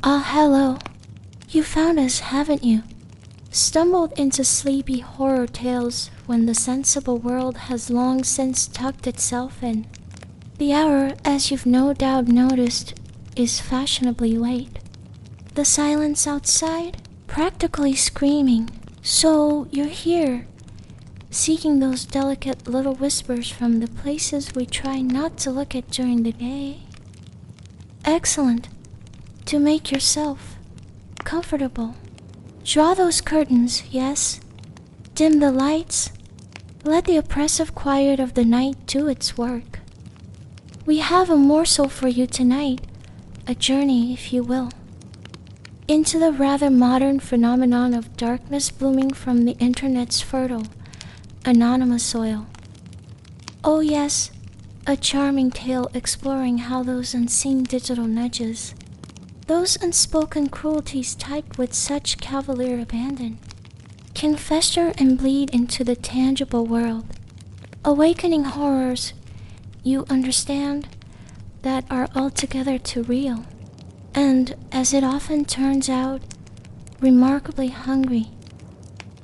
Ah, hello. You found us, haven't you? Stumbled into sleepy horror tales when the sensible world has long since tucked itself in. The hour, as you've no doubt noticed, is fashionably late. The silence outside, practically screaming. So you're here, seeking those delicate little whispers from the places we try not to look at during the day. Excellent. To make yourself comfortable. Draw those curtains, yes. Dim the lights. Let the oppressive quiet of the night do its work. We have a morsel for you tonight, a journey, if you will, into the rather modern phenomenon of darkness blooming from the internet's fertile, anonymous soil. Oh yes, a charming tale exploring how those unseen digital nudges, those unspoken cruelties typed with such cavalier abandon, can fester and bleed into the tangible world, awakening horrors, you understand, that are altogether too real, and, as it often turns out, remarkably hungry.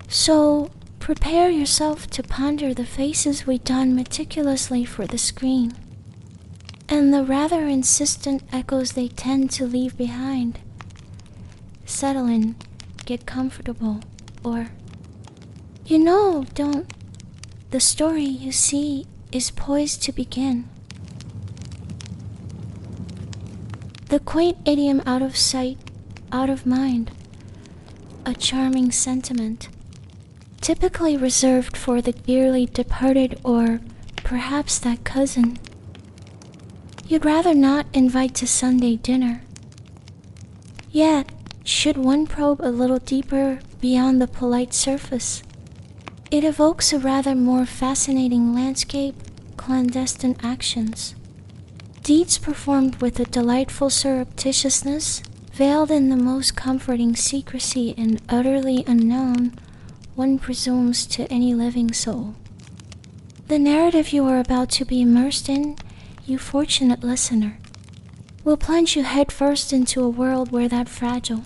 So, prepare yourself to ponder the faces we don meticulously for the screen, and the rather insistent echoes they tend to leave behind. Settle in, get comfortable, or, don't. The story, you see, is poised to begin. The quaint idiom out of sight, out of mind, a charming sentiment, typically reserved for the dearly departed or perhaps that cousin you'd rather not invite to Sunday dinner. Yet, should one probe a little deeper beyond the polite surface, it evokes a rather more fascinating landscape, clandestine actions, deeds performed with a delightful surreptitiousness, veiled in the most comforting secrecy and utterly unknown, one presumes, to any living soul. The narrative you are about to be immersed in, you fortunate listener, will plunge you headfirst into a world where that fragile,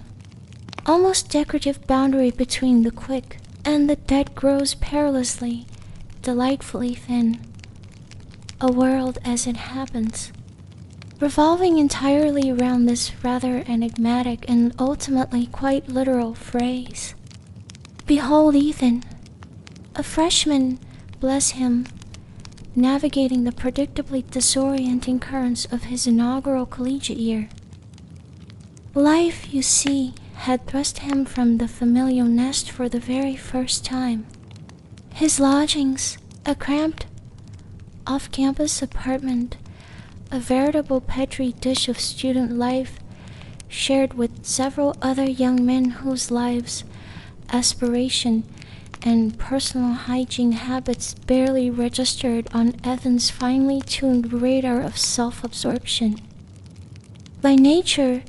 almost decorative boundary between the quick and the dead grows perilously, delightfully thin. A world, as it happens, revolving entirely around this rather enigmatic and ultimately quite literal phrase. Behold Ethan, a freshman, bless him, navigating the predictably disorienting currents of his inaugural collegiate year. Life, you see, had thrust him from the familial nest for the very first time. His lodgings, a cramped, off-campus apartment, a veritable petri dish of student life, shared with several other young men whose lives, aspiration, and personal hygiene habits barely registered on Ethan's finely tuned radar of self-absorption. By nature,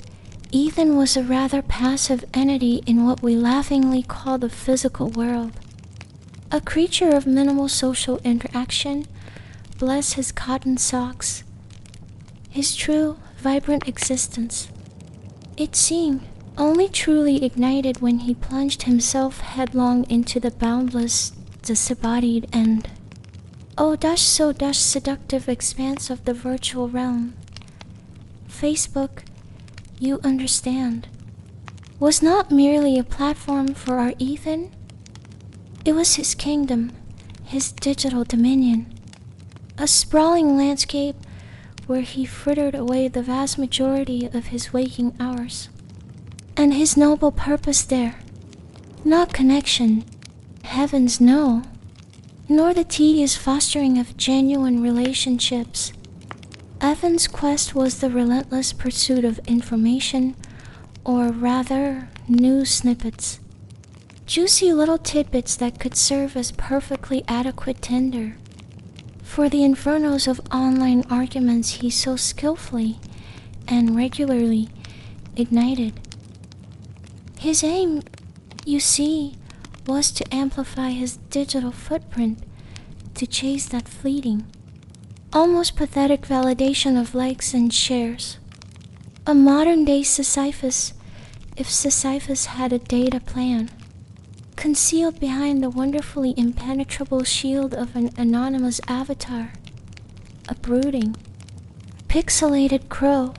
Ethan was a rather passive entity in what we laughingly call the physical world. A creature of minimal social interaction, bless his cotton socks, his true, vibrant existence. It seemed only truly ignited when he plunged himself headlong into the boundless, disembodied and so seductive expanse of the virtual realm. Facebook, you understand, was not merely a platform for our Ethan. It was his kingdom, his digital dominion, a sprawling landscape where he frittered away the vast majority of his waking hours. And his noble purpose there, not connection, heavens no, nor the tedious fostering of genuine relationships. Ethan's quest was the relentless pursuit of information, or rather, news snippets. Juicy little tidbits that could serve as perfectly adequate tinder for the infernos of online arguments he so skillfully and regularly ignited. His aim, you see, was to amplify his digital footprint, to chase that fleeting, almost pathetic validation of likes and shares. A modern-day Sisyphus, if Sisyphus had a data plan, concealed behind the wonderfully impenetrable shield of an anonymous avatar, a brooding, pixelated crow,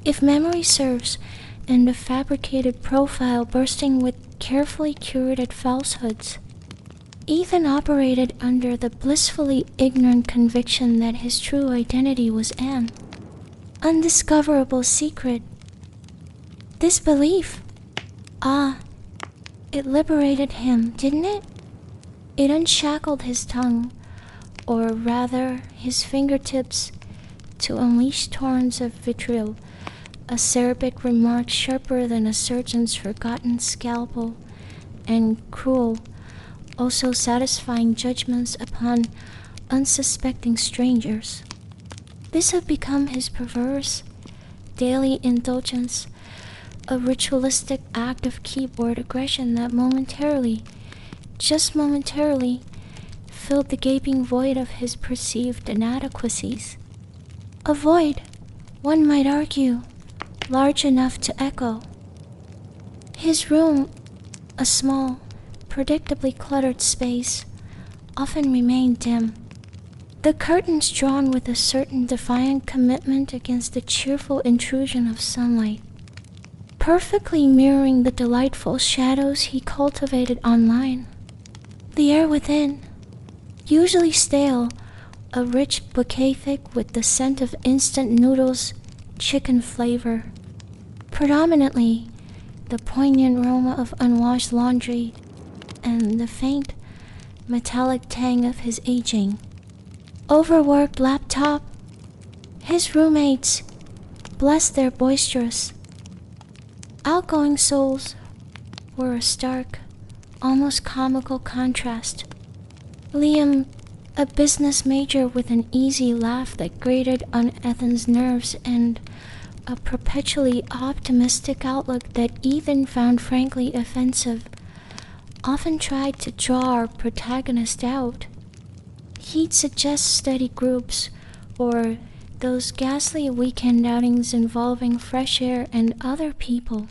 if memory serves, and a fabricated profile bursting with carefully curated falsehoods. Ethan operated under the blissfully ignorant conviction that his true identity was an undiscoverable secret. This belief, it liberated him, didn't it? It unshackled his tongue, or rather his fingertips, to unleash torrents of vitriol, acerbic remarks sharper than a surgeon's forgotten scalpel, and cruel, also satisfying judgments upon unsuspecting strangers. This had become his perverse, daily indulgence, a ritualistic act of keyboard aggression that momentarily, just momentarily, filled the gaping void of his perceived inadequacies. A void, one might argue, large enough to echo. His room, a small, predictably cluttered space, often remained dim, the curtains drawn with a certain defiant commitment against the cheerful intrusion of sunlight, perfectly mirroring the delightful shadows he cultivated online. The air within, usually stale, a rich bouquet thick with the scent of instant noodles, chicken flavor. Predominantly, the poignant aroma of unwashed laundry and the faint, metallic tang of his aging, overworked laptop. His roommates, bless their boisterous, outgoing souls, were a stark, almost comical contrast. Liam, a business major with an easy laugh that grated on Ethan's nerves and a perpetually optimistic outlook that Ethan found frankly offensive, often tried to draw our protagonist out. He'd suggest study groups, or those ghastly weekend outings involving fresh air and other people.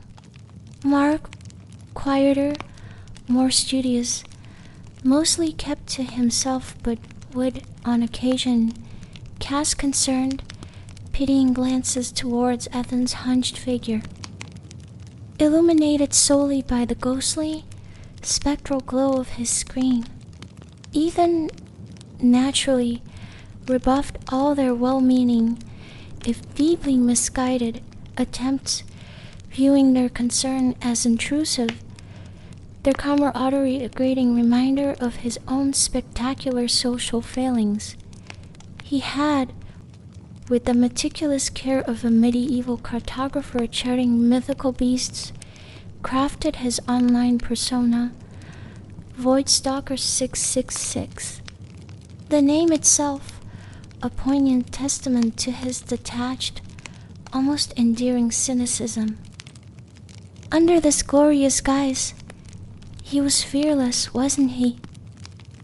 Mark, quieter, more studious, mostly kept to himself, but would, on occasion, cast concerned, pitying glances towards Ethan's hunched figure, illuminated solely by the ghostly, spectral glow of his screen. Ethan naturally rebuffed all their well-meaning, if deeply misguided, attempts, viewing their concern as intrusive, their camaraderie a grating reminder of his own spectacular social failings. He had, with the meticulous care of a medieval cartographer charting mythical beasts, crafted his online persona, Voidstalker 666. The name itself, a poignant testament to his detached, almost endearing cynicism. Under this glorious guise, he was fearless, wasn't he?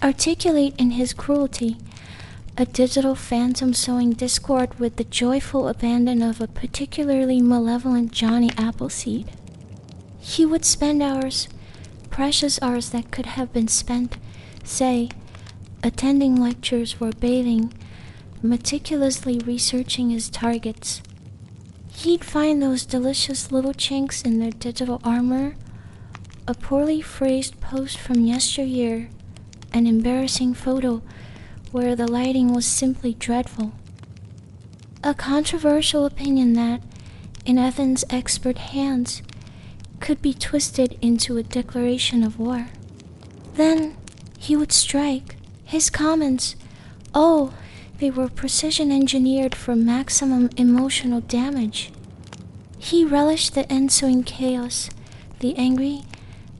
Articulate in his cruelty, a digital phantom sowing discord with the joyful abandon of a particularly malevolent Johnny Appleseed. He would spend hours, precious hours that could have been spent, say, attending lectures or bathing, meticulously researching his targets. He'd find those delicious little chinks in their digital armor, a poorly phrased post from yesteryear, an embarrassing photo where the lighting was simply dreadful. A controversial opinion that, in Ethan's expert hands, could be twisted into a declaration of war. Then he would strike. His comments, they were precision engineered for maximum emotional damage. He relished the ensuing chaos, the angry,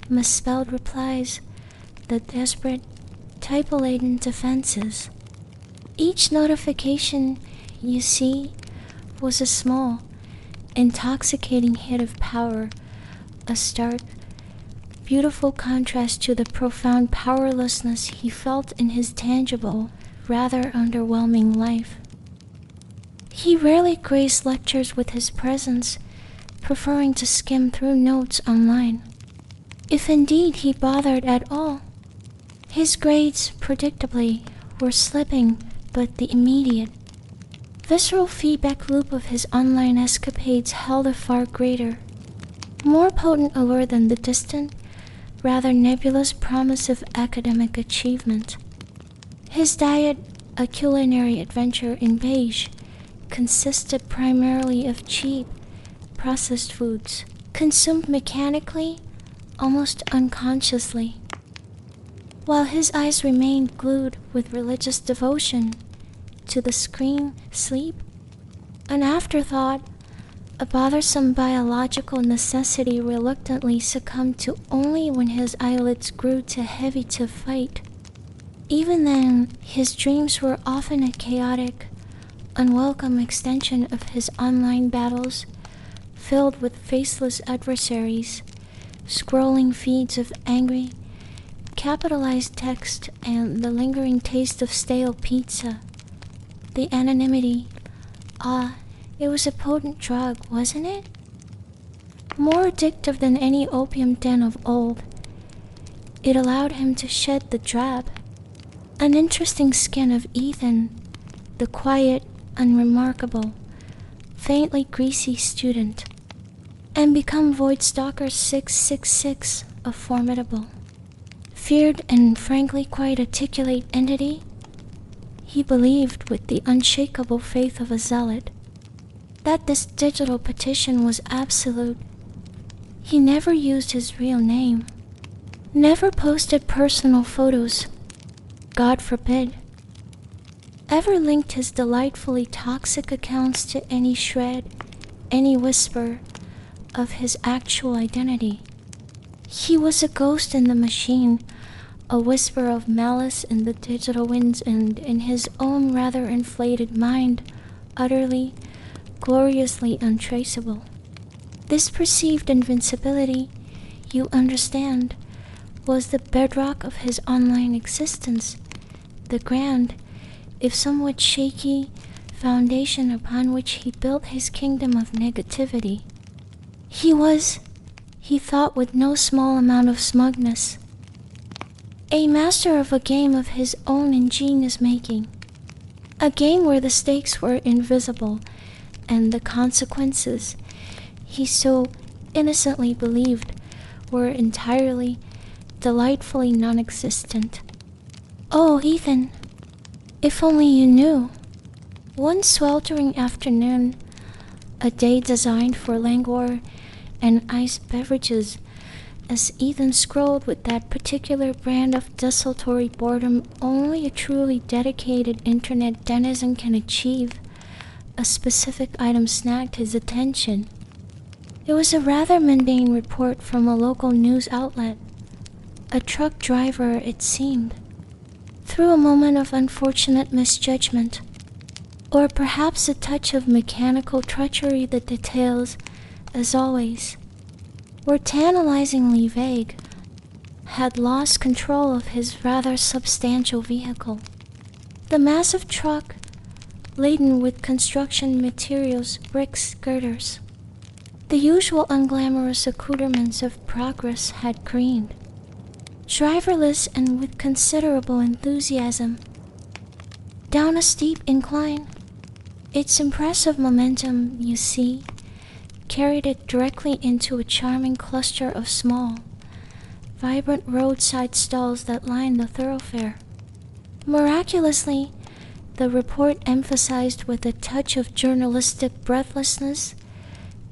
misspelled replies, the desperate, typo-laden defenses. Each notification, you see, was a small, intoxicating hit of power, a stark, beautiful contrast to the profound powerlessness he felt in his tangible, rather underwhelming life. He rarely graced lectures with his presence, preferring to skim through notes online. If indeed he bothered at all. His grades, predictably, were slipping, but the immediate, visceral feedback loop of his online escapades held a far greater, more potent allure than the distant, rather nebulous promise of academic achievement. His diet, a culinary adventure in beige, consisted primarily of cheap, processed foods, consumed mechanically, almost unconsciously. While his eyes remained glued with religious devotion to the screen, sleep, an afterthought, a bothersome biological necessity reluctantly succumbed to only when his eyelids grew too heavy to fight. Even then, his dreams were often a chaotic, unwelcome extension of his online battles, filled with faceless adversaries, scrolling feeds of angry, capitalized text, and the lingering taste of stale pizza. The anonymity. It was a potent drug, wasn't it? More addictive than any opium den of old. It allowed him to shed the drab, uninteresting skin of Ethan, the quiet, unremarkable, faintly greasy student, and become Voidstalker 666, a formidable, feared and frankly quite articulate entity. He believed with the unshakable faith of a zealot that this digital petition was absolute. He never used his real name, never posted personal photos, God forbid, ever linked his delightfully toxic accounts to any shred, any whisper of his actual identity. He was a ghost in the machine, a whisper of malice in the digital winds, and in his own rather inflated mind, utterly, gloriously untraceable. This perceived invincibility, you understand, was the bedrock of his online existence, the grand, if somewhat shaky, foundation upon which he built his kingdom of negativity. He thought with no small amount of smugness, a master of a game of his own ingenious making, a game where the stakes were invisible and the consequences, he so innocently believed, were entirely, delightfully non-existent. Oh, Ethan, if only you knew. One sweltering afternoon, a day designed for languor and iced beverages, as Ethan scrolled with that particular brand of desultory boredom only a truly dedicated internet denizen can achieve, a specific item snagged his attention. It was a rather mundane report from a local news outlet. A truck driver, it seemed, through a moment of unfortunate misjudgment, or perhaps a touch of mechanical treachery, the details, as always, were tantalizingly vague, had lost control of his rather substantial vehicle. The massive truck, laden with construction materials, bricks, girders, the usual unglamorous accoutrements of progress, had careened, driverless and with considerable enthusiasm, down a steep incline. Its impressive momentum, you see, carried it directly into a charming cluster of small, vibrant roadside stalls that lined the thoroughfare. Miraculously, the report emphasized with a touch of journalistic breathlessness,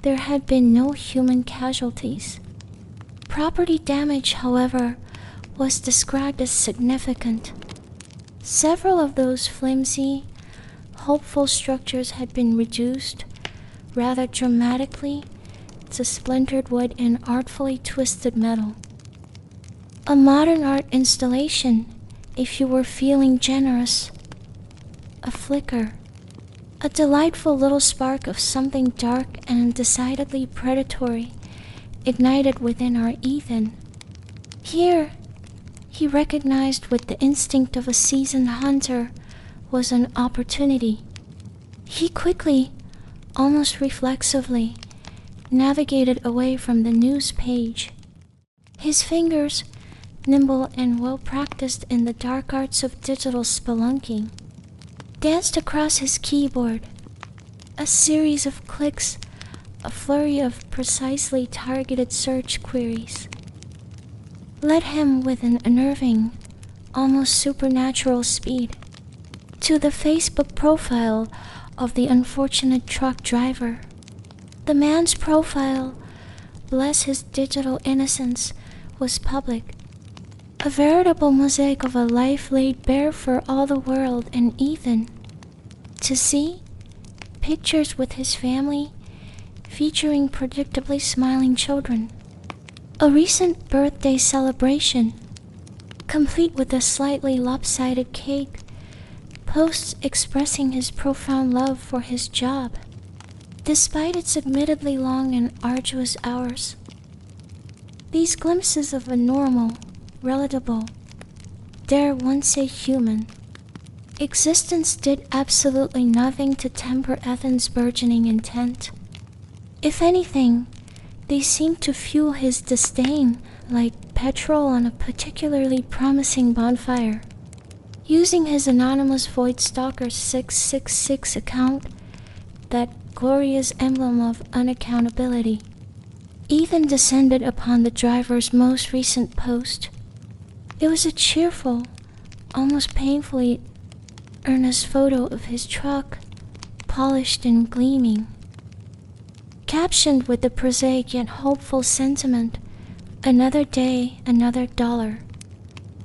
there had been no human casualties. Property damage, however, was described as significant. Several of those flimsy, hopeful structures had been reduced, rather dramatically, to splintered wood and artfully twisted metal. A modern art installation, if you were feeling generous. A flicker, a delightful little spark of something dark and decidedly predatory, ignited within our Ethan. Here, he recognized with the instinct of a seasoned hunter, was an opportunity. He quickly, almost reflexively, navigated away from the news page. His fingers, nimble and well-practiced in the dark arts of digital spelunking, danced across his keyboard. A series of clicks, a flurry of precisely targeted search queries, led him with an unnerving, almost supernatural speed to the Facebook profile of the unfortunate truck driver. The man's profile, bless his digital innocence, was public. A veritable mosaic of a life laid bare for all the world and Ethan to see. Pictures with his family, featuring predictably smiling children. A recent birthday celebration, complete with a slightly lopsided cake. Posts expressing his profound love for his job, despite its admittedly long and arduous hours. These glimpses of a normal, relatable, dare one say human, existence did absolutely nothing to temper Ethan's burgeoning intent. If anything, they seemed to fuel his disdain like petrol on a particularly promising bonfire. Using his anonymous Void Stalker 666 account, that glorious emblem of unaccountability, Ethan descended upon the driver's most recent post. It was a cheerful, almost painfully earnest photo of his truck, polished and gleaming, captioned with the prosaic yet hopeful sentiment, "Another day, another dollar."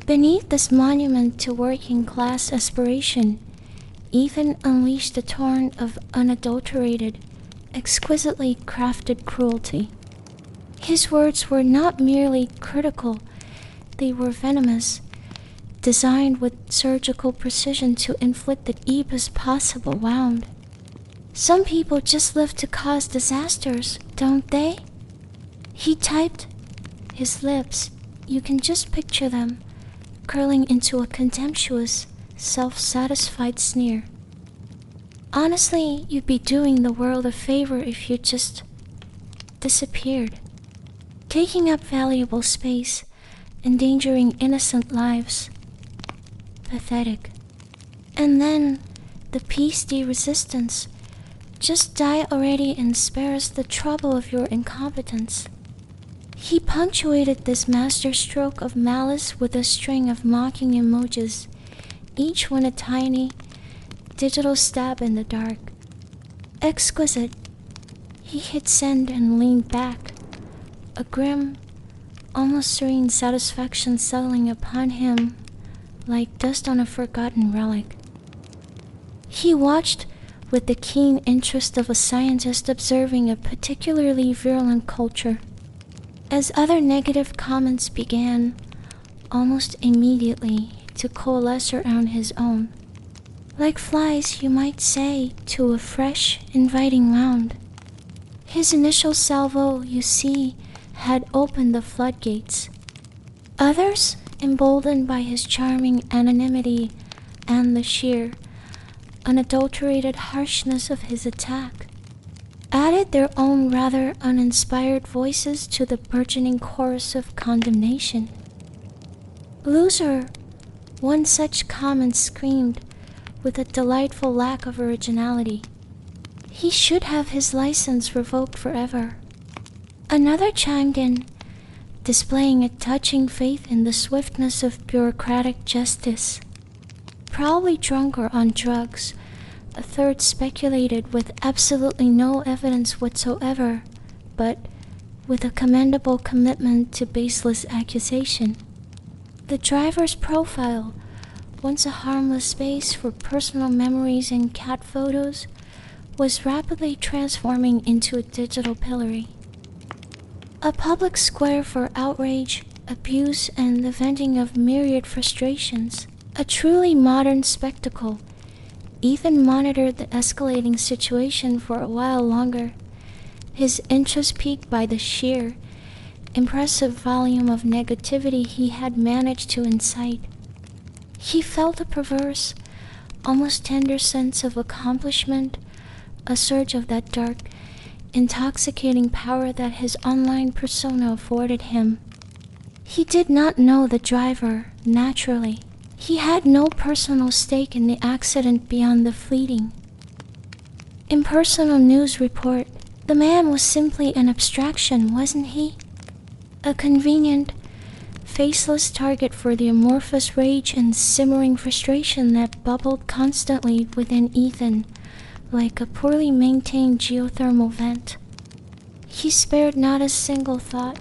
Beneath this monument to working-class aspiration, Ethan unleashed a torrent of unadulterated, exquisitely crafted cruelty. His words were not merely critical, they were venomous, designed with surgical precision to inflict the deepest possible wound. Some people just live to cause disasters, don't they? He typed, his lips, you can just picture them, curling into a contemptuous, self-satisfied sneer. Honestly, you'd be doing the world a favor if you just disappeared, taking up valuable space, endangering innocent lives. Pathetic. And then, the piece de resistance. Just die already and spare us the trouble of your incompetence. He punctuated this masterstroke of malice with a string of mocking emojis, each one a tiny, digital stab in the dark. Exquisite. He hit send and leaned back, a grim, almost serene satisfaction settling upon him like dust on a forgotten relic. He watched with the keen interest of a scientist observing a particularly virulent culture. As other negative comments began, almost immediately, to coalesce around his own, like flies, you might say, to a fresh, inviting mound. His initial salvo, you see, had opened the floodgates. Others, emboldened by his charming anonymity and the sheer, unadulterated harshness of his attack, added their own rather uninspired voices to the burgeoning chorus of condemnation. "Loser," one such comment screamed with a delightful lack of originality. "He should have his license revoked forever." Another chimed in, displaying a touching faith in the swiftness of bureaucratic justice. Probably drunk or on drugs, a third speculated with absolutely no evidence whatsoever, but with a commendable commitment to baseless accusation. The driver's profile, once a harmless space for personal memories and cat photos, was rapidly transforming into a digital pillory. A public square for outrage, abuse, and the venting of myriad frustrations. A truly modern spectacle. Ethan monitored the escalating situation for a while longer, his interest piqued by the sheer, impressive volume of negativity he had managed to incite. He felt a perverse, almost tender sense of accomplishment a surge of that dark, intoxicating power that his online persona afforded him. He did not know the driver, naturally. He had no personal stake in the accident beyond the fleeting, impersonal news report. The man was simply an abstraction, wasn't he? A convenient, faceless target for the amorphous rage and simmering frustration that bubbled constantly within Ethan, like a poorly maintained geothermal vent. He spared not a single thought,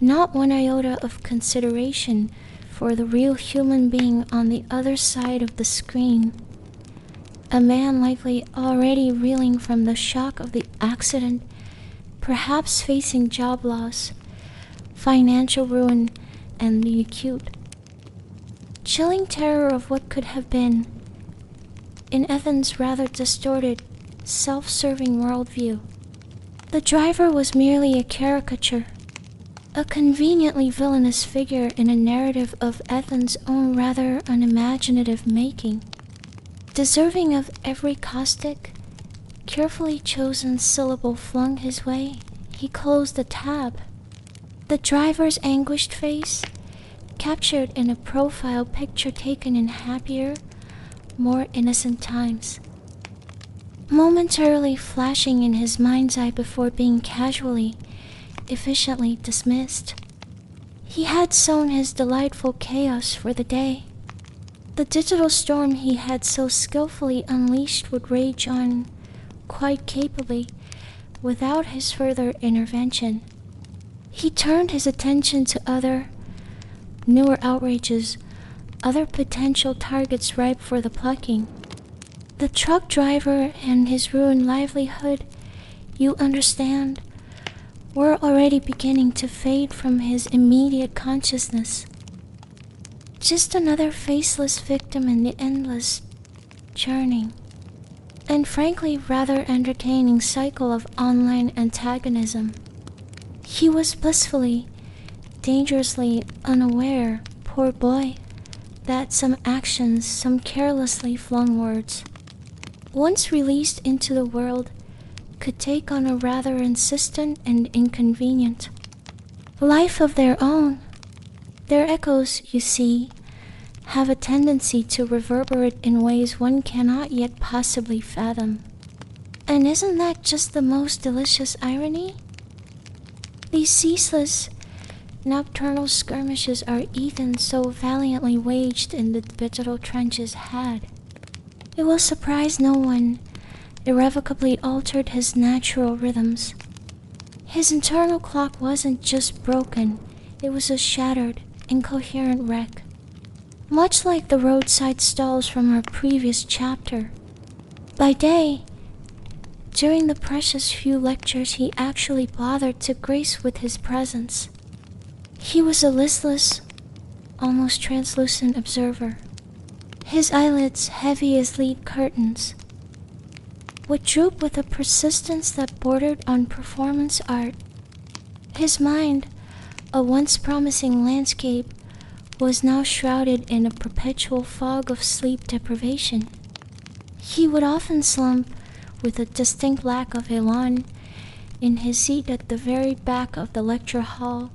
not one iota of consideration for the real human being on the other side of the screen. A man likely already reeling from the shock of the accident, perhaps facing job loss, financial ruin, and the acute, chilling terror of what could have been, in Ethan's rather distorted, self-serving worldview. The driver was merely a caricature, a conveniently villainous figure in a narrative of Ethan's own rather unimaginative making, deserving of every caustic, carefully chosen syllable flung his way. He closed the tab. The driver's anguished face, captured in a profile picture taken in happier, more innocent times, momentarily flashing in his mind's eye before being casually, efficiently dismissed. He had sown his delightful chaos for the day. The digital storm he had so skillfully unleashed would rage on, quite capably, without his further intervention. He turned his attention to other, newer outrages, other potential targets ripe for the plucking. The truck driver and his ruined livelihood, you understand, were already beginning to fade from his immediate consciousness. Just another faceless victim in the endless, churning, and frankly rather entertaining cycle of online antagonism. He was blissfully, dangerously unaware, poor boy, that some actions, some carelessly flung words, once released into the world, could take on a rather insistent and inconvenient life of their own. Their echoes, you see, have a tendency to reverberate in ways one cannot yet possibly fathom. And isn't that just the most delicious irony? These ceaseless, nocturnal skirmishes our Ethan so valiantly waged in the digital trenches had, it will surprise no one, irrevocably altered his natural rhythms. His internal clock wasn't just broken, it was a shattered, incoherent wreck. Much like the roadside stalls from our previous chapter. By day, during the precious few lectures he actually bothered to grace with his presence, he was a listless, almost translucent observer. His eyelids, heavy as lead curtains, would droop with a persistence that bordered on performance art. His mind, a once promising landscape, was now shrouded in a perpetual fog of sleep deprivation. He would often slump, with a distinct lack of elan, in his seat at the very back of the lecture hall,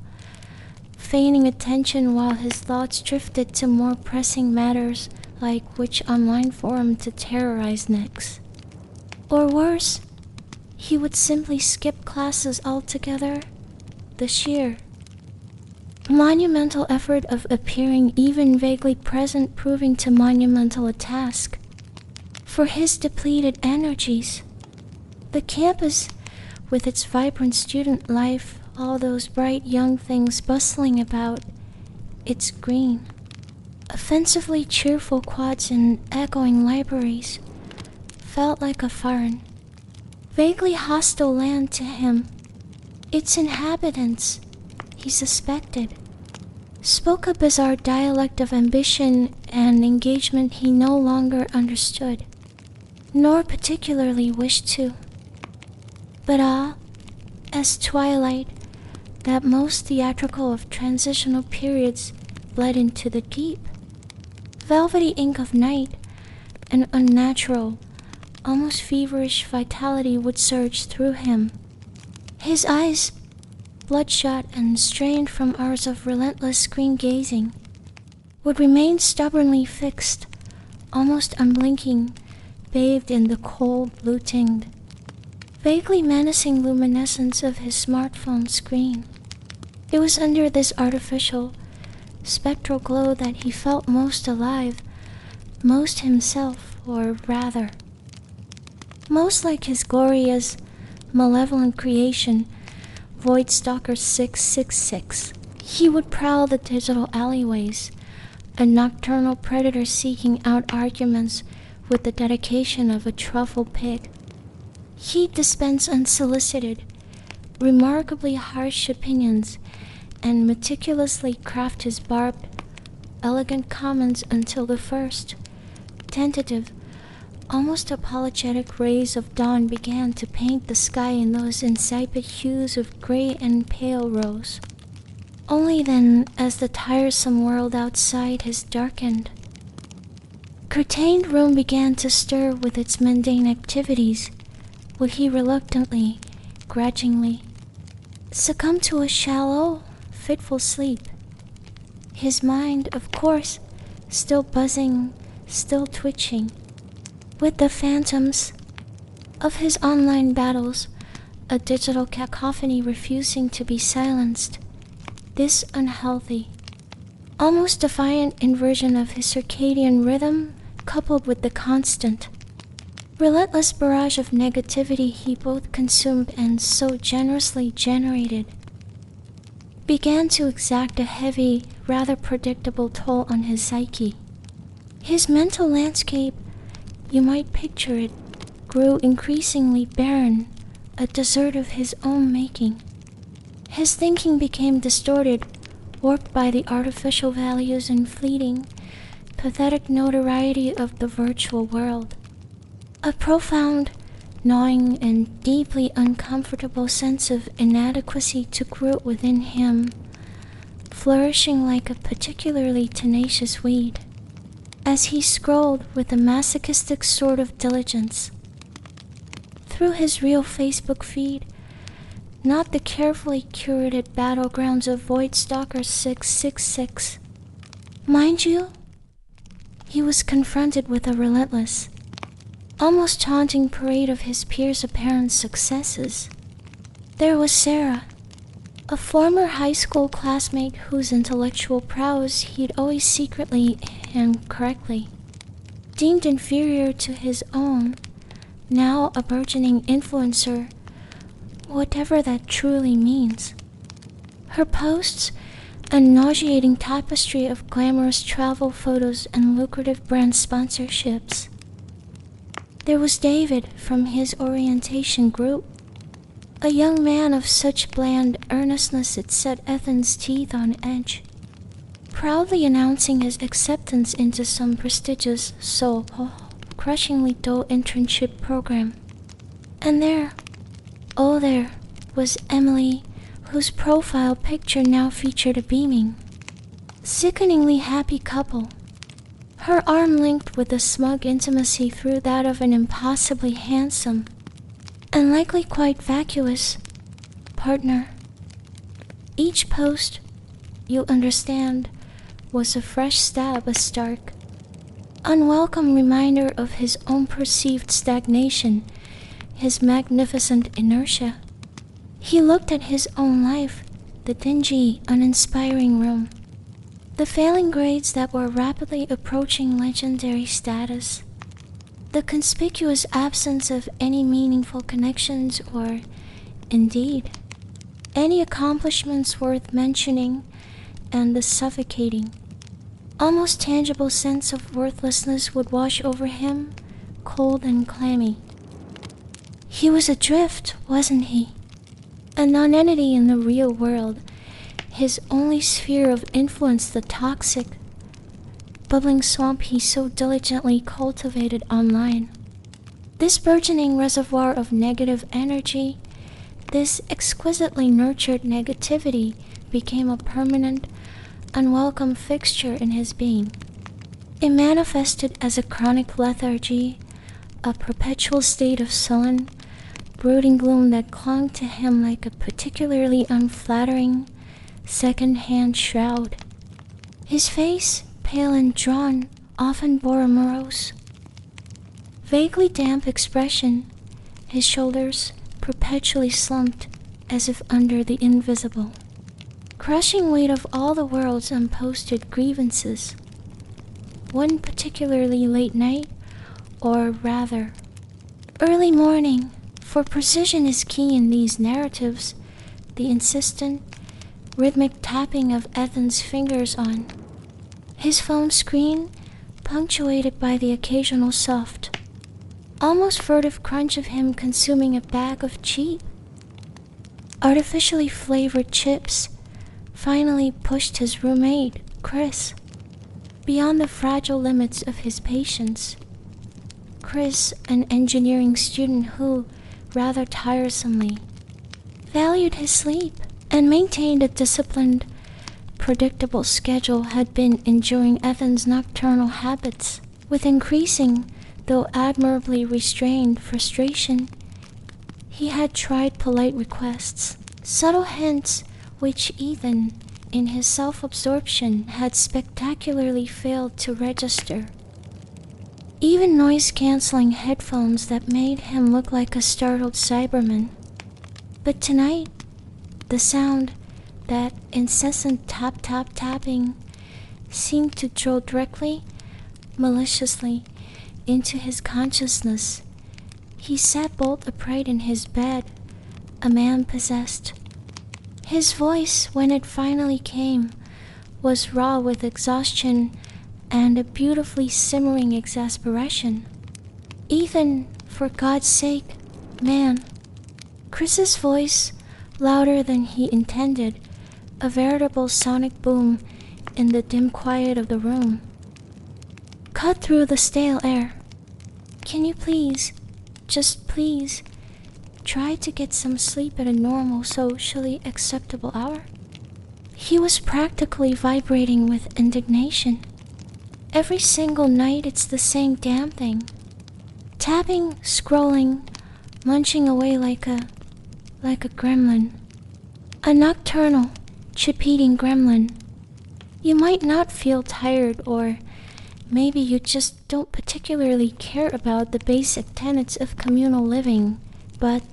feigning attention while his thoughts drifted to more pressing matters like which online forum to terrorize next. Or worse, he would simply skip classes altogether, the sheer, monumental effort of appearing even vaguely present proving too monumental a task for his depleted energies. The campus, with its vibrant student life, all those bright young things bustling about, its green, offensively cheerful quads and echoing libraries, felt like a foreign, vaguely hostile land to him. Its inhabitants, he suspected, spoke a bizarre dialect of ambition and engagement he no longer understood, nor particularly wished to. But as twilight, that most theatrical of transitional periods, bled into the deep, velvety ink of night, an unnatural, almost feverish vitality would surge through him. His eyes, bloodshot and strained from hours of relentless screen gazing, would remain stubbornly fixed, almost unblinking, bathed in the cold blue-tinged, vaguely menacing luminescence of his smartphone screen. It was under this artificial, spectral glow that he felt most alive, most himself, or rather, most like his glorious, malevolent creation, Voidstalker 666. He would prowl the digital alleyways, a nocturnal predator seeking out arguments with the dedication of a truffled pig. He'd dispense unsolicited, remarkably harsh opinions and meticulously craft his barbed, elegant comments until the first, tentative, almost apologetic rays of dawn began to paint the sky in those insipid hues of gray and pale rose. Only then, as the tiresome world outside his darkened, curtained room began to stir with its mundane activities, would he reluctantly, grudgingly, succumb to a shallow, fitful sleep. His mind, of course, still buzzing, still twitching, with the phantoms of his online battles, a digital cacophony refusing to be silenced. This unhealthy, almost defiant inversion of his circadian rhythm, coupled with the constant, relentless barrage of negativity he both consumed and so generously generated, began to exact a heavy, rather predictable toll on his psyche. His mental landscape, you might picture it, grew increasingly barren, a desert of his own making. His thinking became distorted, warped by the artificial values and fleeting, pathetic notoriety of the virtual world. A profound, gnawing, and deeply uncomfortable sense of inadequacy took root within him, flourishing like a particularly tenacious weed, as he scrolled with a masochistic sort of diligence through his real Facebook feed, not the carefully curated battlegrounds of Voidstalker 666. Mind you, he was confronted with a relentless, almost taunting parade of his peers' apparent successes. There was Sarah, a former high school classmate whose intellectual prowess he'd always secretly and correctly deemed inferior to his own, now a burgeoning influencer, whatever that truly means. Her posts, a nauseating tapestry of glamorous travel photos and lucrative brand sponsorships. There was David from his orientation group, a young man of such bland earnestness it set Ethan's teeth on edge, proudly announcing his acceptance into some prestigious, soul-crushingly dull internship program. And there, oh there, was Emily, whose profile picture now featured a beaming, sickeningly happy couple, her arm linked with a smug intimacy through that of an impossibly handsome, and likely quite vacuous, partner. Each post, you understand, was a fresh stab, a stark, unwelcome reminder of his own perceived stagnation, his magnificent inertia. He looked at his own life, the dingy, uninspiring room, the failing grades that were rapidly approaching legendary status, the conspicuous absence of any meaningful connections or, indeed, any accomplishments worth mentioning, and the suffocating, almost tangible sense of worthlessness would wash over him, cold and clammy. He was adrift, wasn't he? A nonentity in the real world, his only sphere of influence the toxic, bubbling swamp he so diligently cultivated online. This burgeoning reservoir of negative energy, this exquisitely nurtured negativity became a permanent, unwelcome fixture in his being. It manifested as a chronic lethargy, a perpetual state of sullen, brooding gloom that clung to him like a particularly unflattering, second-hand shroud. His face, pale and drawn, often bore a morose, vaguely damp expression, his shoulders perpetually slumped as if under the invisible, crushing weight of all the world's unposted grievances. One particularly late night, or rather, early morning, for precision is key in these narratives, the insistent, rhythmic tapping of Ethan's fingers on his phone screen, punctuated by the occasional soft, almost furtive crunch of him consuming a bag of cheap, artificially flavored chips, finally pushed his roommate, Chris, beyond the fragile limits of his patience. Chris, an engineering student who, rather tiresomely, valued his sleep and maintained a disciplined, predictable schedule, had been enduring Ethan's nocturnal habits with increasing, though admirably restrained, frustration. He had tried polite requests, subtle hints which Ethan, in his self-absorption, had spectacularly failed to register. Even noise-canceling headphones that made him look like a startled Cyberman. But tonight, the sound, that incessant tapping, seemed to drill directly, maliciously, into his consciousness. He sat bolt upright in his bed, a man possessed. His voice, when it finally came, was raw with exhaustion and a beautifully simmering exasperation. "Ethan, for God's sake, man." Chris's voice, louder than he intended, a veritable sonic boom in the dim quiet of the room, cut through the stale air. "Can you please, just please, try to get some sleep at a normal, socially acceptable hour?" He was practically vibrating with indignation. Every single night it's the same damn thing. Tapping, scrolling, munching away like a gremlin. A nocturnal, chip-eating gremlin. You might not feel tired, or maybe you just don't particularly care about the basic tenets of communal living, but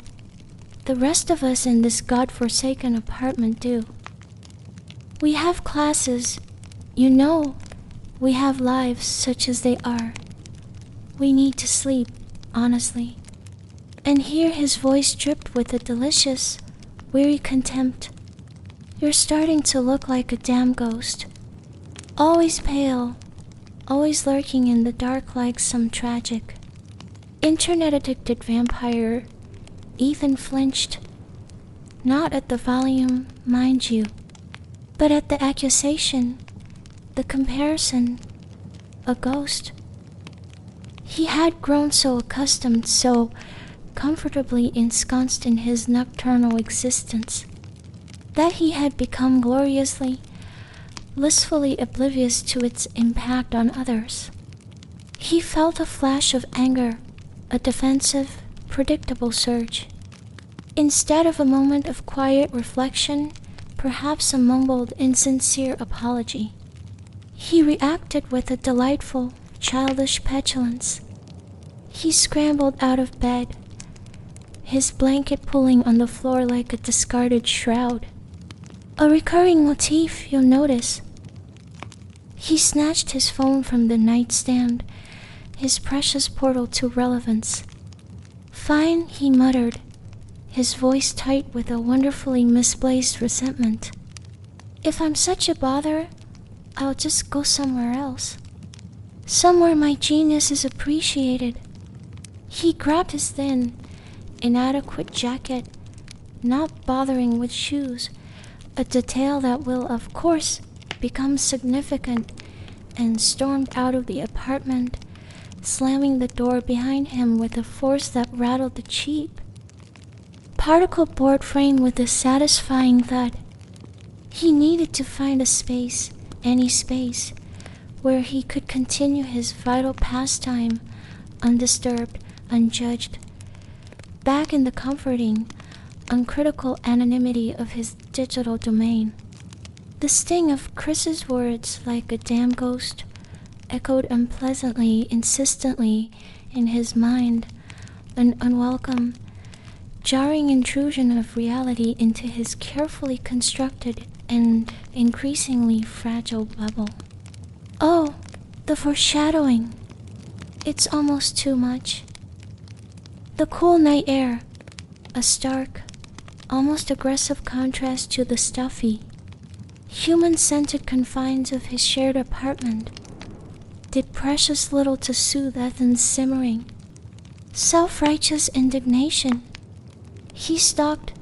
the rest of us in this godforsaken apartment do. We have classes, you know, we have lives such as they are. We need to sleep, honestly. And here his voice dripped with a delicious, weary contempt. "You're starting to look like a damn ghost. Always pale, always lurking in the dark like some tragic, internet-addicted vampire." Ethan flinched, not at the volume, mind you, but at the accusation, the comparison. A ghost. He had grown so accustomed, so comfortably ensconced in his nocturnal existence, that he had become gloriously, blissfully oblivious to its impact on others. He felt a flash of anger, a defensive, predictable surge. Instead of a moment of quiet reflection, perhaps a mumbled, insincere apology, he reacted with a delightful, childish petulance. He scrambled out of bed, his blanket pulling on the floor like a discarded shroud. A recurring motif, you'll notice. He snatched his phone from the nightstand, his precious portal to relevance. "Fine," he muttered, his voice tight with a wonderfully misplaced resentment. "If I'm such a bother, I'll just go somewhere else. Somewhere my genius is appreciated." He grabbed his thin, inadequate jacket, not bothering with shoes, a detail that will, of course, become significant, and stormed out of the apartment, slamming the door behind him with a force that rattled the cheap, particle board frame with a satisfying thud. He needed to find a space, any space, where he could continue his vital pastime, undisturbed, unjudged, back in the comforting, uncritical anonymity of his digital domain. The sting of Chris's words, like a damn ghost, echoed unpleasantly, insistently in his mind, an unwelcome, jarring intrusion of reality into his carefully constructed and increasingly fragile bubble. Oh, the foreshadowing! It's almost too much. The cool night air, a stark, almost aggressive contrast to the stuffy, human-scented confines of his shared apartment, did precious little to soothe Ethan's simmering, self-righteous indignation. He stalked,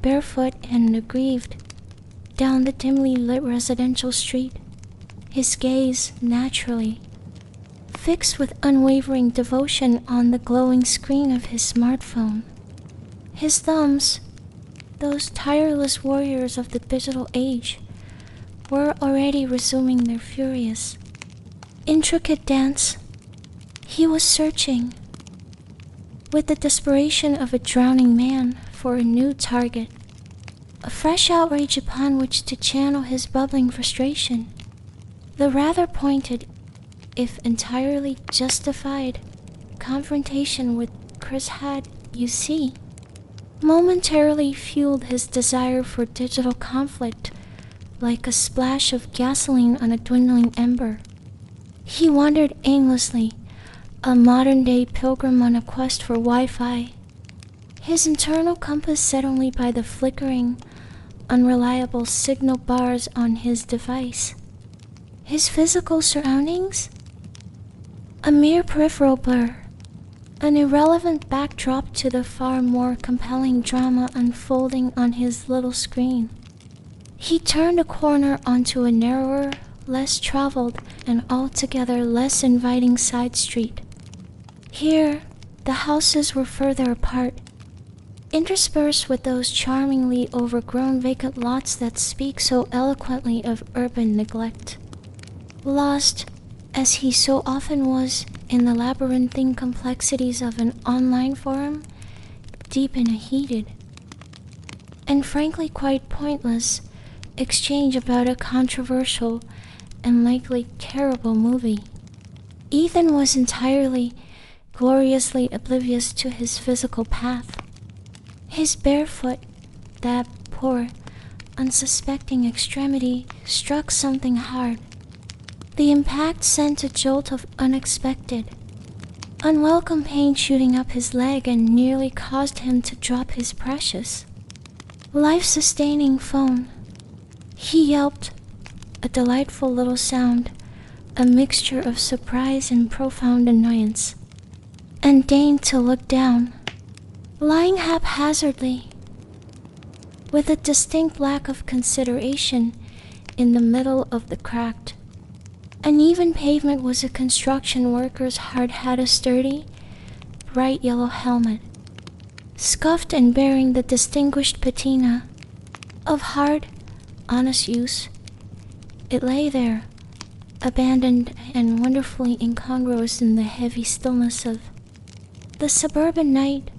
barefoot and aggrieved, down the dimly lit residential street, his gaze naturally fixed with unwavering devotion on the glowing screen of his smartphone. His thumbs, those tireless warriors of the digital age, were already resuming their furious, intricate dance. He was searching, with the desperation of a drowning man, for a new target, a fresh outrage upon which to channel his bubbling frustration. The rather pointed, if entirely justified, confrontation with Chris had, you see, momentarily fueled his desire for digital conflict like a splash of gasoline on a dwindling ember. He wandered aimlessly, a modern-day pilgrim on a quest for Wi-Fi, his internal compass set only by the flickering, unreliable signal bars on his device. His physical surroundings? A mere peripheral blur, an irrelevant backdrop to the far more compelling drama unfolding on his little screen. He turned a corner onto a narrower, less traveled, and altogether less inviting side street. Here, the houses were further apart, interspersed with those charmingly overgrown vacant lots that speak so eloquently of urban neglect. Lost, as he so often was, in the labyrinthine complexities of an online forum, deep in a heated, and frankly quite pointless, exchange about a controversial and likely terrible movie. Ethan was entirely, gloriously oblivious to his physical path. His bare foot, that poor, unsuspecting extremity, struck something hard. The impact sent a jolt of unexpected, unwelcome pain shooting up his leg and nearly caused him to drop his precious, life-sustaining phone. He yelped, a delightful little sound, a mixture of surprise and profound annoyance, and deigned to look down, lying haphazardly, with a distinct lack of consideration in the middle of the cracked, uneven pavement was a construction worker's hard hat, a sturdy, bright yellow helmet, scuffed and bearing the distinguished patina of hard, honest use. It lay there, abandoned and wonderfully incongruous in the heavy stillness of the suburban night,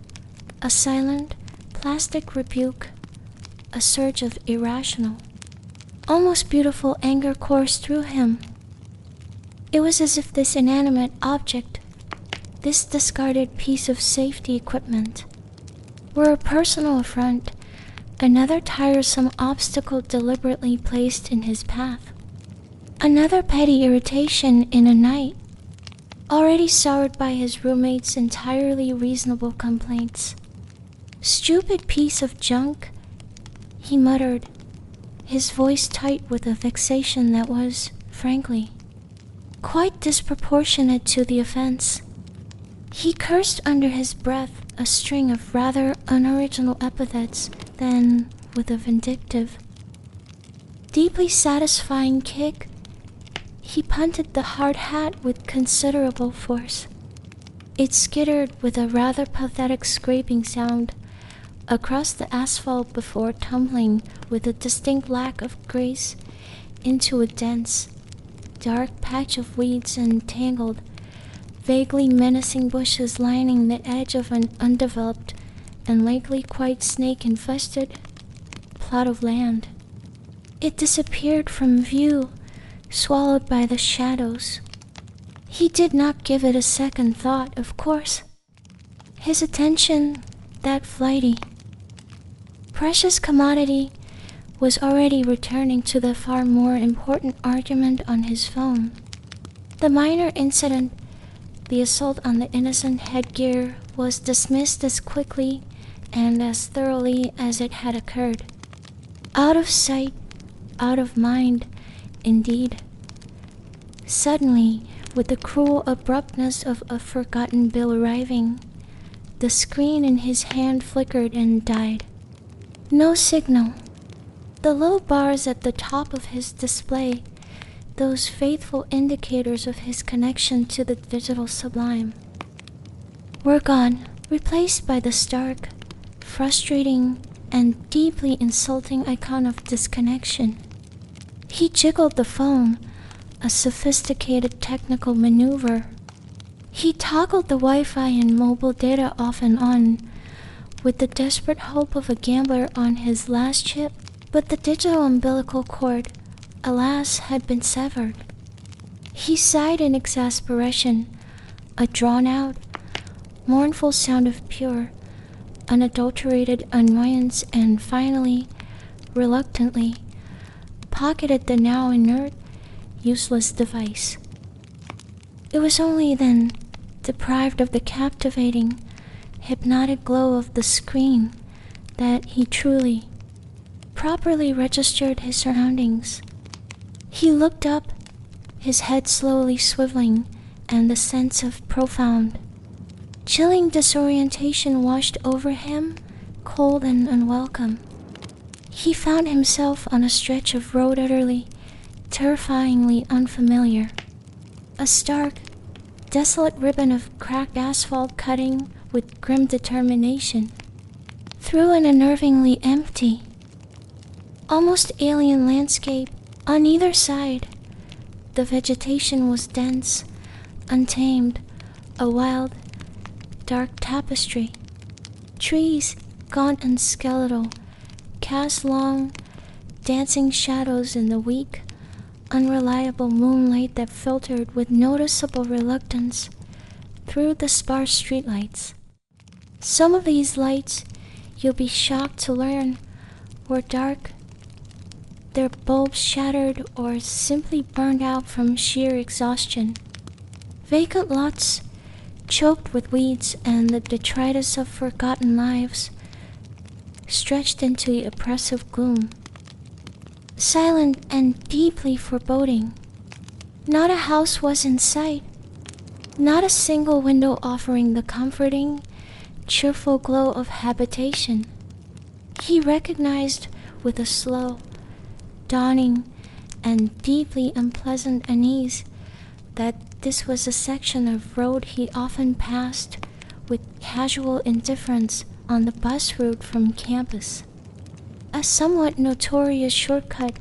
a silent, plastic rebuke, a surge of irrational, almost beautiful anger coursed through him. It was as if this inanimate object, this discarded piece of safety equipment, were a personal affront, another tiresome obstacle deliberately placed in his path, another petty irritation in a night already soured by his roommate's entirely reasonable complaints. "Stupid piece of junk," he muttered, his voice tight with a vexation that was, frankly, quite disproportionate to the offense. He cursed under his breath a string of rather unoriginal epithets, then, with a vindictive, deeply satisfying kick, he punted the hard hat with considerable force. It skittered with a rather pathetic scraping sound across the asphalt before tumbling with a distinct lack of grace into a dense, dark patch of weeds and tangled, vaguely menacing bushes lining the edge of an undeveloped and likely quite snake-infested plot of land. It disappeared from view, swallowed by the shadows. He did not give it a second thought, of course. His attention, that flighty, precious commodity, was already returning to the far more important argument on his phone. The minor incident, the assault on the innocent headgear, was dismissed as quickly and as thoroughly as it had occurred. Out of sight, out of mind, indeed. Suddenly, with the cruel abruptness of a forgotten bill arriving, the screen in his hand flickered and died. No signal. The little bars at the top of his display, those faithful indicators of his connection to the digital sublime, were gone, replaced by the stark, frustrating, and deeply insulting icon of disconnection. He jiggled the phone, a sophisticated technical maneuver. He toggled the Wi-Fi and mobile data off and on, with the desperate hope of a gambler on his last chip, but the digital umbilical cord, alas, had been severed. He sighed in exasperation, a drawn-out, mournful sound of pure, unadulterated annoyance, and finally, reluctantly, pocketed the now inert, useless device. It was only then, deprived of the captivating, hypnotic glow of the screen, that he truly, properly registered his surroundings. He looked up, his head slowly swiveling, and the sense of profound, chilling disorientation washed over him, cold and unwelcome. He found himself on a stretch of road utterly, terrifyingly unfamiliar. A stark, desolate ribbon of cracked asphalt cutting with grim determination through an unnervingly empty, almost alien landscape. On either side, the vegetation was dense, untamed, a wild, dark tapestry. Trees, gaunt and skeletal, cast long, dancing shadows in the weak, unreliable moonlight that filtered with noticeable reluctance through the sparse streetlights. Some of these lights, you'll be shocked to learn, were dark, their bulbs shattered or simply burned out from sheer exhaustion. Vacant lots, choked with weeds and the detritus of forgotten lives, stretched into the oppressive gloom. Silent and deeply foreboding. Not a house was in sight, not a single window offering the comforting, cheerful glow of habitation. He recognized with a slow, dawning, and deeply unpleasant unease that this was a section of road he often passed with casual indifference on the bus route from campus. A somewhat notorious shortcut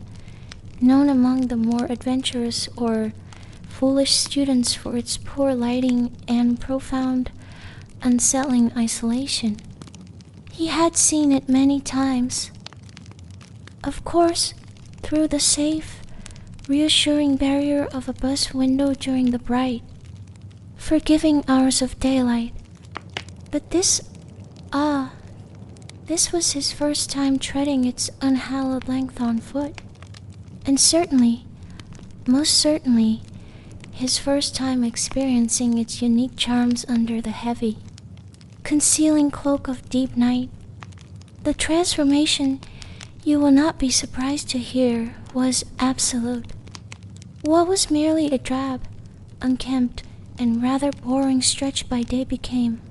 known among the more adventurous or foolish students for its poor lighting and profound, unsettling isolation. He had seen it many times. Of course, through the safe, reassuring barrier of a bus window during the bright, forgiving hours of daylight. But this was his first time treading its unhallowed length on foot, and certainly, most certainly, his first time experiencing its unique charms under the heavy, concealing cloak of deep night. The transformation, you will not be surprised to hear, was absolute. What was merely a drab, unkempt, and rather boring stretch by day became,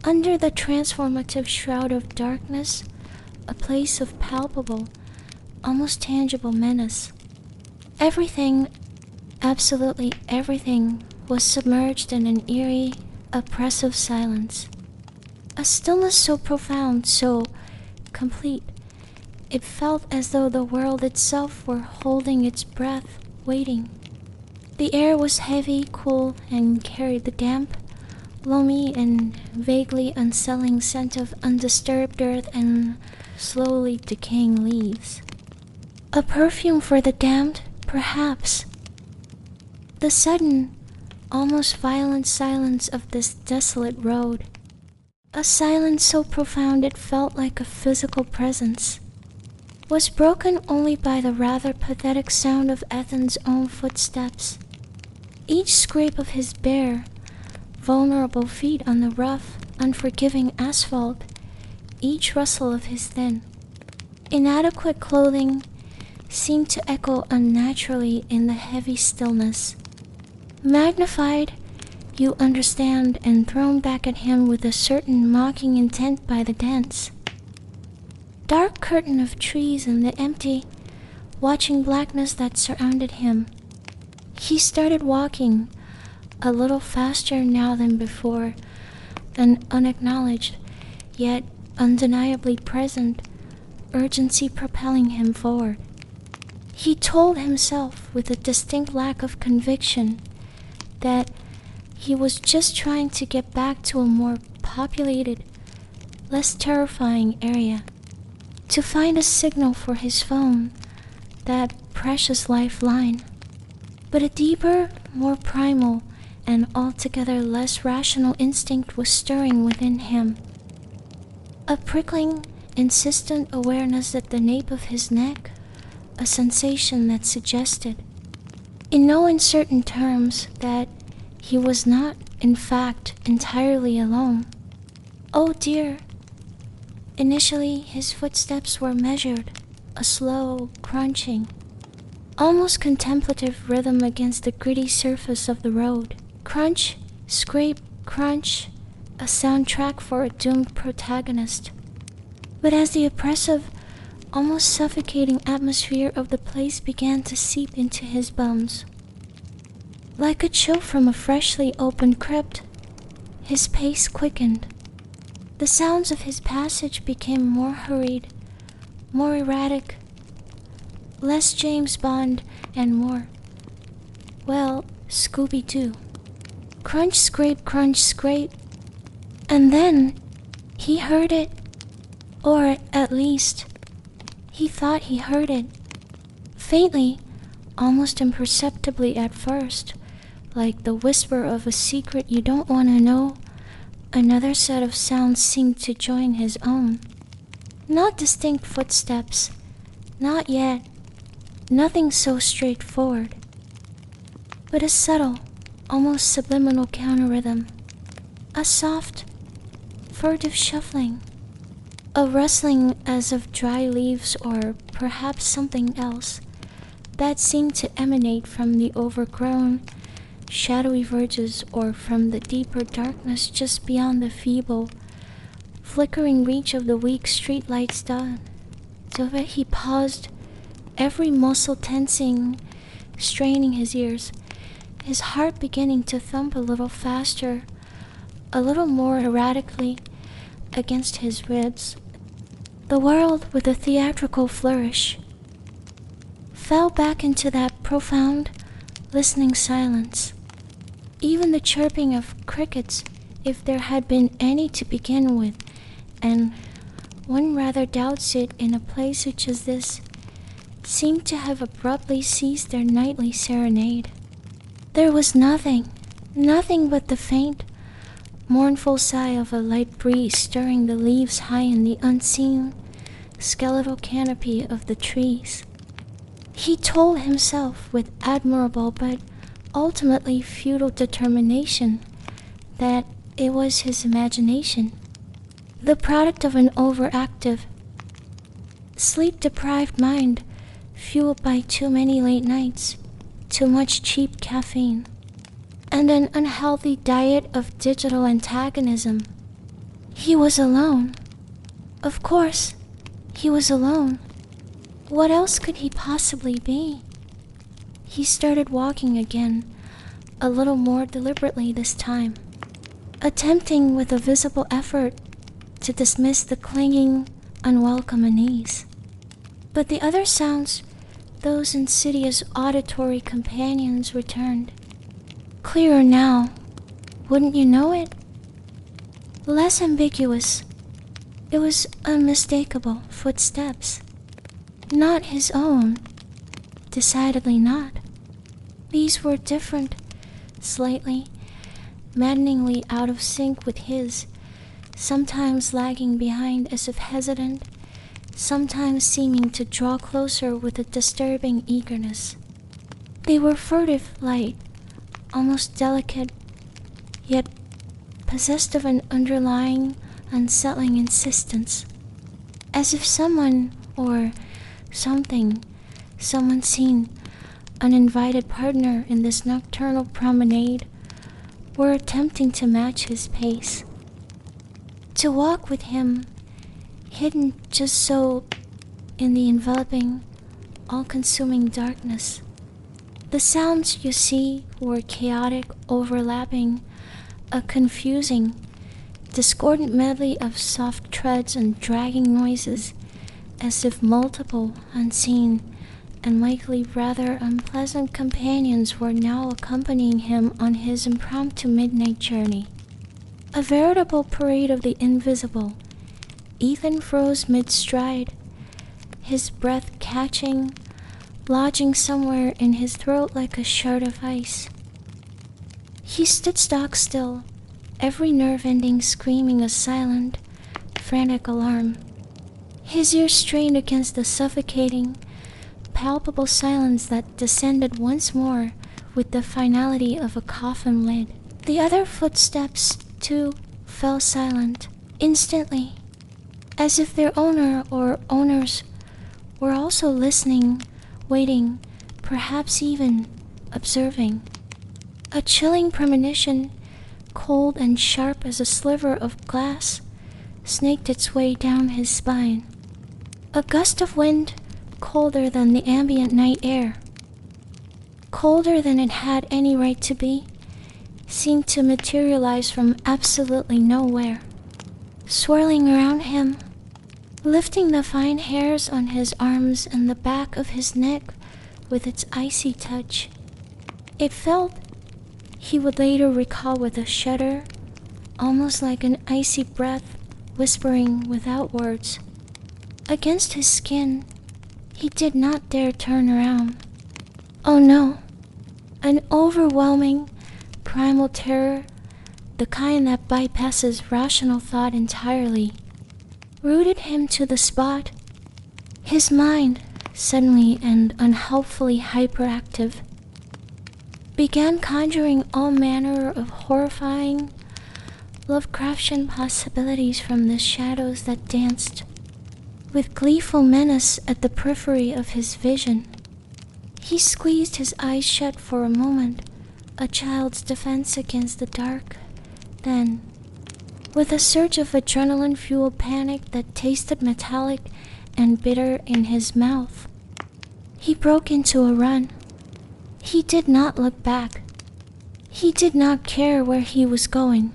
under the transformative shroud of darkness, a place of palpable, almost tangible menace. Everything, absolutely everything, was submerged in an eerie, oppressive silence. A stillness so profound, so complete, it felt as though the world itself were holding its breath, waiting. The air was heavy, cool, and carried the damp, loamy, and vaguely unsettling scent of undisturbed earth and slowly decaying leaves. A perfume for the damned, perhaps. The sudden, almost violent silence of this desolate road, a silence so profound it felt like a physical presence, was broken only by the rather pathetic sound of Ethan's own footsteps. Each scrape of his bare, vulnerable feet on the rough, unforgiving asphalt, each rustle of his thin, inadequate clothing seemed to echo unnaturally in the heavy stillness. Magnified, you understand, and thrown back at him with a certain mocking intent by the dense, dark curtain of trees and the empty, watching blackness that surrounded him. He started walking, a little faster now than before, an unacknowledged, yet undeniably present, urgency propelling him forward. He told himself with a distinct lack of conviction that he was just trying to get back to a more populated, less terrifying area, to find a signal for his phone, that precious lifeline. But a deeper, more primal, and altogether less rational instinct was stirring within him. A prickling, insistent awareness at the nape of his neck, a sensation that suggested, in no uncertain terms, that he was not, in fact, entirely alone. Oh dear! Initially, his footsteps were measured, a slow, crunching, almost contemplative rhythm against the gritty surface of the road. Crunch, scrape, crunch, a soundtrack for a doomed protagonist. But as the oppressive, almost suffocating atmosphere of the place began to seep into his bones, like a chill from a freshly opened crypt, his pace quickened. The sounds of his passage became more hurried, more erratic, less James Bond, and more, well, Scooby-Doo. Crunch, scrape, and then he heard it, or at least, he thought he heard it, faintly, almost imperceptibly at first, like the whisper of a secret you don't want to know. Another set of sounds seemed to join his own. Not distinct footsteps, not yet, nothing so straightforward, but a subtle, almost subliminal counter-rhythm, a soft, furtive shuffling, a rustling as of dry leaves or perhaps something else that seemed to emanate from the overgrown, shadowy verges or from the deeper darkness just beyond the feeble, flickering reach of the weak streetlight's dawn. So that he paused, every muscle tensing, straining his ears, his heart beginning to thump a little faster, a little more erratically against his ribs. The world, with a theatrical flourish, fell back into that profound, listening silence. Even the chirping of crickets, if there had been any to begin with, and one rather doubts it in a place such as this, seemed to have abruptly ceased their nightly serenade. There was nothing but the faint, mournful sigh of a light breeze stirring the leaves high in the unseen, skeletal canopy of the trees. He told himself with admirable but ultimately futile determination that it was his imagination, the product of an overactive, sleep-deprived mind fueled by too many late nights, too much cheap caffeine, and an unhealthy diet of digital antagonism. He was alone. Of course, he was alone. What else could he possibly be? He started walking again, a little more deliberately this time, attempting with a visible effort to dismiss the clinging, unwelcome unease. But the other sounds those insidious auditory companions returned. Clearer now, wouldn't you know it? Less ambiguous. It was unmistakable footsteps. Not his own. Decidedly not. These were different, slightly, maddeningly out of sync with his, sometimes lagging behind as if hesitant, sometimes seeming to draw closer with a disturbing eagerness. They were furtive, light, almost delicate, yet possessed of an underlying, unsettling insistence, as if someone or something, someone seen, uninvited partner in this nocturnal promenade, were attempting to match his pace. To walk with him, hidden just so in the enveloping, all-consuming darkness. The sounds, you see, were chaotic, overlapping, a confusing, discordant medley of soft treads and dragging noises, as if multiple, unseen, and likely rather unpleasant companions were now accompanying him on his impromptu midnight journey. A veritable parade of the invisible. Ethan froze mid-stride, his breath catching, lodging somewhere in his throat like a shard of ice. He stood stock still, every nerve ending screaming a silent, frantic alarm. His ears strained against the suffocating, palpable silence that descended once more with the finality of a coffin lid. The other footsteps, too, fell silent, instantly, as if their owner or owners were also listening, waiting, perhaps even observing. A chilling premonition, cold and sharp as a sliver of glass, snaked its way down his spine. A gust of wind, colder than the ambient night air, colder than it had any right to be, seemed to materialize from absolutely nowhere, swirling around him, lifting the fine hairs on his arms and the back of his neck with its icy touch. It felt, he would later recall with a shudder, almost like an icy breath whispering without words. Against his skin, he did not dare turn around. Oh no, an overwhelming, primal terror, the kind that bypasses rational thought entirely, rooted him to the spot. His mind, suddenly and unhelpfully hyperactive, began conjuring all manner of horrifying, Lovecraftian possibilities from the shadows that danced with gleeful menace at the periphery of his vision. He squeezed his eyes shut for a moment, a child's defense against the dark. Then, with a surge of adrenaline-fueled panic that tasted metallic and bitter in his mouth, he broke into a run. He did not look back. He did not care where he was going.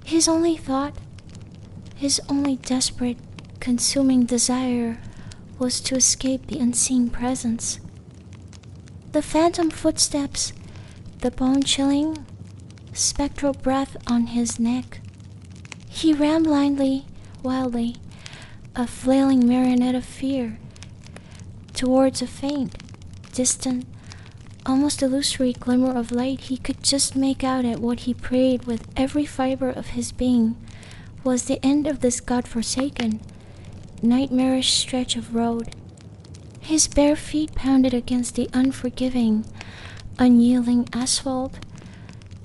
His only thought, his only desperate, consuming desire was to escape the unseen presence. The phantom footsteps, the bone-chilling, spectral breath on his neck. He ran blindly, wildly, a flailing marionette of fear, towards a faint, distant, almost illusory glimmer of light he could just make out at what he prayed with every fiber of his being was the end of this godforsaken, nightmarish stretch of road. His bare feet pounded against the unforgiving, unyielding asphalt,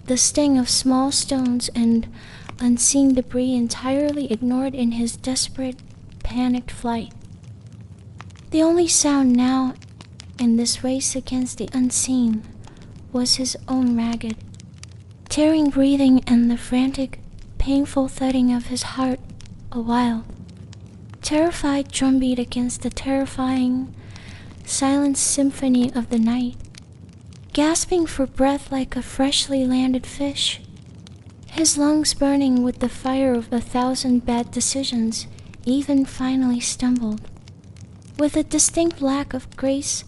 the sting of small stones and unseen debris entirely ignored in his desperate, panicked flight. The only sound now in this race against the unseen was his own ragged, tearing breathing and the frantic, painful thudding of his heart, a wild, terrified drumbeat against the terrifying, silent symphony of the night, gasping for breath like a freshly landed fish, his lungs burning with the fire of 1,000 bad decisions. Even finally stumbled, with a distinct lack of grace,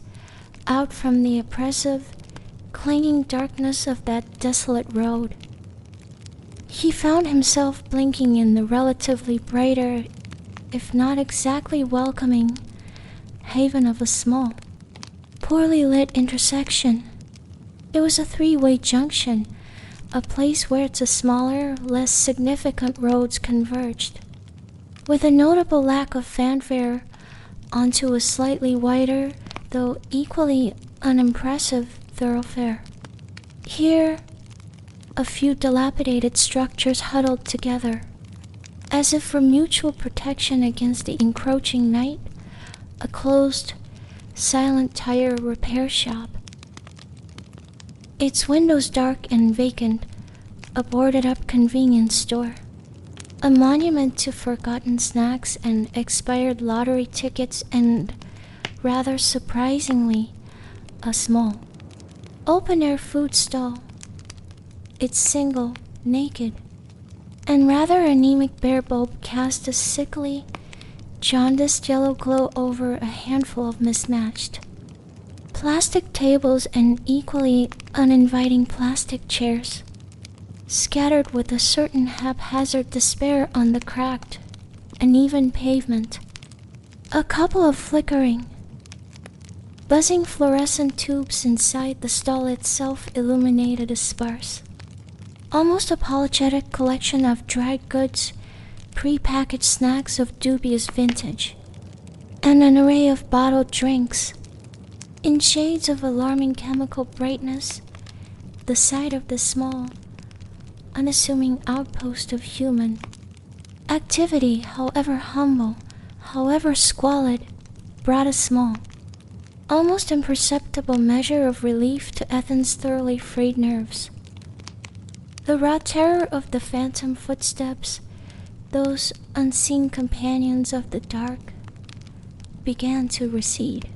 out from the oppressive, clinging darkness of that desolate road. He found himself blinking in the relatively brighter, if not exactly welcoming, haven of a small, poorly lit intersection. It was a three-way junction, a place where the smaller, less significant roads converged, with a notable lack of fanfare, onto a slightly wider, though equally unimpressive, thoroughfare. Here, a few dilapidated structures huddled together, as if for mutual protection against the encroaching night, a closed, silent tire repair shop. Its windows dark and vacant, a boarded-up convenience store. A monument to forgotten snacks and expired lottery tickets, and, rather surprisingly, a small, open-air food stall. Its single, naked, and rather anemic bare bulb cast a sickly, jaundiced yellow glow over a handful of mismatched plastic tables and equally uninviting plastic chairs, scattered with a certain haphazard despair on the cracked, uneven pavement. A couple of flickering, buzzing fluorescent tubes inside the stall itself illuminated a sparse, almost apologetic collection of dried goods, pre-packaged snacks of dubious vintage, and an array of bottled drinks. In shades of alarming chemical brightness, the sight of the small, unassuming outpost of human activity, however humble, however squalid, brought a small, almost imperceptible measure of relief to Ethan's thoroughly frayed nerves. The raw terror of the phantom footsteps, those unseen companions of the dark, began to recede,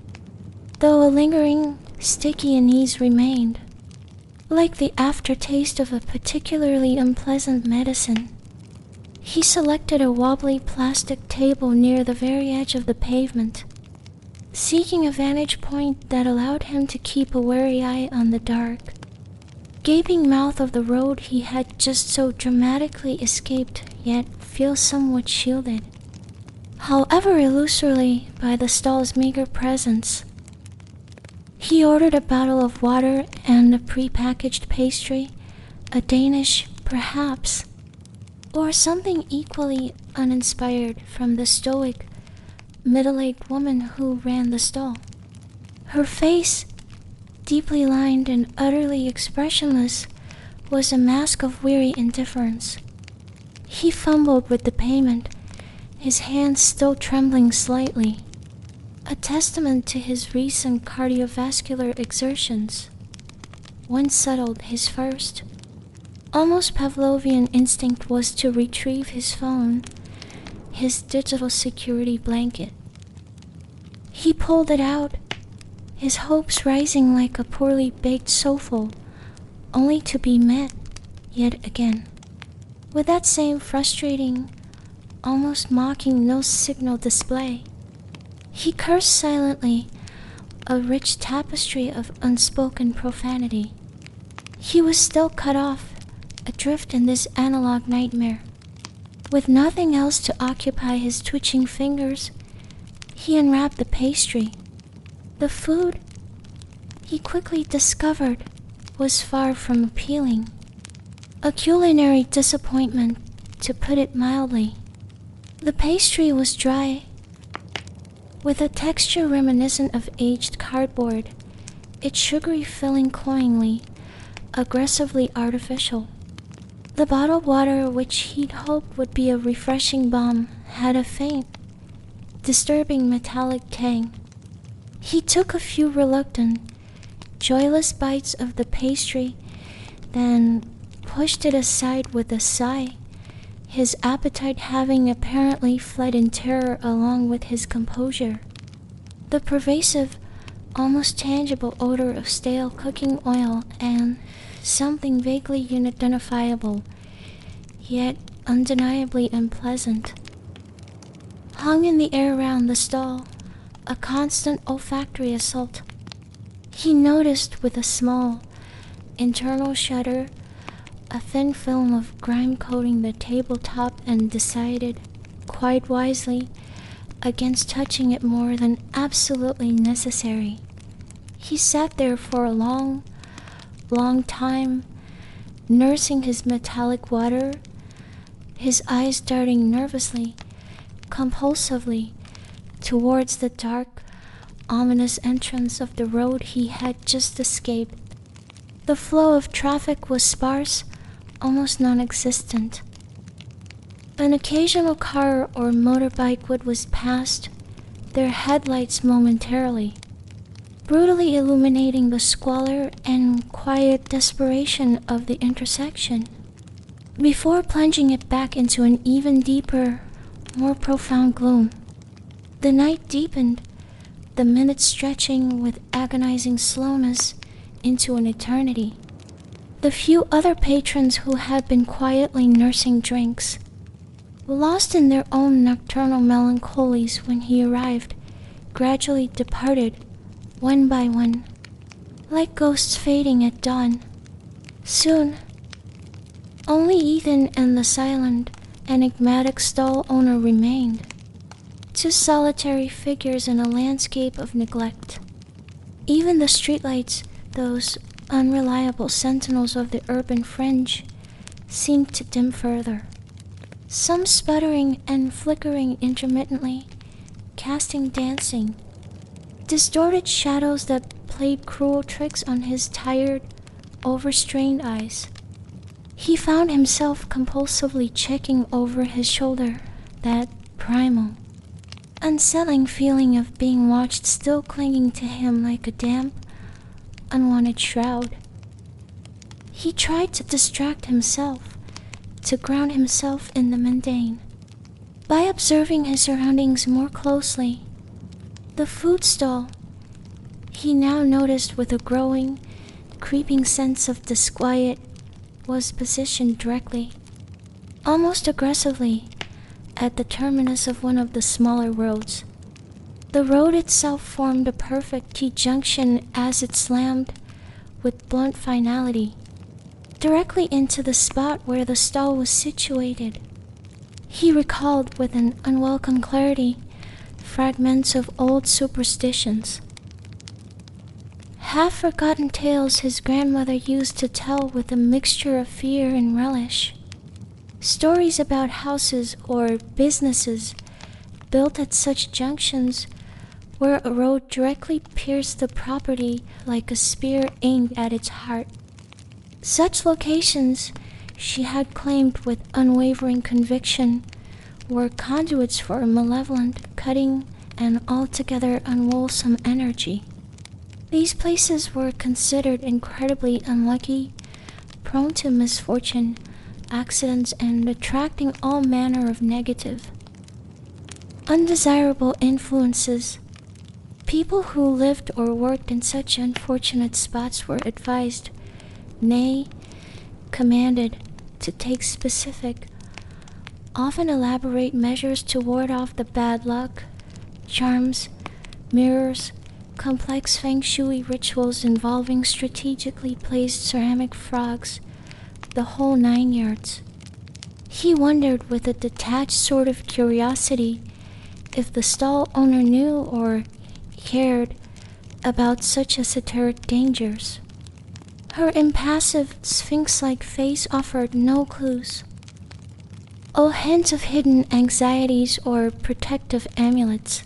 though a lingering, sticky unease remained, like the aftertaste of a particularly unpleasant medicine. He selected a wobbly plastic table near the very edge of the pavement, seeking a vantage point that allowed him to keep a wary eye on the dark, gaping mouth of the road he had just so dramatically escaped, yet feel somewhat shielded, however illusorily, by the stall's meager presence. He ordered a bottle of water and a pre-packaged pastry, a Danish, perhaps, or something equally uninspired from the stoic, middle-aged woman who ran the stall. Her face, deeply lined and utterly expressionless, was a mask of weary indifference. He fumbled with the payment, his hands still trembling slightly, a testament to his recent cardiovascular exertions. Once settled, his first, almost Pavlovian instinct was to retrieve his phone, his digital security blanket. He pulled it out, his hopes rising like a poorly baked souffle, only to be met, yet again, with that same frustrating, almost mocking no-signal display. He cursed silently, a rich tapestry of unspoken profanity. He was still cut off, adrift in this analog nightmare. With nothing else to occupy his twitching fingers, he unwrapped the pastry. The food, he quickly discovered, was far from appealing. A culinary disappointment, to put it mildly. The pastry was dry, with a texture reminiscent of aged cardboard, its sugary filling cloyingly, aggressively artificial. The bottled water, which he'd hoped would be a refreshing balm, had a faint, disturbing metallic tang. He took a few reluctant, joyless bites of the pastry, then pushed it aside with a sigh, his appetite having apparently fled in terror along with his composure. The pervasive, almost tangible odor of stale cooking oil and something vaguely unidentifiable, yet undeniably unpleasant, hung in the air round the stall, a constant olfactory assault. He noticed with a small, internal shudder, a thin film of grime coating the tabletop and decided, quite wisely, against touching it more than absolutely necessary. He sat there for a long, long time, nursing his metallic water, his eyes darting nervously, compulsively, towards the dark, ominous entrance of the road he had just escaped. The flow of traffic was sparse, almost non-existent. An occasional car or motorbike would whiz past, their headlights momentarily, brutally illuminating the squalor and quiet desperation of the intersection, before plunging it back into an even deeper, more profound gloom. The night deepened, the minutes stretching with agonizing slowness into an eternity. The few other patrons who had been quietly nursing drinks, lost in their own nocturnal melancholies when he arrived, gradually departed, one by one, like ghosts fading at dawn. Soon, only Ethan and the silent, enigmatic stall owner remained, two solitary figures in a landscape of neglect. Even the streetlights, those unreliable sentinels of the urban fringe, seemed to dim further, some sputtering and flickering intermittently, casting dancing, distorted shadows that played cruel tricks on his tired, overstrained eyes. He found himself compulsively checking over his shoulder that primal, unsettling feeling of being watched still clinging to him like a damp, unwanted shroud. He tried to distract himself, to ground himself in the mundane, by observing his surroundings more closely. The food stall, he now noticed with a growing, creeping sense of disquiet, was positioned directly, almost aggressively, at the terminus of one of the smaller roads. The road itself formed a perfect T-junction as it slammed, with blunt finality, directly into the spot where the stall was situated. He recalled with an unwelcome clarity fragments of old superstitions, half-forgotten tales his grandmother used to tell with a mixture of fear and relish. Stories about houses or businesses built at such junctions where a road directly pierced the property like a spear aimed at its heart. Such locations, she had claimed with unwavering conviction, were conduits for a malevolent, cutting, and altogether unwholesome energy. These places were considered incredibly unlucky, prone to misfortune, accidents, and attracting all manner of negative, undesirable influences. People who lived or worked in such unfortunate spots were advised, nay, commanded, to take specific, often elaborate measures to ward off the bad luck, charms, mirrors, complex feng shui rituals involving strategically placed ceramic frogs, the whole 9 yards. He wondered with a detached sort of curiosity if the stall owner knew or cared about such esoteric dangers. Her impassive, sphinx-like face offered no clues, all hints of hidden anxieties or protective amulets.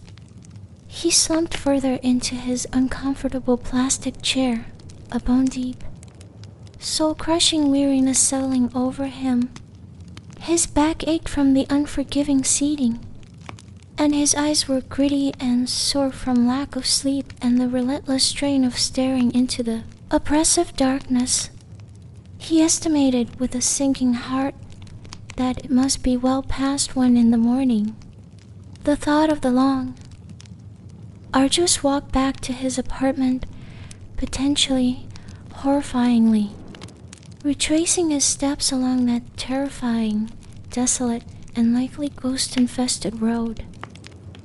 He slumped further into his uncomfortable plastic chair, a bone deep, soul-crushing weariness settling over him. His back ached from the unforgiving seating, and his eyes were gritty and sore from lack of sleep and the relentless strain of staring into the oppressive darkness. He estimated with a sinking heart that it must be well past 1 in the morning. The thought of the long, arduous walk back to his apartment, potentially, horrifyingly, retracing his steps along that terrifying, desolate, and likely ghost-infested road,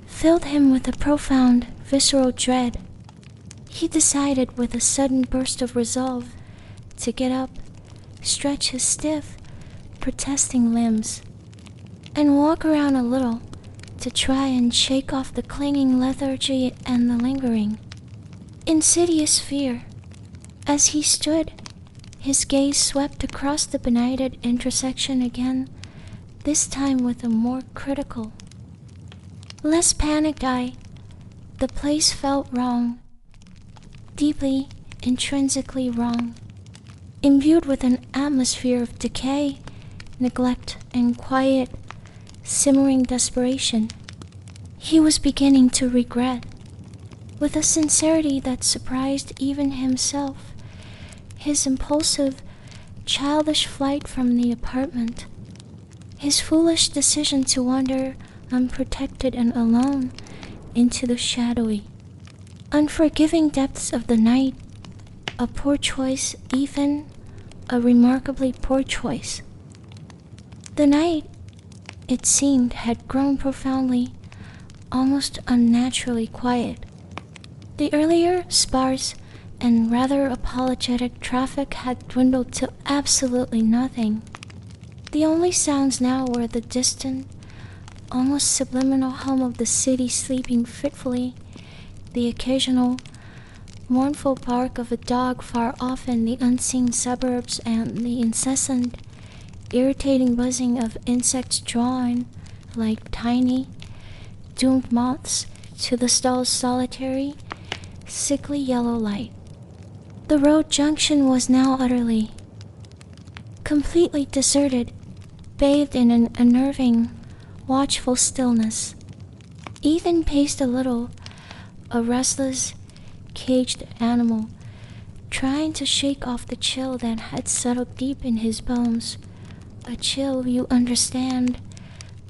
filled him with a profound, visceral dread. He decided with a sudden burst of resolve to get up, stretch his stiff, protesting limbs, and walk around a little to try and shake off the clinging lethargy and the lingering, insidious fear. As he stood, his gaze swept across the benighted intersection again, this time with a more critical, less panicked eye. The place felt wrong, deeply, intrinsically wrong, imbued with an atmosphere of decay, neglect, and quiet, simmering desperation. He was beginning to regret, with a sincerity that surprised even himself, his impulsive, childish flight from the apartment, his foolish decision to wander unprotected and alone into the shadowy, unforgiving depths of the night. A poor choice, even a remarkably poor choice. The night, it seemed, had grown profoundly, almost unnaturally quiet. The earlier sparse and rather apologetic traffic had dwindled to absolutely nothing. The only sounds now were the distant, almost subliminal hum of the city sleeping fitfully, the occasional mournful bark of a dog far off in the unseen suburbs, and the incessant, irritating buzzing of insects drawn, like tiny, doomed moths, to the stall's solitary, sickly yellow light. The road junction was now utterly, completely deserted, bathed in an unnerving, watchful stillness. Ethan paced a little, a restless, caged animal, trying to shake off the chill that had settled deep in his bones, a chill, you understand,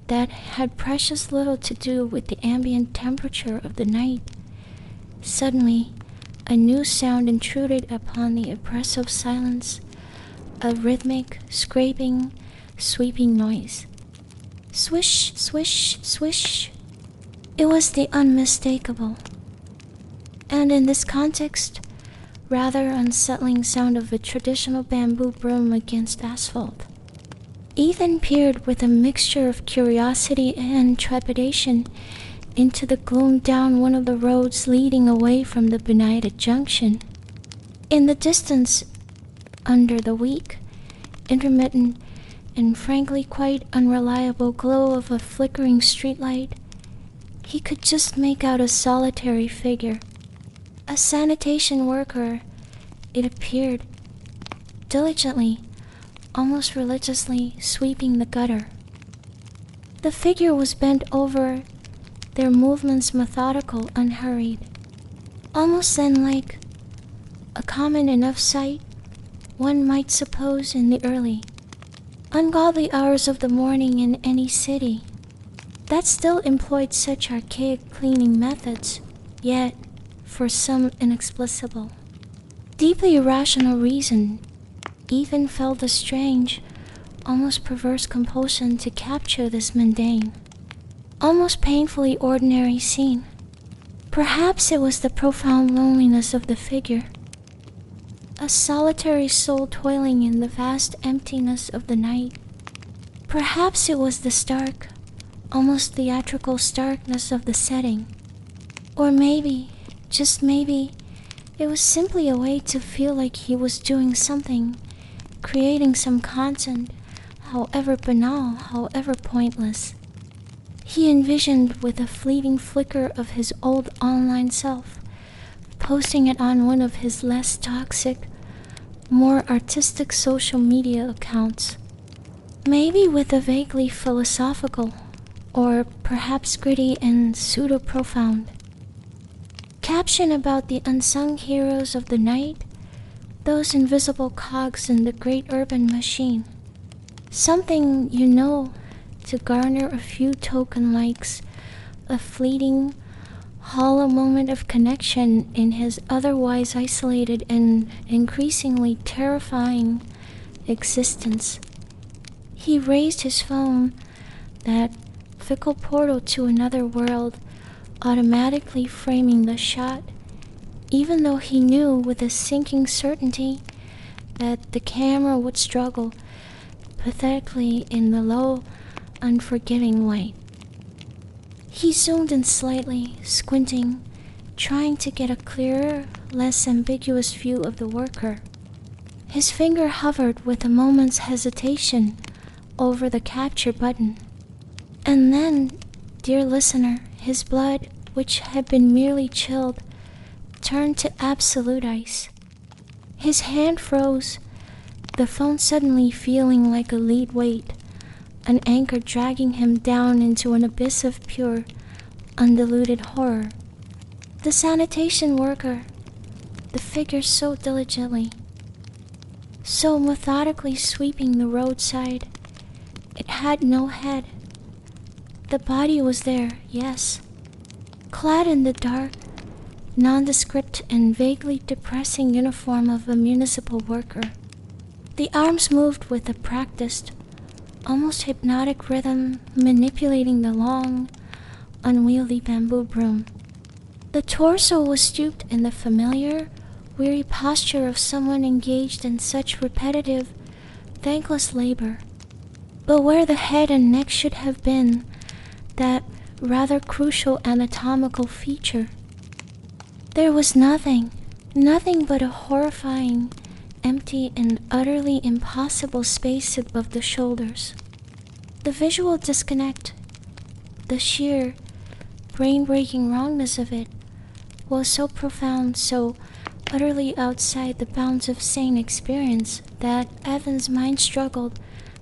that had precious little to do with the ambient temperature of the night. Suddenly, a new sound intruded upon the oppressive silence, a rhythmic, scraping, sweeping noise. Swish, swish, swish. It was the unmistakable, and in this context, rather unsettling sound of a traditional bamboo broom against asphalt. Ethan peered with a mixture of curiosity and trepidation into the gloom down one of the roads leading away from the benighted junction. In the distance, under the weak, intermittent, and frankly quite unreliable glow of a flickering streetlight, he could just make out a solitary figure. A sanitation worker, it appeared, diligently, almost religiously sweeping the gutter. The figure was bent over, their movements methodical, unhurried, almost zen-like, a common enough sight, one might suppose, in the early, ungodly hours of the morning in any city that still employed such archaic cleaning methods, yet, for some inexplicable, deeply irrational reason, Ethan felt a strange, almost perverse compulsion to capture this mundane, almost painfully ordinary scene. Perhaps it was the profound loneliness of the figure, a solitary soul toiling in the vast emptiness of the night. Perhaps it was the stark, almost theatrical starkness of the setting. Or maybe, just maybe, it was simply a way to feel like he was doing something, creating some content, however banal, however pointless. He envisioned with a fleeting flicker of his old online self, posting it on one of his less toxic, more artistic social media accounts. Maybe with a vaguely philosophical, or perhaps gritty and pseudo-profound caption about the unsung heroes of the night, those invisible cogs in the great urban machine. Something, you know, to garner a few token likes, a fleeting, hollow moment of connection in his otherwise isolated and increasingly terrifying existence. He raised his phone, that fickle portal to another world, automatically framing the shot, even though he knew with a sinking certainty that the camera would struggle pathetically in the low, unforgiving light. He zoomed in slightly, squinting, trying to get a clearer, less ambiguous view of the worker. His finger hovered with a moment's hesitation over the capture button. And then, dear listener, his blood, which had been merely chilled, turned to absolute ice. His hand froze, the phone suddenly feeling like a lead weight, an anchor dragging him down into an abyss of pure, undiluted horror. The sanitation worker, the figure so diligently, so methodically sweeping the roadside, it had no head. The body was there, yes, clad in the dark, nondescript and vaguely depressing uniform of a municipal worker. The arms moved with a practiced, almost hypnotic rhythm, manipulating the long, unwieldy bamboo broom. The torso was stooped in the familiar, weary posture of someone engaged in such repetitive, thankless labor. But where the head and neck should have been, that rather crucial anatomical feature, there was nothing but a horrifying, empty and utterly impossible space above the shoulders. The visual disconnect, the sheer, brain-breaking wrongness of it, was so profound, so utterly outside the bounds of sane experience that Evan's mind struggled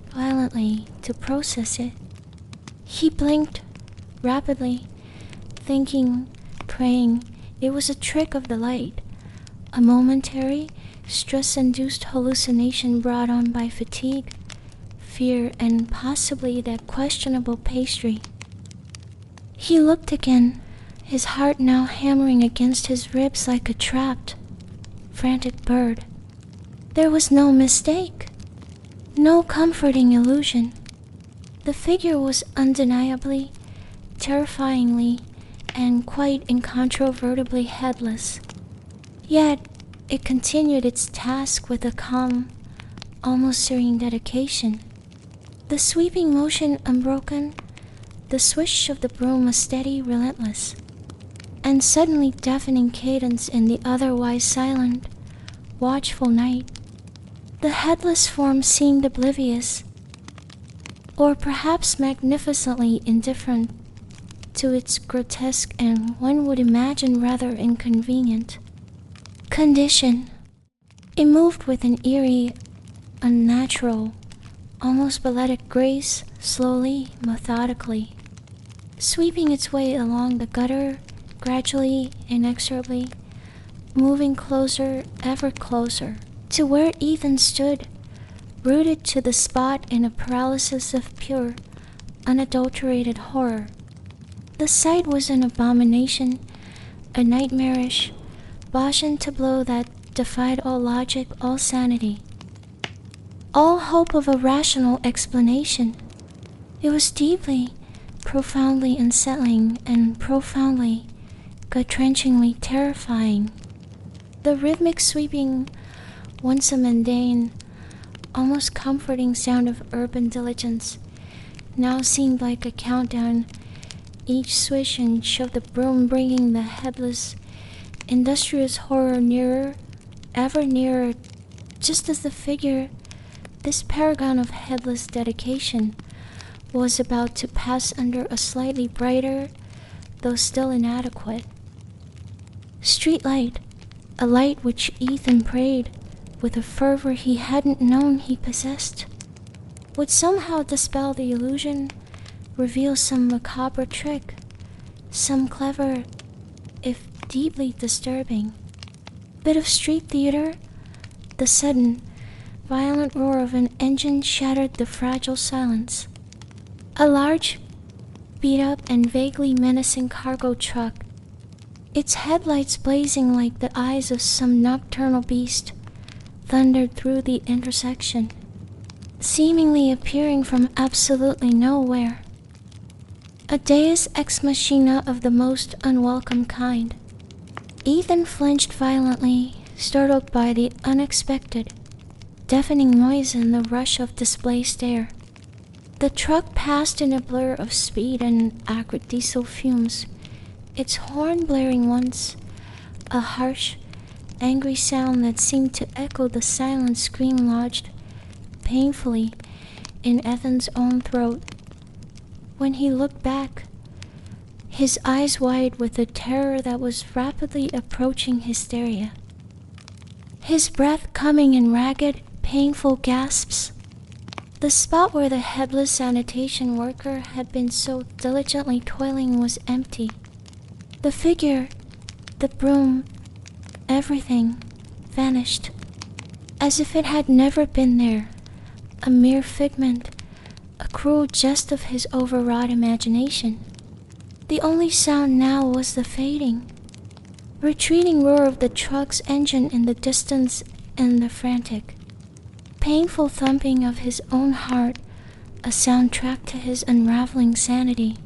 violently to process it. He blinked rapidly, thinking, praying it was a trick of the light, a momentary, stress-induced hallucination brought on by fatigue, fear, and possibly that questionable pastry. He looked again, his heart now hammering against his ribs like a trapped, frantic bird. There was no mistake, no comforting illusion. The figure was undeniably, terrifyingly, and quite incontrovertibly headless. Yet it continued its task with a calm, almost serene dedication. The sweeping motion unbroken, the swish of the broom a steady, relentless, and suddenly deafening cadence in the otherwise silent, watchful night. The headless form seemed oblivious, or perhaps magnificently indifferent to its grotesque and one would imagine rather inconvenient condition. It moved with an eerie, unnatural, almost balletic grace, slowly, methodically, sweeping its way along the gutter, gradually, inexorably, moving closer, ever closer, to where Ethan stood, rooted to the spot in a paralysis of pure, unadulterated horror. The sight was an abomination, a nightmarish, Gaussian tableau that defied all logic, all sanity, all hope of a rational explanation. It was deeply, profoundly unsettling and profoundly, gut-wrenchingly terrifying. The rhythmic sweeping, once a mundane, almost comforting sound of urban diligence now seemed like a countdown, each swish and shove of the broom bringing the headless, industrious horror nearer, ever nearer, just as the figure, this paragon of headless dedication, was about to pass under a slightly brighter, though still inadequate, street light, a light which Ethan prayed, with a fervor he hadn't known he possessed, would somehow dispel the illusion, reveal some macabre trick, some clever, if deeply disturbing, bit of street theater. The sudden, violent roar of an engine shattered the fragile silence. A large, beat-up and vaguely menacing cargo truck, its headlights blazing like the eyes of some nocturnal beast, thundered through the intersection, seemingly appearing from absolutely nowhere. A deus ex machina of the most unwelcome kind. Ethan flinched violently, startled by the unexpected, deafening noise and the rush of displaced air. The truck passed in a blur of speed and acrid diesel fumes, its horn blaring once, a harsh, angry sound that seemed to echo the silent scream lodged painfully in Ethan's own throat. When he looked back, his eyes wide with a terror that was rapidly approaching hysteria, his breath coming in ragged, painful gasps. The spot where the headless sanitation worker had been so diligently toiling was empty. The figure, the broom, everything vanished, as if it had never been there, a mere figment, a cruel jest of his overwrought imagination. The only sound now was the fading, retreating roar of the truck's engine in the distance and the frantic, painful thumping of his own heart, a soundtrack to his unraveling sanity.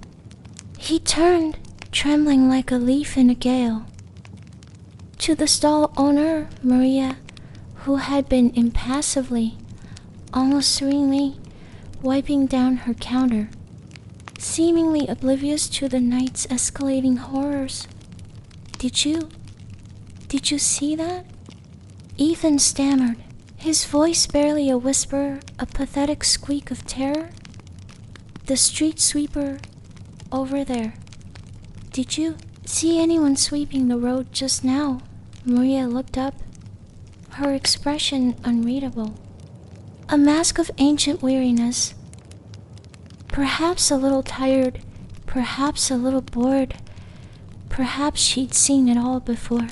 He turned, trembling like a leaf in a gale, to the stall owner, Maria, who had been impassively, almost serenely, wiping down her counter, seemingly oblivious to the night's escalating horrors. Did you see that?" Ethan stammered, his voice barely a whisper, a pathetic squeak of terror. "The street sweeper, over there. Did you see anyone sweeping the road just now?" Maria looked up, her expression unreadable, a mask of ancient weariness. Perhaps a little tired, perhaps a little bored, perhaps she'd seen it all before.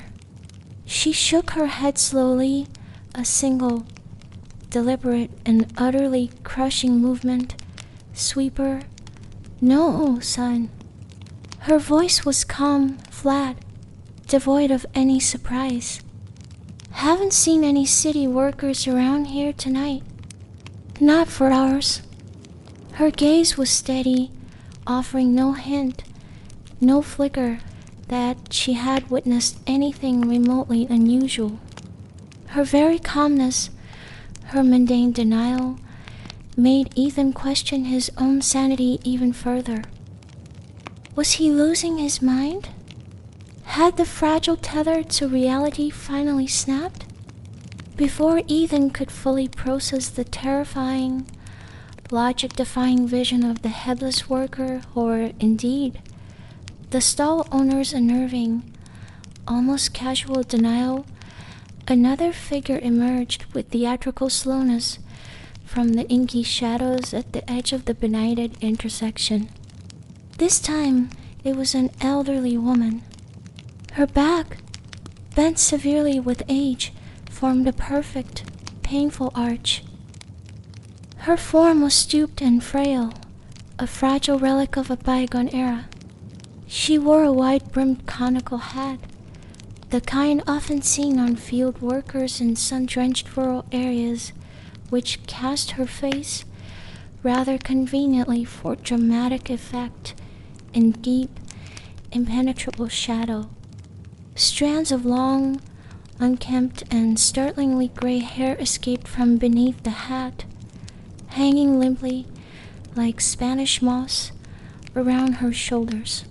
She shook her head slowly, a single, deliberate and utterly crushing movement. "Sweeper? No, son." Her voice was calm, flat, devoid of any surprise. "Haven't seen any city workers around here tonight. Not for hours." Her gaze was steady, offering no hint, no flicker that she had witnessed anything remotely unusual. Her very calmness, her mundane denial, made Ethan question his own sanity even further. Was he losing his mind? Had the fragile tether to reality finally snapped? Before Ethan could fully process the terrifying, logic-defying vision of the headless worker, or indeed, the stall owner's unnerving, almost casual denial, another figure emerged with theatrical slowness from the inky shadows at the edge of the benighted intersection. This time, it was an elderly woman. Her back, bent severely with age, formed a perfect, painful arch. Her form was stooped and frail, a fragile relic of a bygone era. She wore a wide-brimmed conical hat, the kind often seen on field workers in sun-drenched rural areas, which cast her face, rather conveniently for dramatic effect, in deep, impenetrable shadow. Strands of long, unkempt and startlingly gray hair escaped from beneath the hat, hanging limply, like Spanish moss, around her shoulders.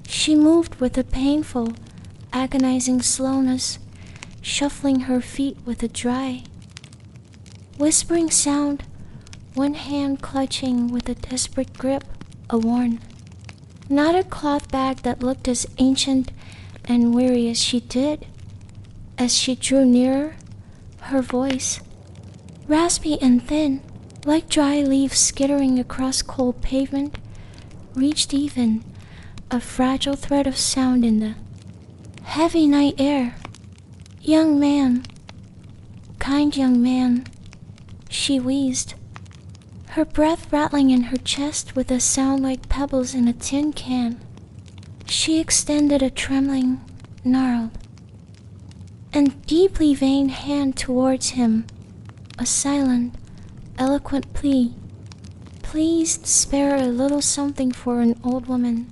She moved with a painful, agonizing slowness, shuffling her feet with a dry, whispering sound, one hand clutching with a desperate grip a worn, knotted cloth bag that looked as ancient and weary as she did. As she drew nearer, her voice, raspy and thin, like dry leaves skittering across cold pavement, reached Ethan, a fragile thread of sound in the heavy night air. "Young man, kind young man," she wheezed, her breath rattling in her chest with a sound like pebbles in a tin can. She extended a trembling, gnarled, and deeply veined hand towards him, a silent, eloquent plea. "Please spare a little something for an old woman.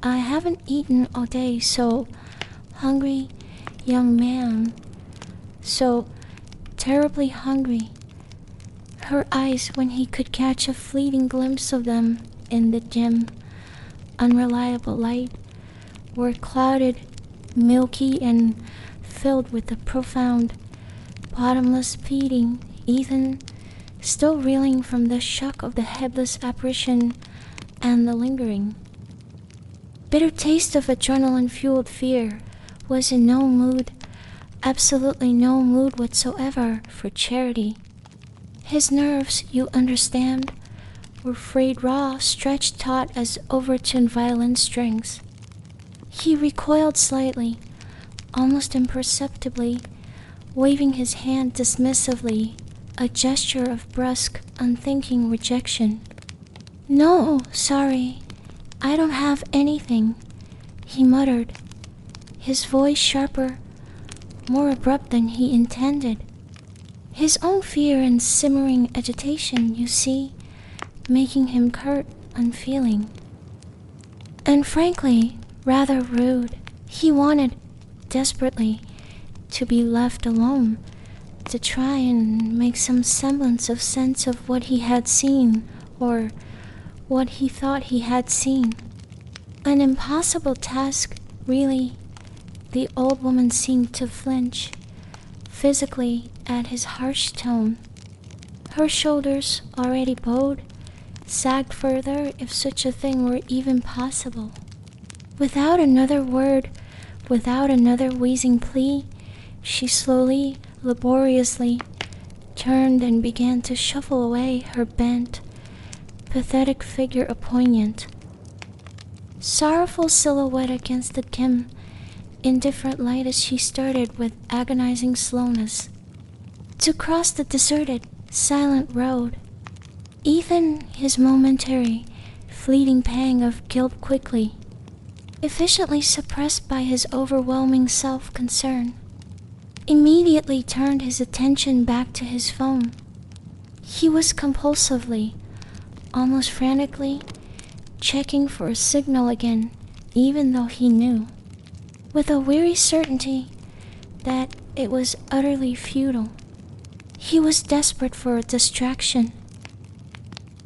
I haven't eaten all day, so hungry young man, so terribly hungry. Her eyes, when he could catch a fleeting glimpse of them in the dim, unreliable light, were clouded, milky, and filled with a profound, bottomless pleading. Ethan, still reeling from the shock of the headless apparition and the lingering, bitter taste of adrenaline-fueled fear, was in no mood, absolutely no mood whatsoever, for charity. His nerves, you understand, were frayed raw, stretched taut as overtuned violin strings. He recoiled slightly, almost imperceptibly, waving his hand dismissively, a gesture of brusque, unthinking rejection. "No, sorry, I don't have anything," he muttered, his voice sharper, more abrupt than he intended. His own fear and simmering agitation, you see, making him curt, unfeeling, and frankly, rather rude. He wanted, desperately, to be left alone, to try and make some semblance of sense of what he had seen, or what he thought he had seen. An impossible task, really. The old woman seemed to flinch, physically, at his harsh tone. Her shoulders, already bowed, sagged further, if such a thing were even possible. Without another word, without another wheezing plea, she slowly, laboriously, turned and began to shuffle away, her bent, pathetic figure a poignant, sorrowful silhouette against the dim, indifferent light as she started with agonizing slowness to cross the deserted, silent road. Ethan, his momentary, fleeting pang of guilt quickly, efficiently suppressed by his overwhelming self-concern, immediately turned his attention back to his phone. He was compulsively, almost frantically, checking for a signal again, even though he knew, with a weary certainty, that it was utterly futile. He was desperate for a distraction.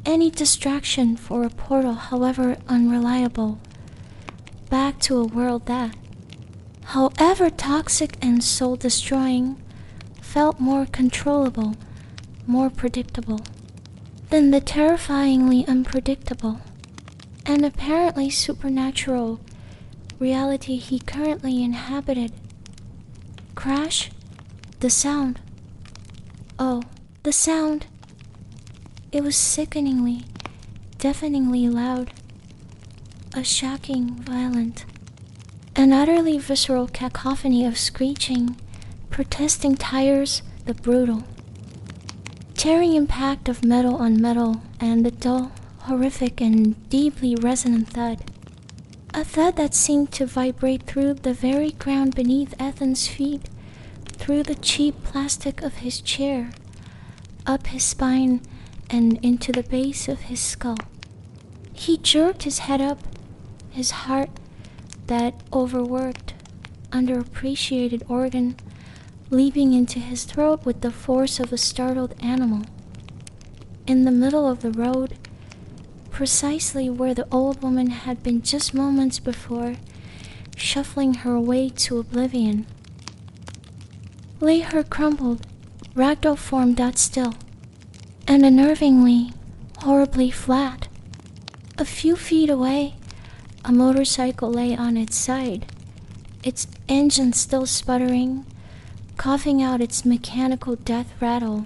Any distraction for a portal, however unreliable, back to a world that, however toxic and soul-destroying, felt more controllable, more predictable, than the terrifyingly unpredictable and apparently supernatural reality he currently inhabited. Crash? The sound. Oh, the sound. It was sickeningly, deafeningly loud. A shocking, violent, an utterly visceral cacophony of screeching, protesting tires, the brutal, tearing impact of metal on metal, and the dull, horrific, and deeply resonant thud. A thud that seemed to vibrate through the very ground beneath Ethan's feet, through the cheap plastic of his chair, up his spine, and into the base of his skull. He jerked his head up, his heart, that overworked, underappreciated organ, leaping into his throat with the force of a startled animal. In the middle of the road, precisely where the old woman had been just moments before, shuffling her way to oblivion, lay her crumpled, ragdoll form that still, and unnervingly, horribly flat. A few feet away, a motorcycle lay on its side, its engine still sputtering, coughing out its mechanical death rattle,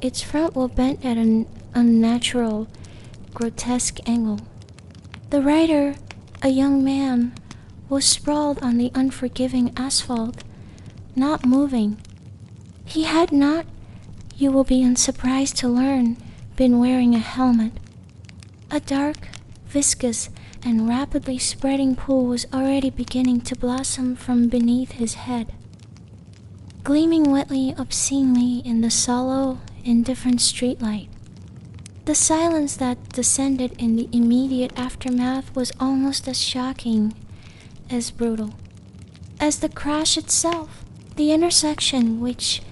its front wheel bent at an unnatural, grotesque angle. The rider, a young man, was sprawled on the unforgiving asphalt, not moving. He had not, you will be unsurprised to learn, been wearing a helmet. A dark, viscous, and rapidly spreading pool was already beginning to blossom from beneath his head, gleaming wetly, obscenely in the sallow, indifferent streetlight. The silence that descended in the immediate aftermath was almost as shocking as brutal. as the crash itself. The intersection, which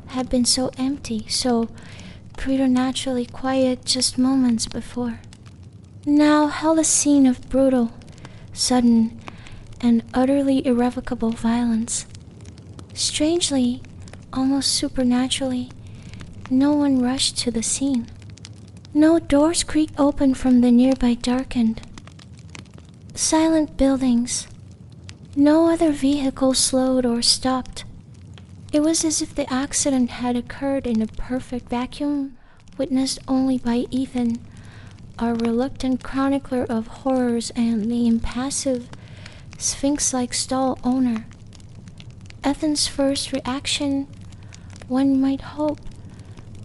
had been so empty, so preternaturally quiet just moments before, now held a scene of brutal, sudden, and utterly irrevocable violence. Strangely, almost supernaturally, no one rushed to the scene. No doors creaked open from the nearby darkened, silent buildings. No other vehicle slowed or stopped. It was as if the accident had occurred in a perfect vacuum, witnessed only by Ethan, our reluctant chronicler of horrors, and the impassive, sphinx-like stall owner. Ethan's first reaction, one might hope,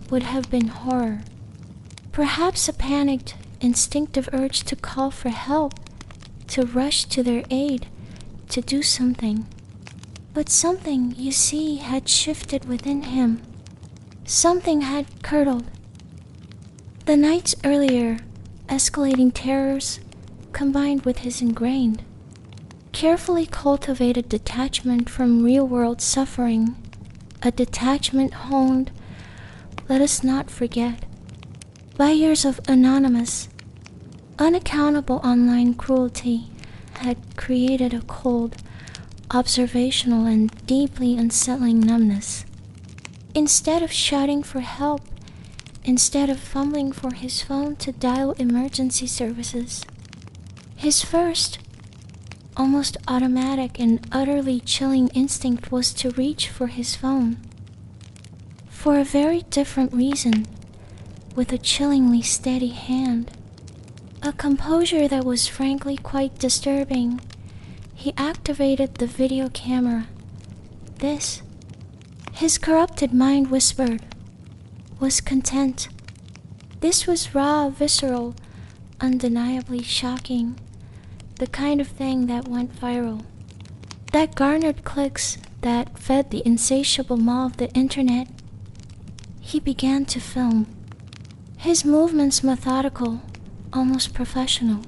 would have been horror. Perhaps a panicked, instinctive urge to call for help, to rush to their aid, to do something. But something, you see, had shifted within him. Something had curdled. The nights earlier, escalating terrors, combined with his ingrained, carefully cultivated detachment from real-world suffering, a detachment honed, let us not forget, by years of anonymous, unaccountable online cruelty, had created a cold, observational, and deeply unsettling numbness. Instead of shouting for help, instead of fumbling for his phone to dial emergency services, his first, almost automatic and utterly chilling instinct was to reach for his phone. For a very different reason, with a chillingly steady hand, a composure that was frankly quite disturbing. He activated the video camera. This, his corrupted mind whispered, was content. This was raw, visceral, undeniably shocking, the kind of thing that went viral, that garnered clicks, that fed the insatiable maw of the internet. He began to film, his movements methodical, almost professional,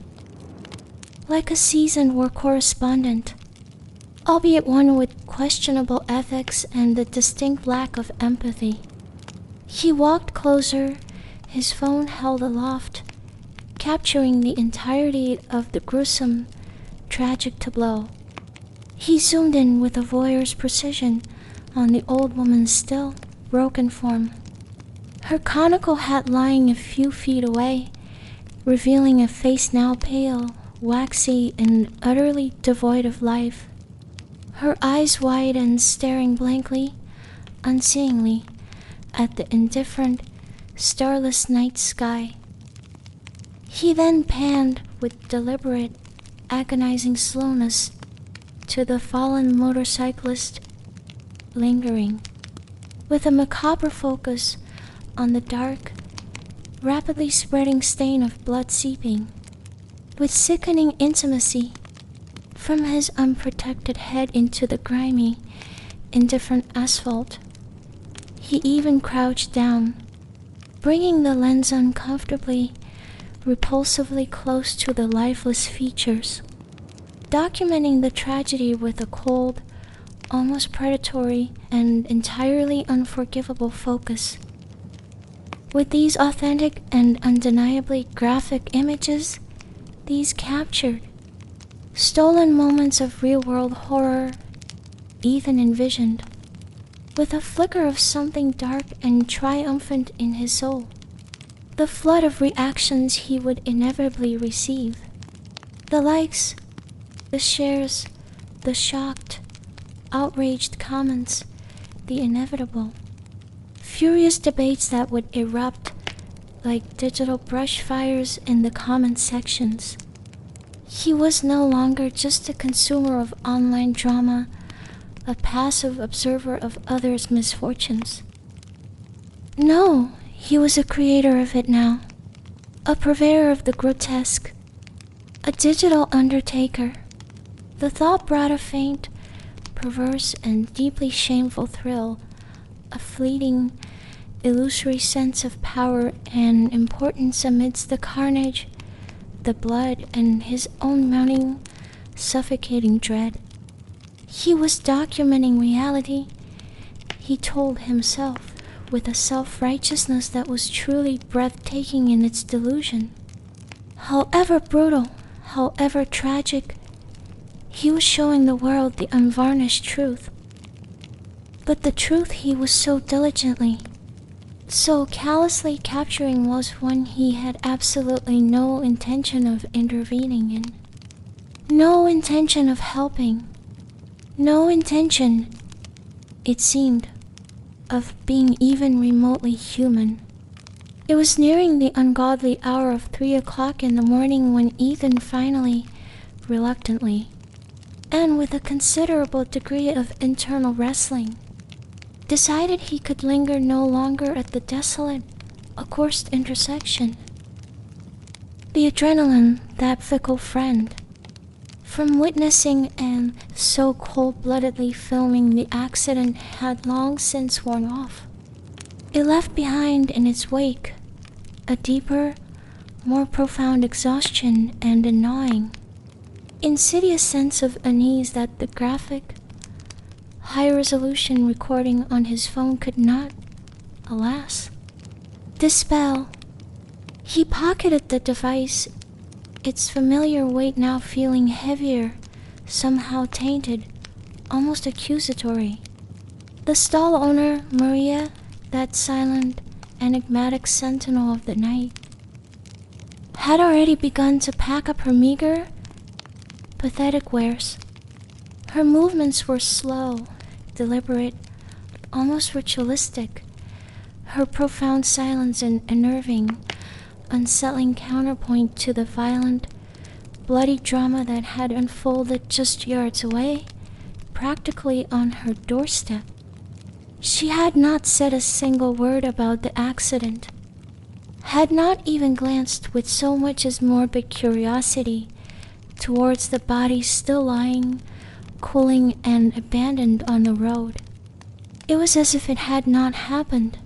like a seasoned war correspondent, albeit one with questionable ethics and a distinct lack of empathy. He walked closer, his phone held aloft, capturing the entirety of the gruesome, tragic tableau. He zoomed in with a voyeur's precision on the old woman's still, broken form, her conical hat lying a few feet away, revealing a face now pale, waxy, and utterly devoid of life, her eyes wide and staring blankly, unseeingly, at the indifferent, starless night sky. He then panned with deliberate, agonizing slowness to the fallen motorcyclist, lingering, with a macabre focus on the dark, rapidly spreading stain of blood seeping, with sickening intimacy, from his unprotected head into the grimy, indifferent asphalt. He even crouched down, bringing the lens uncomfortably, repulsively close to the lifeless features, documenting the tragedy with a cold, almost predatory, and entirely unforgivable focus. With these authentic and undeniably graphic images, these captured, stolen moments of real-world horror, Ethan envisioned, with a flicker of something dark and triumphant in his soul, the flood of reactions he would inevitably receive. The likes, the shares, the shocked, outraged comments, the inevitable, furious debates that would erupt like digital brush fires in the comment sections. He was no longer just a consumer of online drama, a passive observer of others' misfortunes. No, he was a creator of it now, a purveyor of the grotesque, a digital undertaker. The thought brought a faint, perverse, and deeply shameful thrill, a fleeting, illusory sense of power and importance amidst the carnage, the blood, and his own mounting, suffocating dread. He was documenting reality, he told himself, with a self-righteousness that was truly breathtaking in its delusion. However brutal, however tragic, he was showing the world the unvarnished truth. But the truth he was so diligently, so callously capturing was one he had absolutely no intention of intervening in. No intention of helping. No intention, it seemed, of being even remotely human. It was nearing the ungodly hour of 3 o'clock in the morning when Ethan finally, reluctantly, and with a considerable degree of internal wrestling, decided he could linger no longer at the desolate, accursed intersection. The adrenaline, that fickle friend, from witnessing and so cold-bloodedly filming the accident, had long since worn off. It left behind in its wake a deeper, more profound exhaustion and a gnawing, insidious sense of unease that the graphic, high-resolution recording on his phone could not, alas, dispel. He pocketed the device, its familiar weight now feeling heavier, somehow tainted, almost accusatory. The stall owner, Maria, that silent, enigmatic sentinel of the night, had already begun to pack up her meager, pathetic wares. Her movements were slow, deliberate, almost ritualistic, her profound silence an unnerving, unsettling counterpoint to the violent, bloody drama that had unfolded just yards away, practically on her doorstep. She had not said a single word about the accident, had not even glanced with so much as morbid curiosity towards the body still lying, cooling and abandoned on the road. It was as if it had not happened.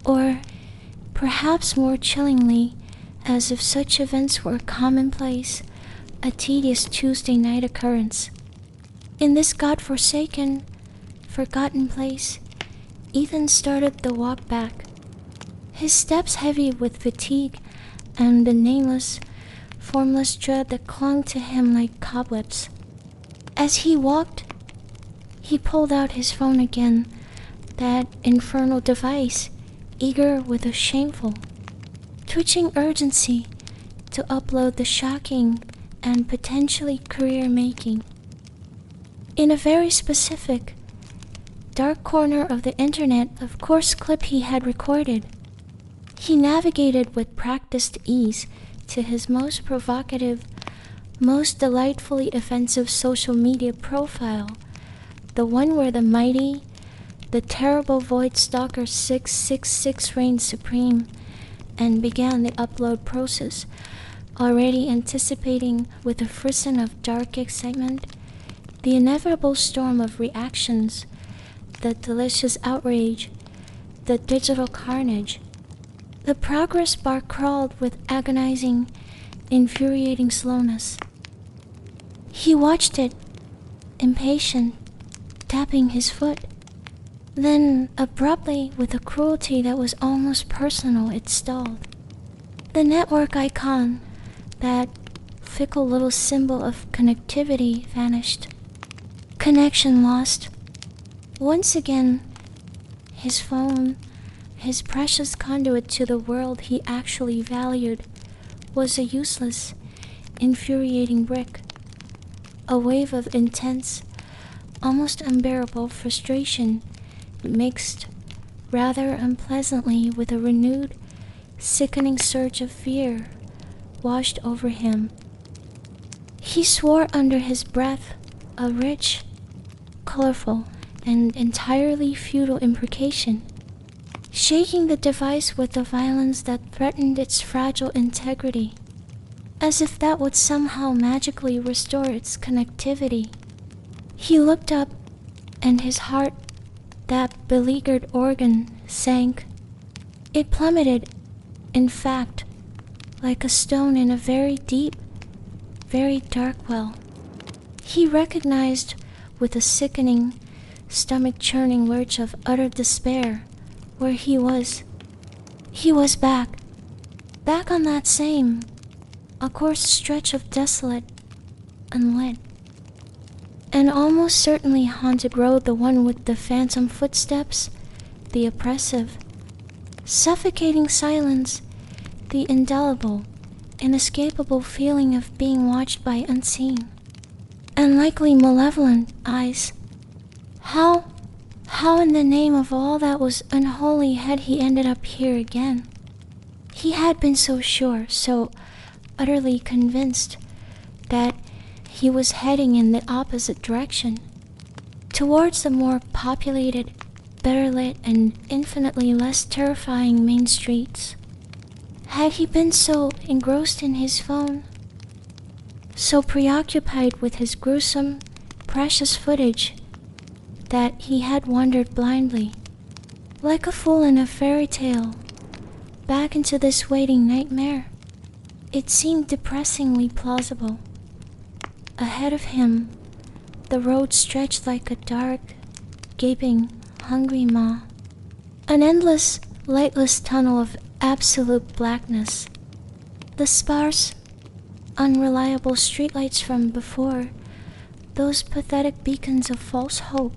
Or, perhaps more chillingly, as if such events were commonplace, a tedious Tuesday night occurrence. In this godforsaken, forgotten place, Ethan started the walk back, his steps heavy with fatigue and the nameless, formless dread that clung to him like cobwebs. As he walked, he pulled out his phone again, that infernal device, eager with a shameful, twitching urgency to upload the shocking and potentially career-making. In a very specific, dark corner of the internet of course clip he had recorded, he navigated with practiced ease to his most provocative, most delightfully offensive social media profile, the one where the mighty, the terrible Void Stalker 666 reigned supreme, and began the upload process, already anticipating with a frisson of dark excitement the inevitable storm of reactions, the delicious outrage, the digital carnage. The progress bar crawled with agonizing, infuriating slowness. He watched it, impatient, tapping his foot. Then, abruptly, with a cruelty that was almost personal, it stalled. The network icon, that fickle little symbol of connectivity, vanished. Connection lost. Once again, his phone, his precious conduit to the world he actually valued, was a useless, infuriating brick. A wave of intense, almost unbearable frustration mixed rather unpleasantly with a renewed, sickening surge of fear washed over him. He swore under his breath a rich, colorful, and entirely futile imprecation, shaking the device with a violence that threatened its fragile integrity, as if that would somehow magically restore its connectivity. He looked up, and his heart, that beleaguered organ, sank. It plummeted, in fact, like a stone in a very deep, very dark well. He recognized with a sickening, stomach-churning lurch of utter despair, where he was. He was back on that same, accursed stretch of desolate, unlit, and almost certainly haunted road, the one with the phantom footsteps, the oppressive, suffocating silence, the indelible, inescapable feeling of being watched by unseen, unlikely malevolent eyes. How in the name of all that was unholy had he ended up here again? He had been so sure, so utterly convinced, that he was heading in the opposite direction, towards the more populated, better lit, and infinitely less terrifying main streets. Had he been so engrossed in his phone, so preoccupied with his gruesome, precious footage, that he had wandered blindly, like a fool in a fairy tale, back into this waiting nightmare? It seemed depressingly plausible. Ahead of him, the road stretched like a dark, gaping, hungry maw, an endless, lightless tunnel of absolute blackness. The sparse, unreliable streetlights from before, those pathetic beacons of false hope,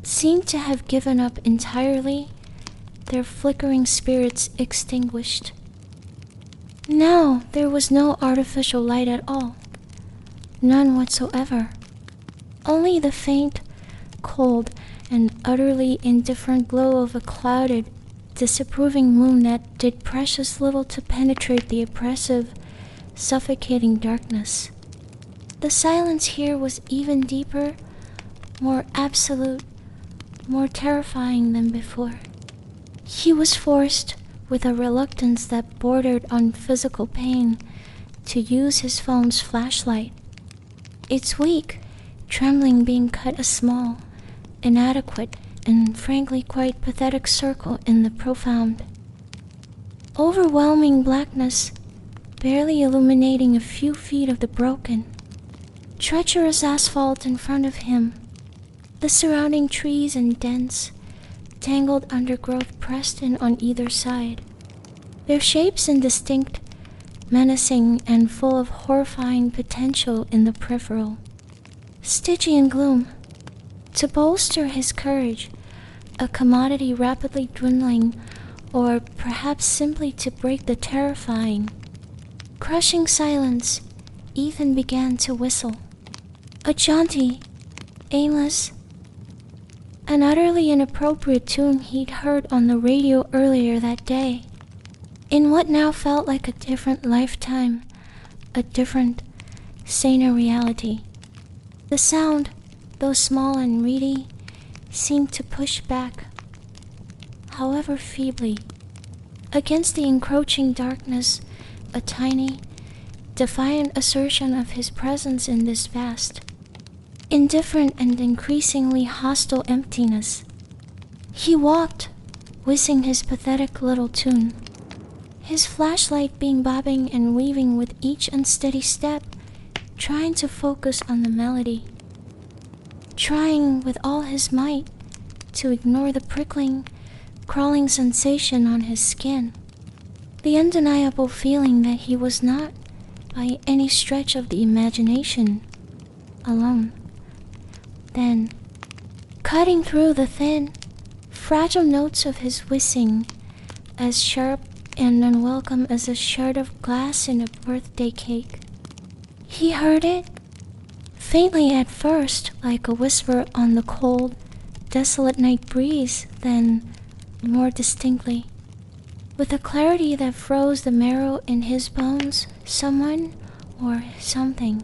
seemed to have given up entirely, their flickering spirits extinguished. Now there was no artificial light at all, none whatsoever, only the faint, cold, and utterly indifferent glow of a clouded, disapproving moon that did precious little to penetrate the oppressive, suffocating darkness. The silence here was even deeper, more absolute, more terrifying than before. He was forced, with a reluctance that bordered on physical pain, to use his phone's flashlight, its weak, trembling beam cut a small, inadequate, and frankly quite pathetic circle in the profound, overwhelming blackness, barely illuminating a few feet of the broken, treacherous asphalt in front of him, the surrounding trees and dense, tangled undergrowth pressed in on either side, their shapes indistinct, menacing, and full of horrifying potential in the peripheral. Stygian gloom. To bolster his courage, a commodity rapidly dwindling, or perhaps simply to break the terrifying, crushing silence, Ethan began to whistle. A jaunty, aimless, an utterly inappropriate tune he'd heard on the radio earlier that day, in what now felt like a different lifetime, a different, saner reality. The sound, though small and reedy, seemed to push back, however feebly, against the encroaching darkness, a tiny, defiant assertion of his presence in this vast, indifferent and increasingly hostile emptiness. He walked, whistling his pathetic little tune, his flashlight beam bobbing and weaving with each unsteady step, trying to focus on the melody, trying with all his might to ignore the prickling, crawling sensation on his skin, the undeniable feeling that he was not, by any stretch of the imagination, alone. Then, cutting through the thin, fragile notes of his whistling, as sharp and unwelcome as a shard of glass in a birthday cake, he heard it, faintly at first, like a whisper on the cold, desolate night breeze, then more distinctly, with a clarity that froze the marrow in his bones. Someone, or something,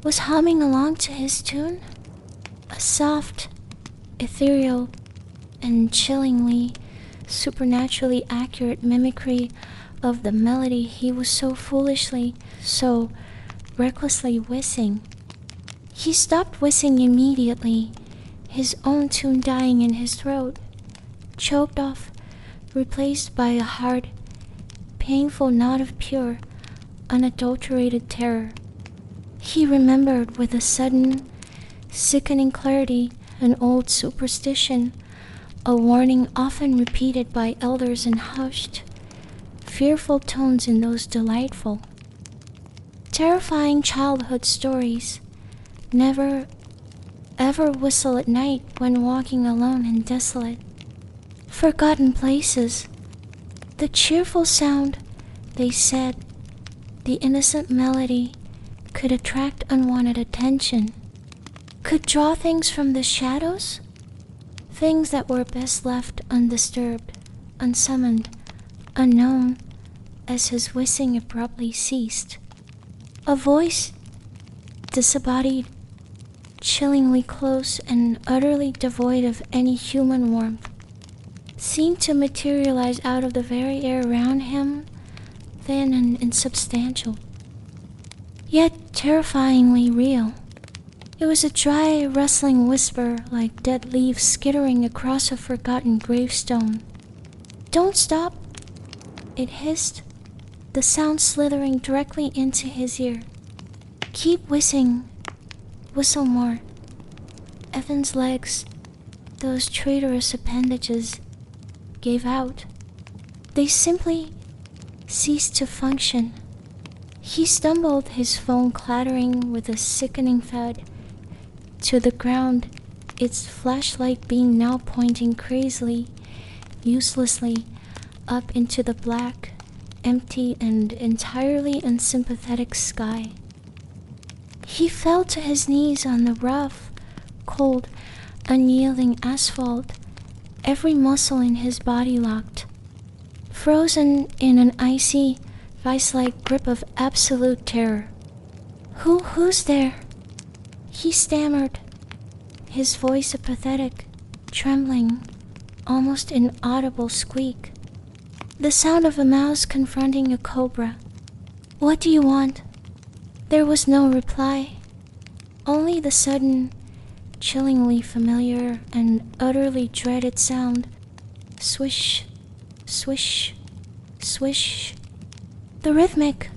was humming along to his tune, a soft, ethereal, and chillingly, supernaturally accurate mimicry of the melody he was so foolishly, so recklessly whistling. He stopped whistling immediately, his own tune dying in his throat, choked off, replaced by a hard, painful knot of pure, unadulterated terror. He remembered with a sudden, sickening clarity, an old superstition, a warning often repeated by elders in hushed, fearful tones in those delightful, terrifying childhood stories. Never, ever whistle at night when walking alone in desolate, forgotten places. The cheerful sound, they said, the innocent melody, could attract unwanted attention, could draw things from the shadows, things that were best left undisturbed, unsummoned, unknown, as his whistling abruptly ceased. A voice, disembodied, chillingly close and utterly devoid of any human warmth, seemed to materialize out of the very air around him, thin and insubstantial, yet terrifyingly real. It was a dry, rustling whisper like dead leaves skittering across a forgotten gravestone. "Don't stop," it hissed, the sound slithering directly into his ear. "Keep whistling. Whistle more." Evan's legs, those traitorous appendages, gave out. They simply ceased to function. He stumbled, his phone clattering with a sickening thud, to the ground, its flashlight beam now pointing crazily, uselessly, up into the black, empty and entirely unsympathetic sky. He fell to his knees on the rough, cold, unyielding asphalt, every muscle in his body locked, frozen in an icy, vice-like grip of absolute terror. Who's there?" he stammered, his voice a pathetic, trembling, almost inaudible squeak, the sound of a mouse confronting a cobra. "What do you want?" There was no reply, only the sudden, chillingly familiar and utterly dreaded sound. Swish, swish, swish. The rhythmic,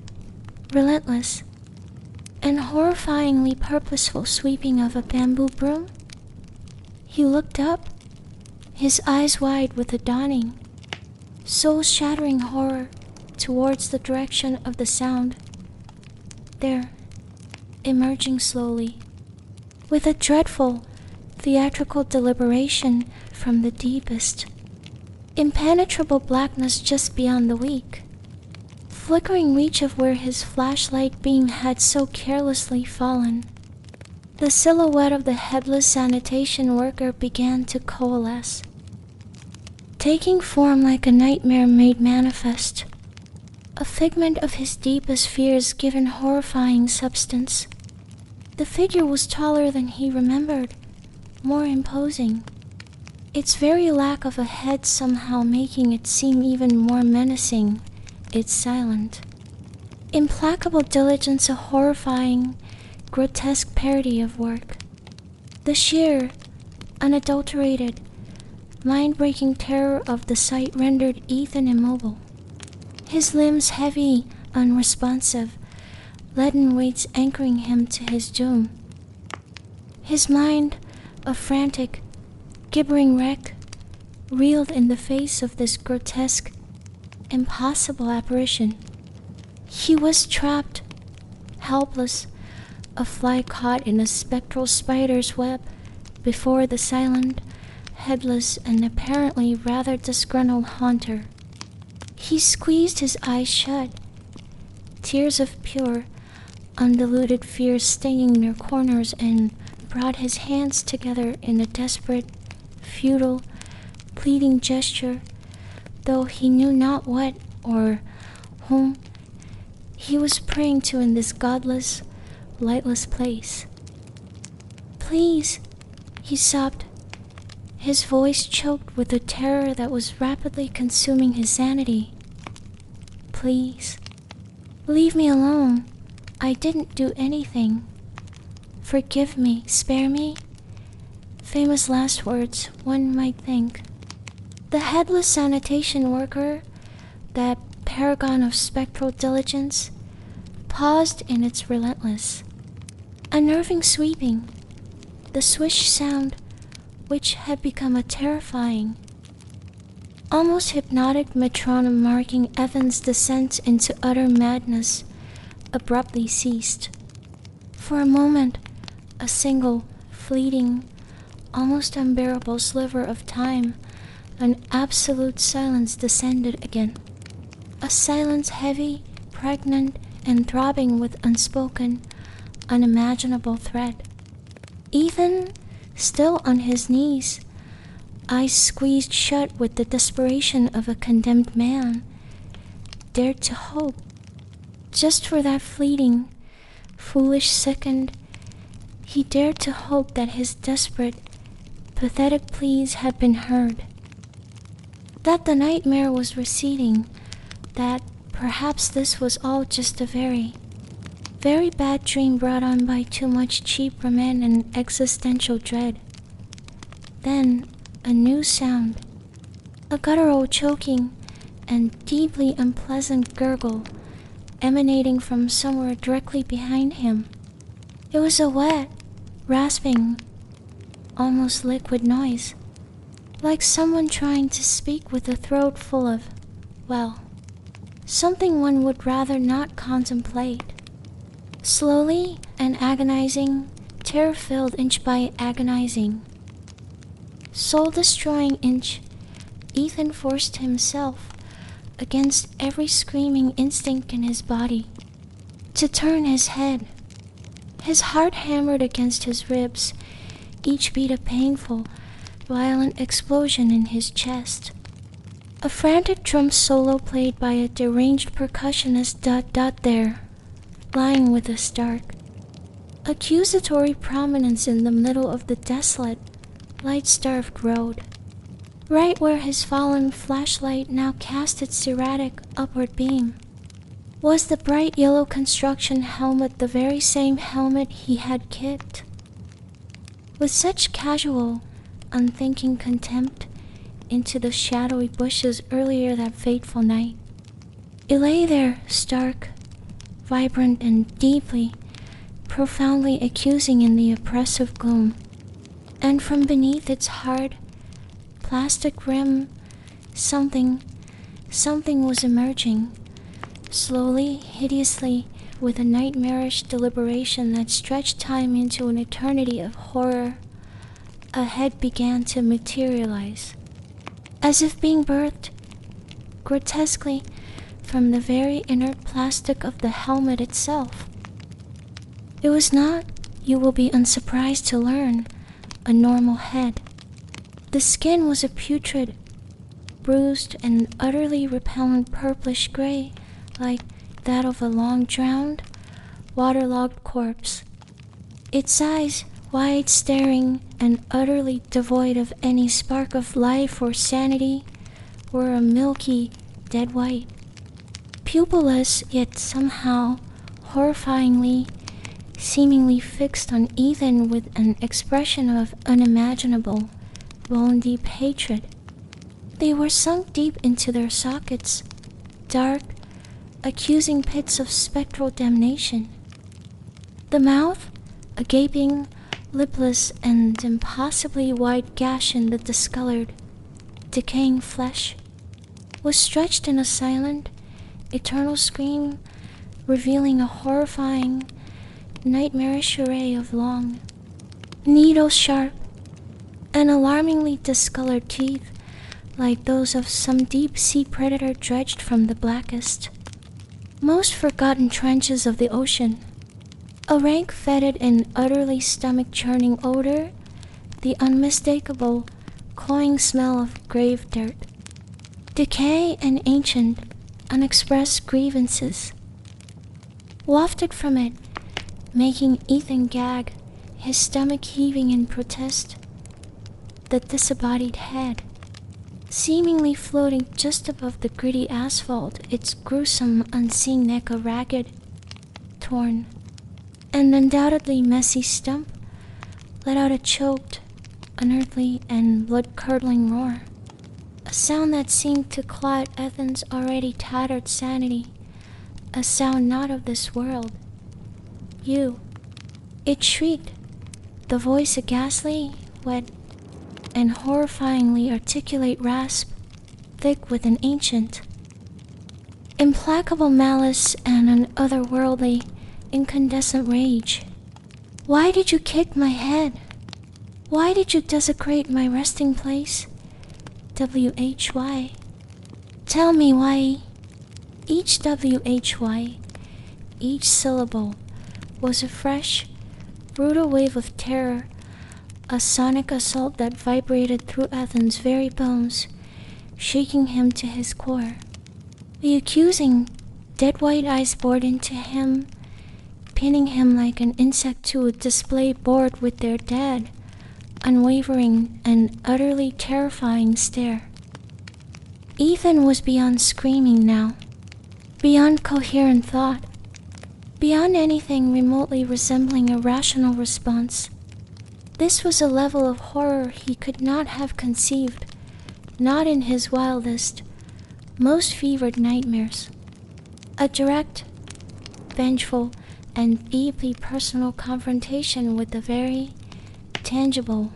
relentless, and horrifyingly purposeful sweeping of a bamboo broom. He looked up, his eyes wide with a dawning, soul-shattering horror, towards the direction of the sound. There, emerging slowly, with a dreadful, theatrical deliberation from the deepest, impenetrable blackness just beyond the weak, flickering reach of where his flashlight beam had so carelessly fallen, the silhouette of the headless sanitation worker began to coalesce, taking form like a nightmare made manifest, a figment of his deepest fears given horrifying substance. The figure was taller than he remembered, more imposing, its very lack of a head somehow making it seem even more menacing, its silent, implacable diligence a horrifying, grotesque parody of work. The sheer, unadulterated, mind-breaking terror of the sight rendered Ethan immobile, his limbs heavy, unresponsive, leaden weights anchoring him to his doom. His mind, a frantic, gibbering wreck, reeled in the face of this grotesque, impossible apparition. He was trapped, helpless, a fly caught in a spectral spider's web before the silent, headless, and apparently rather disgruntled haunter. He squeezed his eyes shut, tears of pure, undiluted fear staining their corners, and brought his hands together in a desperate, futile, pleading gesture, though he knew not what or whom he was praying to in this godless, lightless place. "Please," he sobbed, his voice choked with the terror that was rapidly consuming his sanity. "Please, leave me alone. I didn't do anything. Forgive me, spare me." Famous last words, one might think. The headless sanitation worker, that paragon of spectral diligence, paused in its relentless, unnerving sweeping, The swish sound, which had become a terrifying, almost hypnotic metronome marking Ethan's descent into utter madness, abruptly ceased. For a moment, a single, fleeting, almost unbearable sliver of time, an absolute silence descended again. A silence heavy, pregnant, and throbbing with unspoken, unimaginable threat. Ethan, still on his knees, eyes squeezed shut with the desperation of a condemned man, dared to hope, just for that fleeting, foolish second, he dared to hope that his desperate, pathetic pleas had been heard, that the nightmare was receding, that perhaps this was all just a very, very bad dream brought on by too much cheap romance and existential dread. Then a new sound, a guttural choking and deeply unpleasant gurgle emanating from somewhere directly behind him. It was a wet, rasping, almost liquid noise, like someone trying to speak with a throat full of, well, something one would rather not contemplate. Slowly and agonizing, terror-filled inch by agonizing, soul-destroying inch, Ethan forced himself, against every screaming instinct in his body, to turn his head. His heart hammered against his ribs, each beat a painful, violent explosion in his chest. A frantic drum solo played by a deranged percussionist there, lying with a stark, accusatory prominence in the middle of the desolate, light-starved road, right where his fallen flashlight now cast its erratic upward beam. Was the bright yellow construction helmet the very same helmet he had kicked? With such casual, unthinking contempt into the shadowy bushes earlier that fateful night, it lay there stark, vibrant and deeply, profoundly accusing in the oppressive gloom, and from beneath its hard, plastic rim, something was emerging, slowly, hideously, with a nightmarish deliberation that stretched time into an eternity of horror. A head began to materialize, as if being birthed, grotesquely, from the very inert plastic of the helmet itself. It was not, you will be unsurprised to learn, a normal head. The skin was a putrid, bruised and utterly repellent purplish gray, like that of a long-drowned, waterlogged corpse. Its eyes, wide staring and utterly devoid of any spark of life or sanity, were a milky, dead white. Pupilless, yet somehow, horrifyingly, seemingly fixed on Ethan with an expression of unimaginable, bone-deep hatred. They were sunk deep into their sockets, dark, accusing pits of spectral damnation. The mouth, a gaping, lipless, and impossibly wide gash in the discolored, decaying flesh, was stretched in a silent, eternal scream, revealing a horrifying, nightmarish array of long, needle-sharp, and alarmingly discolored teeth, like those of some deep-sea predator dredged from the blackest, most forgotten trenches of the ocean. A rank, fetid, and utterly stomach-churning odor, the unmistakable, cloying smell of grave dirt, decay, and ancient, unexpressed grievances, wafted from it, making Ethan gag, his stomach heaving in protest. The disembodied head, seemingly floating just above the gritty asphalt, its gruesome, unseen neck a ragged, torn, and undoubtedly messy stump, let out a choked, unearthly, and blood-curdling roar, a sound that seemed to claw at Ethan's already tattered sanity, a sound not of this world. You, it shrieked, the voice a ghastly, wet, and horrifyingly articulate rasp, thick with an ancient, implacable malice and an otherworldly, incandescent rage. Why did you kick my head? Why did you desecrate my resting place? WHY? Tell me why. Each WHY, each syllable, was a fresh, brutal wave of terror, a sonic assault that vibrated through Ethan's very bones, shaking him to his core. The accusing, dead white eyes bored into him, pinning him like an insect to a display board with their dead, unwavering and utterly terrifying stare. Ethan was beyond screaming now, beyond coherent thought, beyond anything remotely resembling a rational response. This was a level of horror he could not have conceived, not in his wildest, most fevered nightmares. A direct, vengeful, and deeply personal confrontation with the very tangible,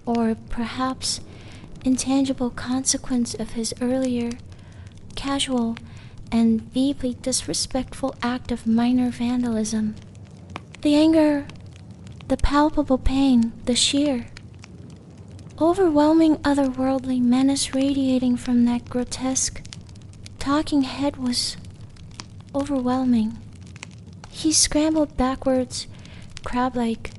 or perhaps intangible consequence of his earlier, casual, and deeply disrespectful act of minor vandalism. The anger, the palpable pain, the sheer, overwhelming otherworldly menace radiating from that grotesque, talking head was overwhelming. He scrambled backwards, crab-like,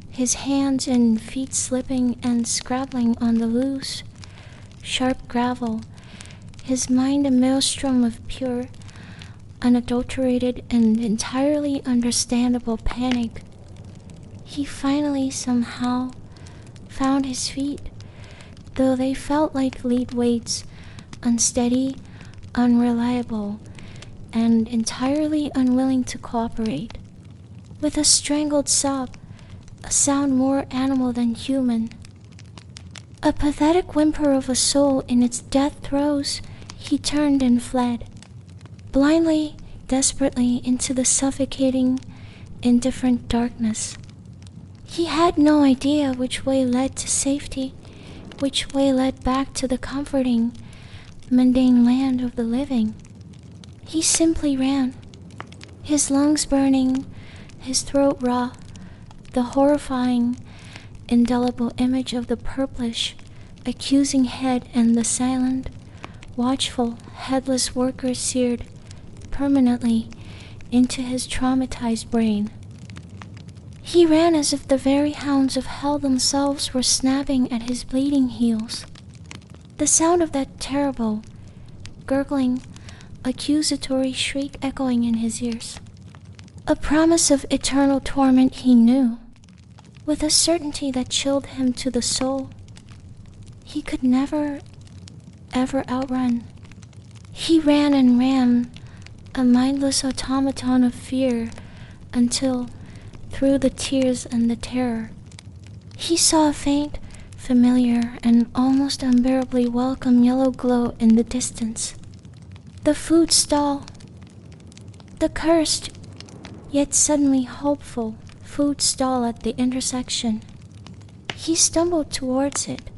his hands and feet slipping and scrabbling on the loose, sharp gravel, his mind a maelstrom of pure, unadulterated, and entirely understandable panic. He finally somehow found his feet, though they felt like lead weights, unsteady, unreliable, and entirely unwilling to cooperate. With a strangled sob, a sound more animal than human, a pathetic whimper of a soul in its death throes, he turned and fled, blindly, desperately, into the suffocating, indifferent darkness. He had no idea which way led to safety, which way led back to the comforting, mundane land of the living. He simply ran, his lungs burning, his throat raw, the horrifying, indelible image of the purplish, accusing head and the silent, watchful, headless worker seared permanently into his traumatized brain. He ran as if the very hounds of hell themselves were snapping at his bleeding heels. The sound of that terrible, gurgling, accusatory shriek echoing in his ears. A promise of eternal torment he knew, with a certainty that chilled him to the soul. He could never, ever outrun. He ran and ran, a mindless automaton of fear, until, through the tears and the terror, he saw a faint, familiar, and almost unbearably welcome yellow glow in the distance. The food stall. The cursed, yet suddenly hopeful, food stall at the intersection. He stumbled towards it,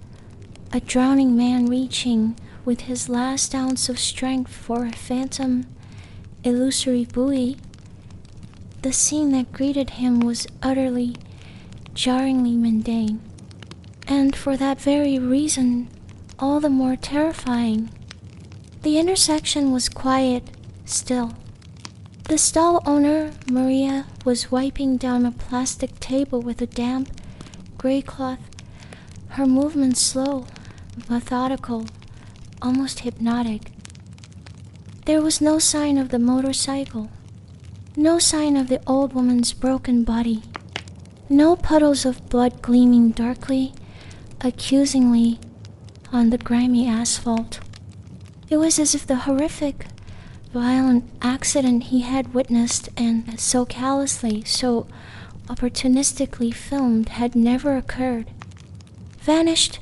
a drowning man reaching with his last ounce of strength for a phantom, illusory buoy. The scene that greeted him was utterly, jarringly mundane, and for that very reason, all the more terrifying. The intersection was quiet, still. The stall owner, Maria, was wiping down a plastic table with a damp, gray cloth, her movements slow, methodical, almost hypnotic. There was no sign of the motorcycle, no sign of the old woman's broken body, no puddles of blood gleaming darkly, accusingly, on the grimy asphalt. It was as if the horrific, violent accident he had witnessed and so callously, so opportunistically filmed had never occurred. Vanished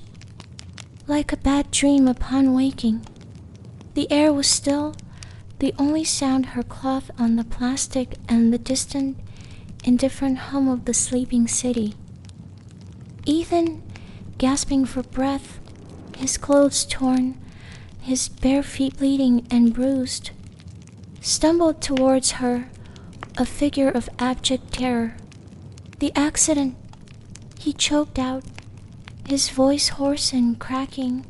like a bad dream upon waking. The air was still, the only sound her cloth on the plastic and the distant, indifferent hum of the sleeping city. Ethan, gasping for breath, his clothes torn, his bare feet bleeding and bruised, stumbled towards her, a figure of abject terror. The accident, he choked out, his voice hoarse and cracking,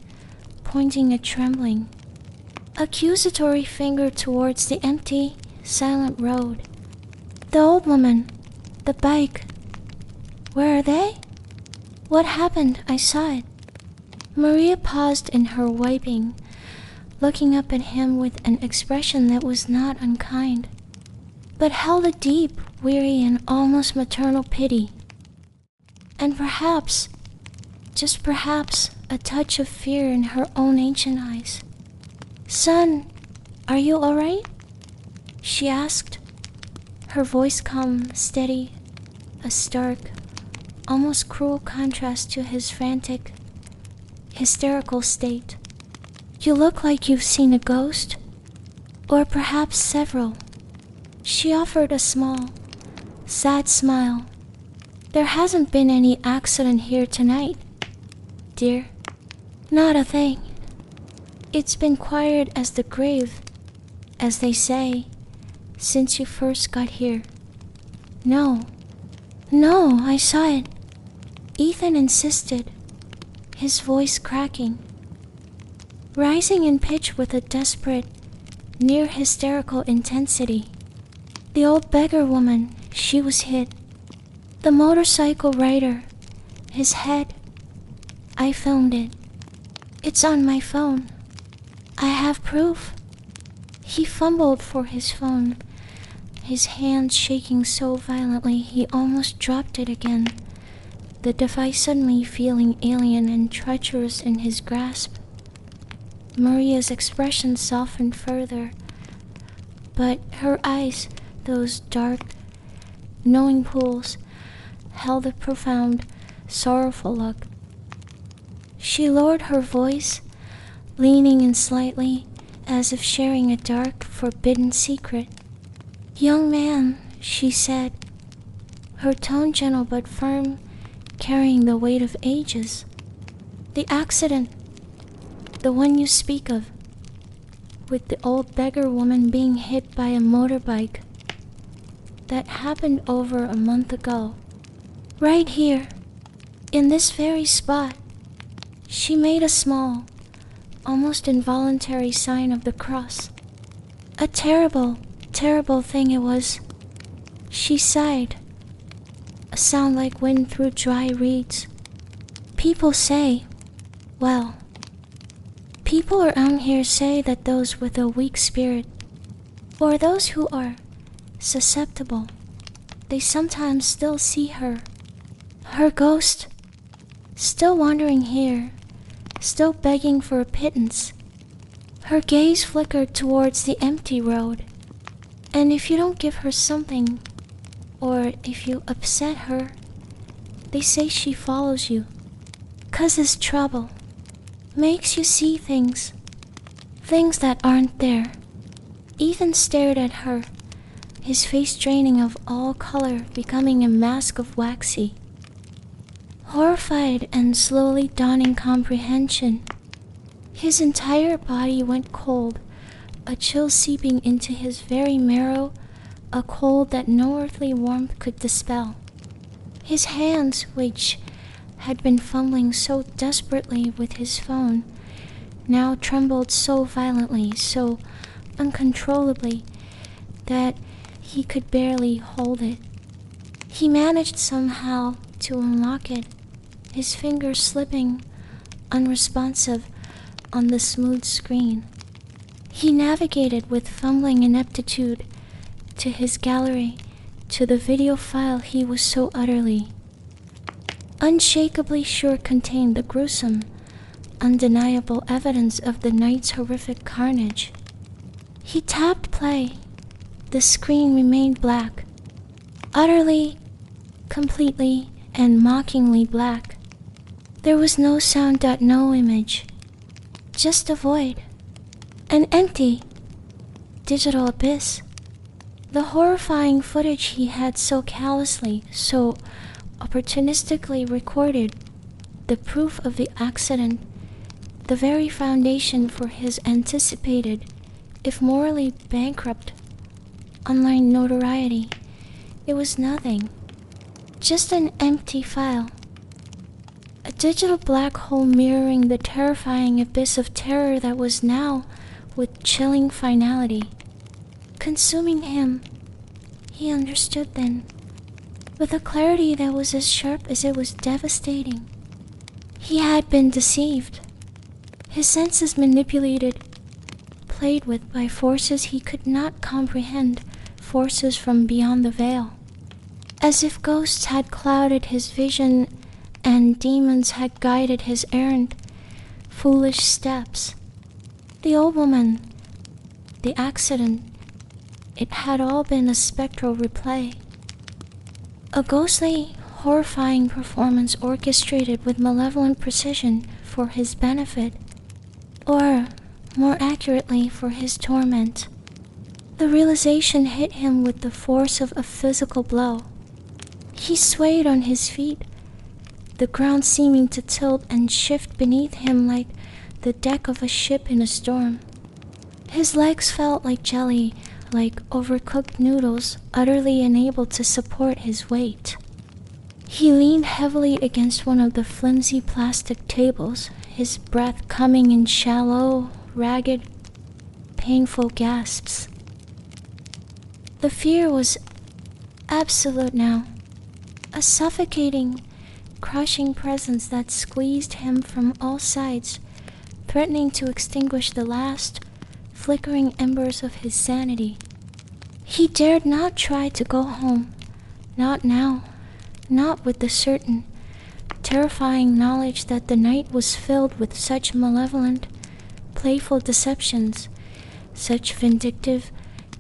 pointing a trembling, accusatory finger towards the empty, silent road. The old woman, the bike. Where are they? What happened? I saw it. Maria paused in her wiping, looking up at him with an expression that was not unkind, but held a deep, weary, and almost maternal pity. And perhaps, just perhaps, a touch of fear in her own ancient eyes. "Son, are you all right?" she asked, her voice calm, steady, a stark, almost cruel contrast to his frantic, hysterical state. "You look like you've seen a ghost, or perhaps several." She offered a small, sad smile. "There hasn't been any accident here tonight, dear. Not a thing. It's been quiet as the grave, as they say, since you first got here." No, I saw it," Ethan insisted, his voice cracking, rising in pitch with a desperate, near hysterical intensity. "The old beggar woman, she was hit. The motorcycle rider, his head. I filmed it. It's on my phone. I have proof." He fumbled for his phone, his hand shaking so violently he almost dropped it again, the device suddenly feeling alien and treacherous in his grasp. Maria's expression softened further, but her eyes, those dark, knowing pools, held a profound, sorrowful look. She lowered her voice, leaning in slightly, as if sharing a dark, forbidden secret. "Young man," she said, her tone gentle but firm, carrying the weight of ages. "The accident, the one you speak of, with the old beggar woman being hit by a motorbike, that happened over a month ago. Right here, in this very spot." She made a small, almost involuntary sign of the cross. "A terrible, terrible thing it was." She sighed, a sound like wind through dry reeds. "People say, well, people around here say that those with a weak spirit, or those who are susceptible, they sometimes still see her ghost, still wandering here, still begging for a pittance. Her gaze flickered towards the empty road, and if you don't give her something, or if you upset her, they say she follows you, causes trouble, makes you see things that aren't there." Ethan stared at her, his face draining of all color, becoming a mask of waxy. Horrified and slowly dawning comprehension, his entire body went cold, a chill seeping into his very marrow, a cold that no earthly warmth could dispel. His hands, which had been fumbling so desperately with his phone, now trembled so violently, so uncontrollably, that he could barely hold it. He managed somehow to unlock it, his fingers slipping, unresponsive, on the smooth screen. He navigated with fumbling ineptitude to his gallery, to the video file he was so utterly, unshakably sure contained the gruesome, undeniable evidence of the night's horrific carnage. He tapped play. The screen remained black, utterly, completely, and mockingly black. There was no sound, no image, just a void, an empty, digital abyss. The horrifying footage he had so callously, so opportunistically recorded the proof of the accident, the very foundation for his anticipated, if morally bankrupt, online notoriety. It was nothing, just an empty file. A digital black hole mirroring the terrifying abyss of terror that was now, with chilling finality, consuming him. He understood then, with a clarity that was as sharp as it was devastating. He had been deceived, his senses manipulated, played with by forces he could not comprehend, forces from beyond the veil. As if ghosts had clouded his vision and demons had guided his errant, foolish steps. The old woman, the accident, it had all been a spectral replay. A ghostly, horrifying performance orchestrated with malevolent precision for his benefit, or, more accurately, for his torment. The realization hit him with the force of a physical blow. He swayed on his feet, the ground seeming to tilt and shift beneath him like the deck of a ship in a storm. His legs felt like jelly, like overcooked noodles, utterly unable to support his weight. He leaned heavily against one of the flimsy plastic tables, his breath coming in shallow, ragged, painful gasps. The fear was absolute now, a suffocating, crushing presence that squeezed him from all sides, threatening to extinguish the last, flickering embers of his sanity. He dared not try to go home, not now, not with the certain, terrifying knowledge that the night was filled with such malevolent, playful deceptions, such vindictive,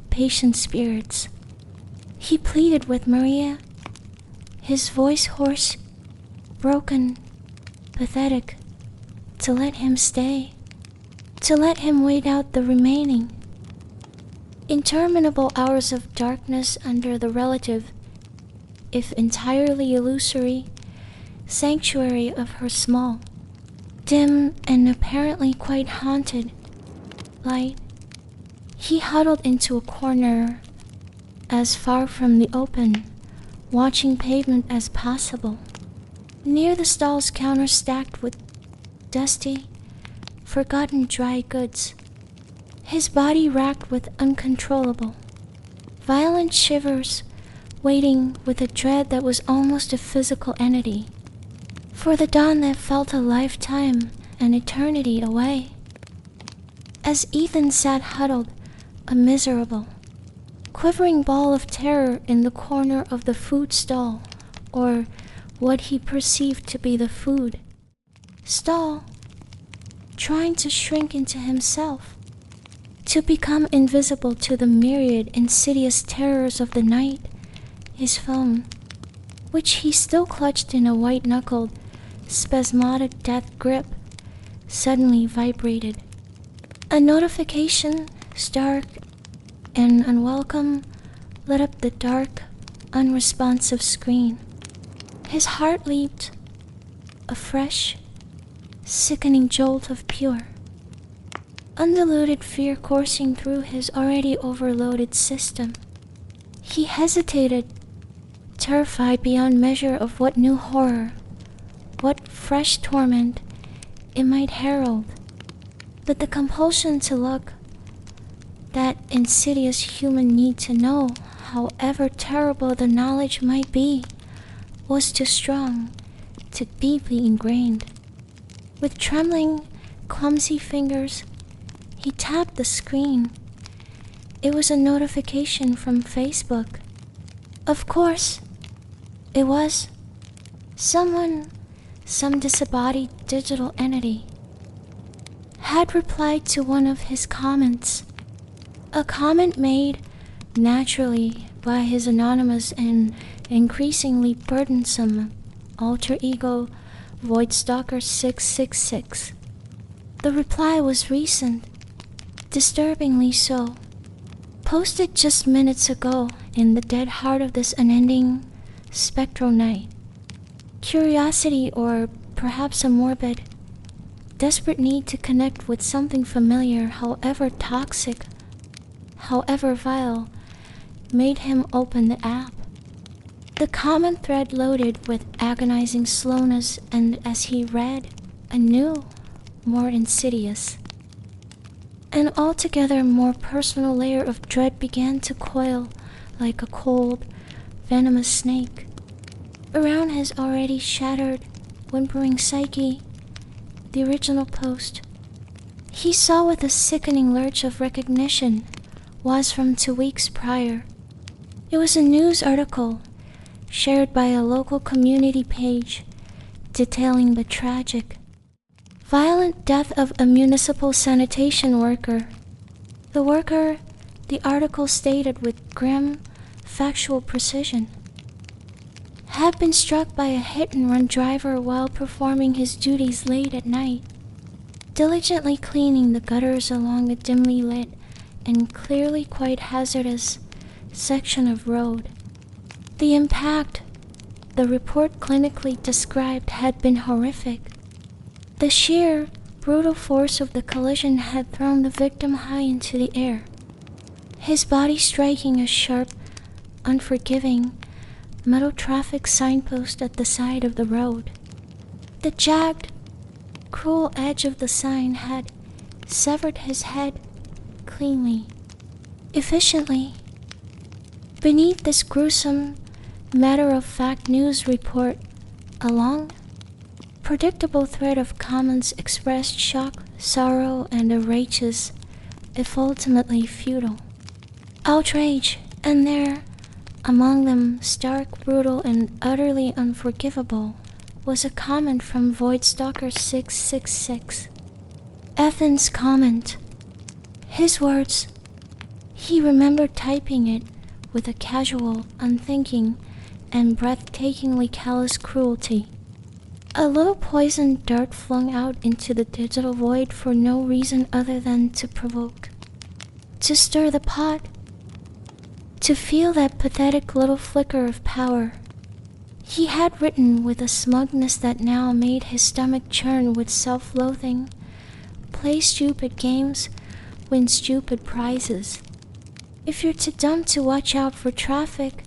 patient spirits. He pleaded with Maria, his voice hoarse, broken, pathetic, to let him stay, to let him wait out the remaining interminable hours of darkness under the relative, if entirely illusory, sanctuary of her small, dim and apparently quite haunted light. He huddled into a corner, as far from the open, watching pavement as possible, near the stall's counter stacked with dusty, forgotten dry goods, his body racked with uncontrollable, violent shivers, waiting with a dread that was almost a physical entity, for the dawn that felt a lifetime, an eternity away. As Ethan sat huddled, a miserable, quivering ball of terror in the corner of the food stall, or what he perceived to be the food stall, trying to shrink into himself, to become invisible to the myriad insidious terrors of the night, his phone, which he still clutched in a white-knuckled, spasmodic death grip, suddenly vibrated. A notification, stark and unwelcome, lit up the dark, unresponsive screen. His heart leaped, a fresh, sickening jolt of pure, undiluted fear coursing through his already overloaded system. He hesitated, terrified beyond measure of what new horror, what fresh torment it might herald. But the compulsion to look, that insidious human need to know, however terrible the knowledge might be, was too strong, too deeply ingrained. With trembling, clumsy fingers, he tapped the screen. It was a notification from Facebook. Of course, it was. Someone, some disembodied digital entity, had replied to one of his comments. A comment made, naturally, by his anonymous and increasingly burdensome alter ego, Voidstalker 666. The reply was recent, disturbingly so, posted just minutes ago in the dead heart of this unending, spectral night. Curiosity, or perhaps a morbid, desperate need to connect with something familiar, however toxic, however vile, made him open the app. The common thread loaded with agonizing slowness, and as he read, a new, more insidious, an altogether more personal layer of dread began to coil like a cold, venomous snake around his already shattered, whimpering psyche. The original post, he saw with a sickening lurch of recognition, was from 2 weeks prior. It was a news article shared by a local community page detailing the tragic, violent death of a municipal sanitation worker. The worker, the article stated with grim, factual precision, had been struck by a hit-and-run driver while performing his duties late at night, diligently cleaning the gutters along a dimly lit and clearly quite hazardous section of road. The impact, the report clinically described, had been horrific. The sheer, brutal force of the collision had thrown the victim high into the air, his body striking a sharp, unforgiving, metal traffic signpost at the side of the road. The jagged, cruel edge of the sign had severed his head cleanly, efficiently. Beneath this gruesome, matter-of-fact news report, a long, predictable thread of comments expressed shock, sorrow, and outrageous, if ultimately futile, outrage, and there, among them, stark, brutal, and utterly unforgivable, was a comment from Voidstalker 666. Ethan's comment. His words. He remembered typing it with a casual, unthinking, and breathtakingly callous cruelty. A little poisoned dart flung out into the digital void for no reason other than to provoke, to stir the pot, to feel that pathetic little flicker of power. He had written with a smugness that now made his stomach churn with self-loathing. Play stupid games, win stupid prizes. If you're too dumb to watch out for traffic,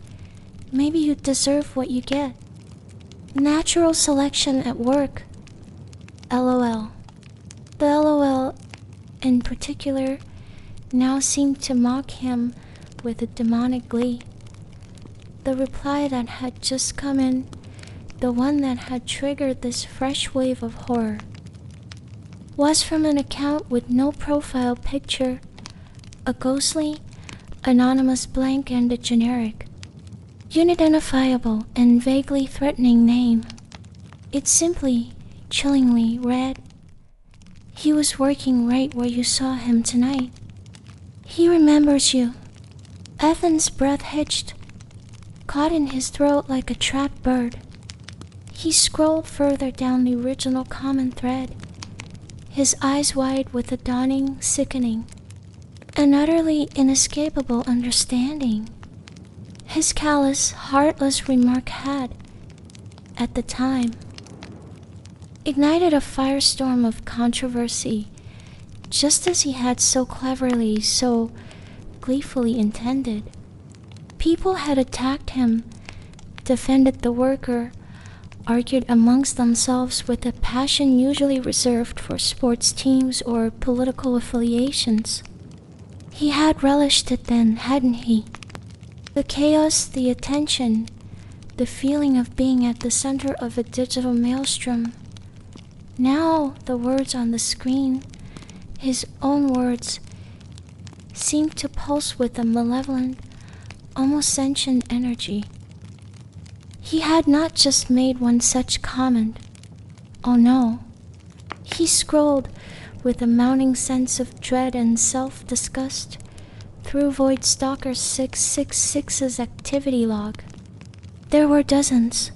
maybe you deserve what you get. Natural selection at work. LOL. The LOL, in particular, now seemed to mock him with a demonic glee. The reply that had just come in, the one that had triggered this fresh wave of horror, was from an account with no profile picture, a ghostly, anonymous blank, and a generic, unidentifiable and vaguely threatening name. It simply, chillingly read, "He was working right where you saw him tonight. He remembers you." Ethan's breath hitched, caught in his throat like a trapped bird. He scrolled further down the original common thread, his eyes wide with a dawning, sickening, an utterly inescapable understanding. His callous, heartless remark had, at the time, ignited a firestorm of controversy, just as he had so cleverly, so gleefully intended. People had attacked him, defended the worker, argued amongst themselves with a passion usually reserved for sports teams or political affiliations. He had relished it then, hadn't he? The chaos, the attention, the feeling of being at the center of a digital maelstrom. Now the words on the screen, his own words, seemed to pulse with a malevolent, almost sentient energy. He had not just made one such comment. Oh no. He scrolled with a mounting sense of dread and self-disgust through Voidstalker 666's activity log. There were dozens,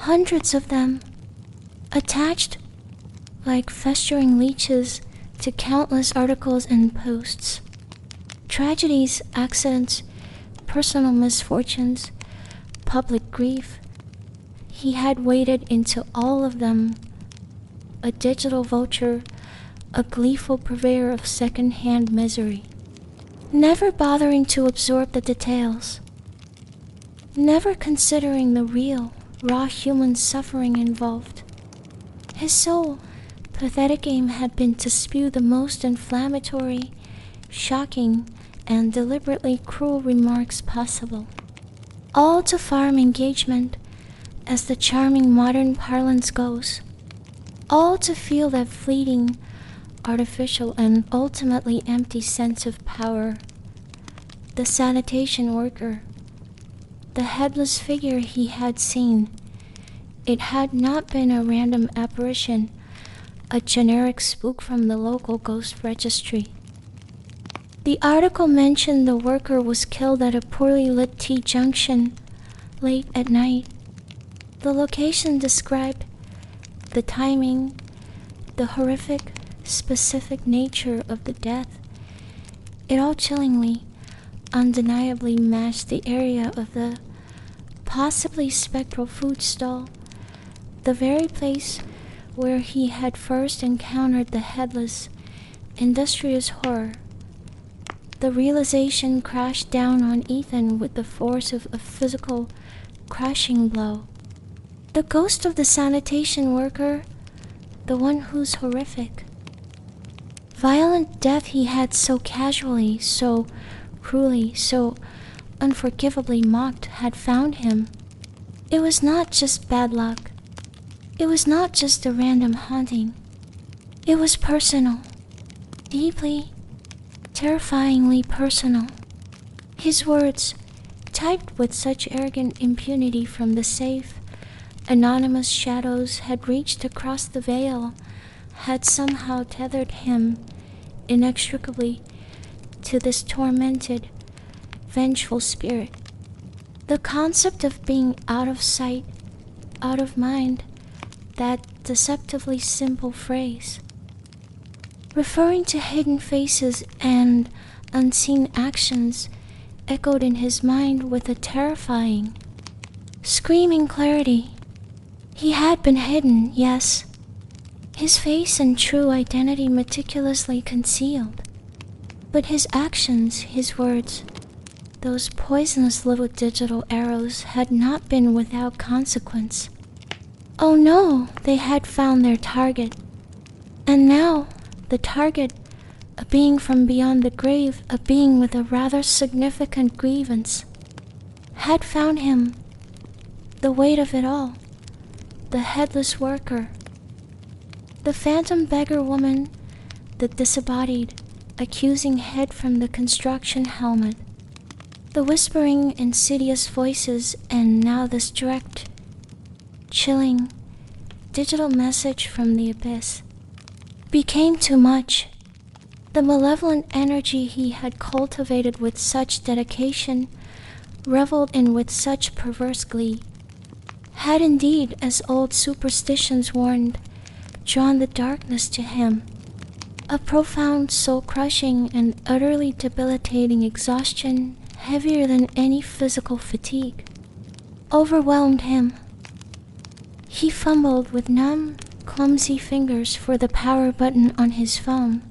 hundreds of them, attached like festering leeches to countless articles and posts. Tragedies, accidents, personal misfortunes, public grief. he had waded into all of them, a digital vulture, a gleeful purveyor of second-hand misery, never bothering to absorb the details, never considering the real, raw human suffering involved. His sole, pathetic aim had been to spew the most inflammatory, shocking, and deliberately cruel remarks possible, all to farm engagement, as the charming modern parlance goes, all to feel that fleeting, artificial, and ultimately empty sense of power. The sanitation worker, the headless figure he had seen, it had not been a random apparition, a generic spook from the local ghost registry. The article mentioned the worker was killed at a poorly lit T-junction late at night. The location described, the timing, the horrific, specific nature of the death. It all chillingly, undeniably matched the area of the possibly spectral food stall, the very place where he had first encountered the headless, industrious horror. The realization crashed down on Ethan with the force of a physical, crashing blow. The ghost of the sanitation worker, the one whose horrific, violent death he had so casually, so cruelly, so unforgivably mocked, had found him. It was not just bad luck. It was not just a random haunting. It was personal, deeply, terrifyingly personal. His words, typed with such arrogant impunity from the safe, anonymous shadows, had reached across the veil, had somehow tethered him inextricably to this tormented, vengeful spirit. The concept of being out of sight, out of mind, that deceptively simple phrase, referring to hidden faces and unseen actions, echoed in his mind with a terrifying, screaming clarity. He had been hidden, yes, his face and true identity meticulously concealed, but his actions, his words, those poisonous little digital arrows, had not been without consequence. Oh no, they had found their target, and now the target, a being from beyond the grave, a being with a rather significant grievance, had found him. The weight of it all, the headless worker, the phantom beggar woman, the disembodied, accusing head from the construction helmet, the whispering, insidious voices, and now this direct, chilling, digital message from the abyss, became too much. The malevolent energy he had cultivated with such dedication, reveled in with such perverse glee, had indeed, as old superstitions warned, drawn the darkness to him. A profound, soul-crushing, and utterly debilitating exhaustion, heavier than any physical fatigue, overwhelmed him. He fumbled with numb, clumsy fingers for the power button on his phone,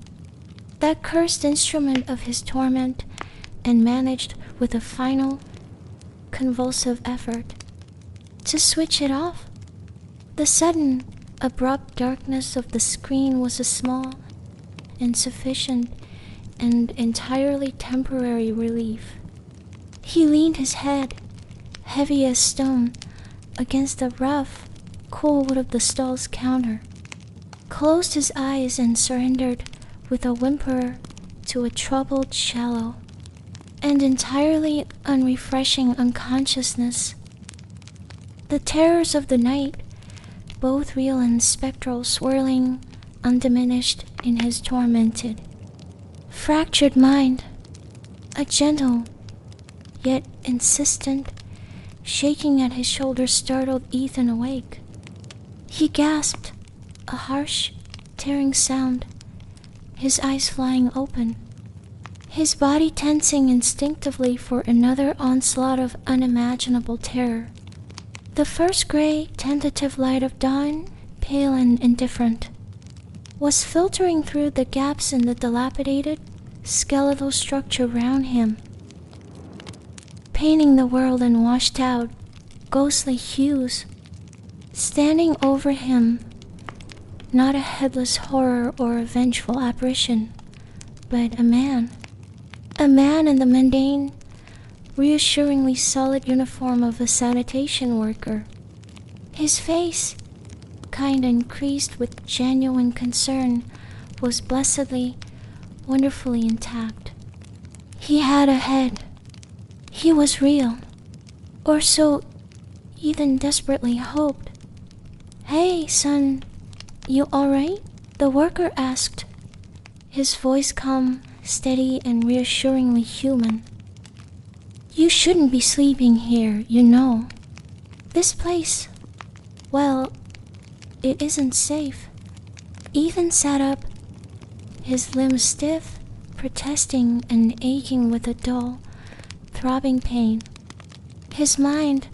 that cursed instrument of his torment, and managed with a final, convulsive effort to switch it off. The sudden, abrupt darkness of the screen was a small, insufficient, and entirely temporary relief. He leaned his head, heavy as stone, against the rough, cool wood of the stall's counter, closed his eyes, and surrendered with a whimper to a troubled, shallow, and entirely unrefreshing unconsciousness. The terrors of the night, both real and spectral, swirling, undiminished in his tormented, fractured mind, a gentle, yet insistent, shaking at his shoulder startled Ethan awake. He gasped, a harsh, tearing sound, his eyes flying open, his body tensing instinctively for another onslaught of unimaginable terror. The first gray, tentative light of dawn, pale and indifferent, was filtering through the gaps in the dilapidated, skeletal structure round him, painting the world in washed-out, ghostly hues. Standing over him, not a headless horror or a vengeful apparition, but a man. A man in the mundane, reassuringly solid uniform of a sanitation worker. His face, kind and creased with genuine concern, was blessedly, wonderfully intact. He had a head. He was real. Or so Ethan desperately hoped. "Hey, son, you alright?" the worker asked, his voice calm, steady, and reassuringly human. "You shouldn't be sleeping here, you know. This place, well, it isn't safe." Ethan sat up, his limbs stiff, protesting and aching with a dull, throbbing pain. His mind,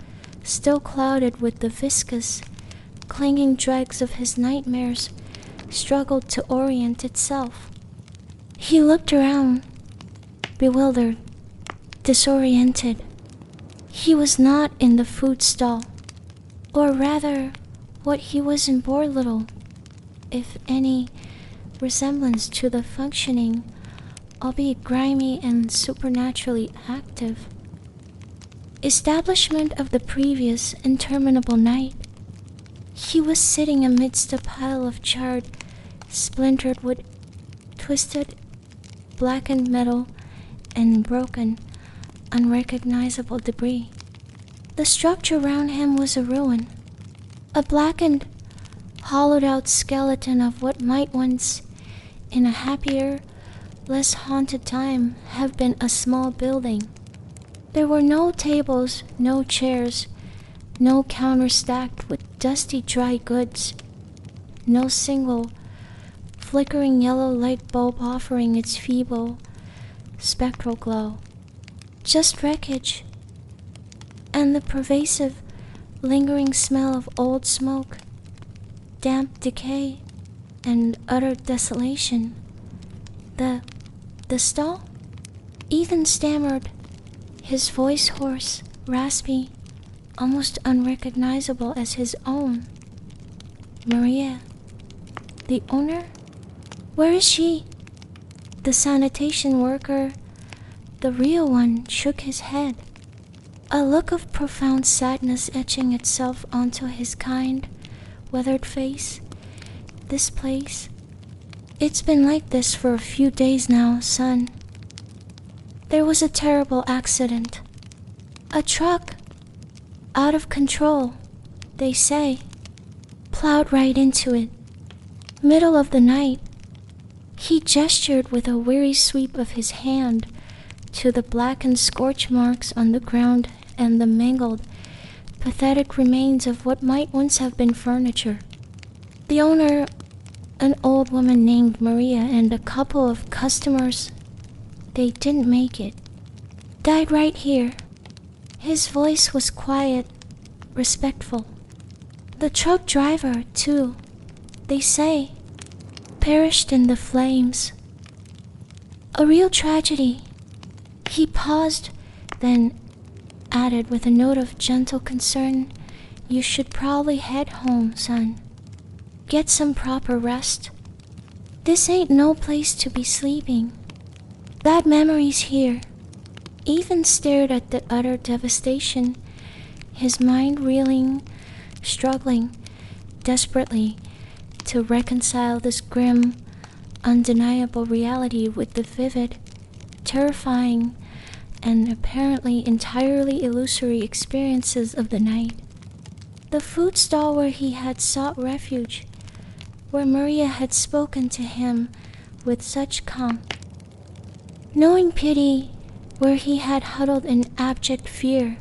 still clouded with the viscous, clinging dregs of his nightmares, struggled to orient itself. He looked around, bewildered, disoriented. He was not in the food stall, or rather, what he was in bore little, if any, resemblance to the functioning, albeit grimy and supernaturally active, establishment of the previous interminable night. He was sitting amidst a pile of charred, splintered wood, twisted, blackened metal, and broken, unrecognizable debris. The structure round him was a ruin, a blackened, hollowed-out skeleton of what might once, in a happier, less haunted time, have been a small building. There were no tables, no chairs, no counter stacked with dusty dry goods, no single, flickering yellow light bulb offering its feeble, spectral glow. Just wreckage, and the pervasive, lingering smell of old smoke, damp decay, and utter desolation. The stall? Ethan stammered, his voice hoarse, raspy, almost unrecognizable as his own. "Maria, the owner? Where is she?" The sanitation worker, the real one, shook his head, a look of profound sadness etching itself onto his kind, weathered face. "This place, it's been like this for a few days now, son. There was a terrible accident. A truck, out of control, they say, plowed right into it. Middle of the night." He gestured with a weary sweep of his hand to the blackened scorch marks on the ground and the mangled, pathetic remains of what might once have been furniture. "The owner, an old woman named Maria, and a couple of customers, they didn't make it. Died right here." His voice was quiet, respectful. "The truck driver, too, they say, perished in the flames. A real tragedy." He paused, then added with a note of gentle concern, "You should probably head home, son. Get some proper rest. This ain't no place to be sleeping. Bad memories here." Ethan stared at the utter devastation, his mind reeling, struggling desperately to reconcile this grim, undeniable reality with the vivid, terrifying, and apparently entirely illusory experiences of the night. The food stall where he had sought refuge, where Maria had spoken to him with such calm. Knowing pity, where he had huddled in abject fear.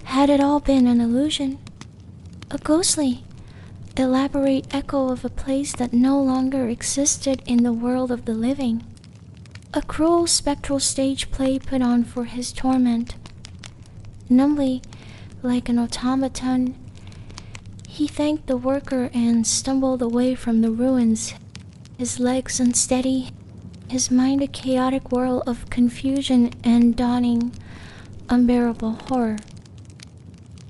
Had it all been an illusion? A ghostly, elaborate echo of a place that no longer existed in the world of the living? A cruel spectral stage play put on for his torment? Numbly, like an automaton. He thanked the worker and stumbled away from the ruins, his legs unsteady, his mind a chaotic whirl of confusion and dawning, unbearable horror.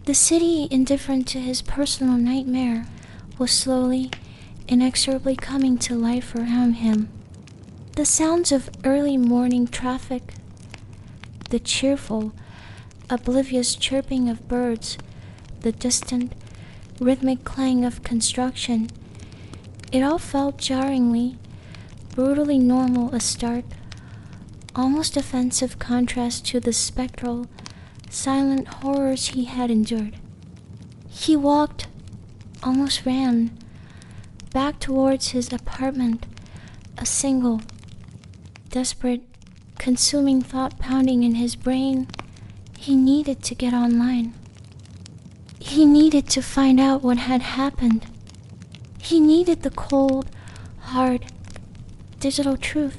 The city, indifferent to his personal nightmare, was slowly, inexorably coming to life around him. The sounds of early morning traffic, the cheerful, oblivious chirping of birds, the distant, rhythmic clang of construction, it all felt jarringly, brutally normal a stark, almost offensive contrast to the spectral, silent horrors he had endured. He walked, almost ran, back towards his apartment, a single, desperate, consuming thought pounding in his brain. He needed to get online. He needed to find out what had happened. He needed the cold, hard, digital truth.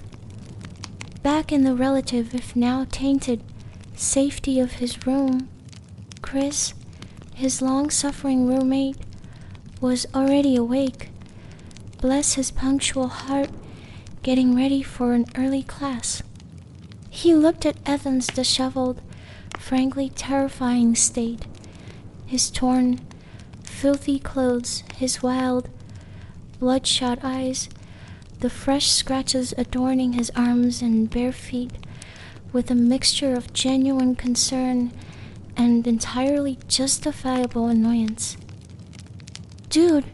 Back in the relative, if now tainted, safety of his room, Chris, his long-suffering roommate, was already awake. Bless his punctual heart, getting ready for an early class. He looked at Ethan's disheveled, frankly terrifying state, his torn, filthy clothes, his wild, bloodshot eyes, the fresh scratches adorning his arms and bare feet, with a mixture of genuine concern and entirely justifiable annoyance. "Dude,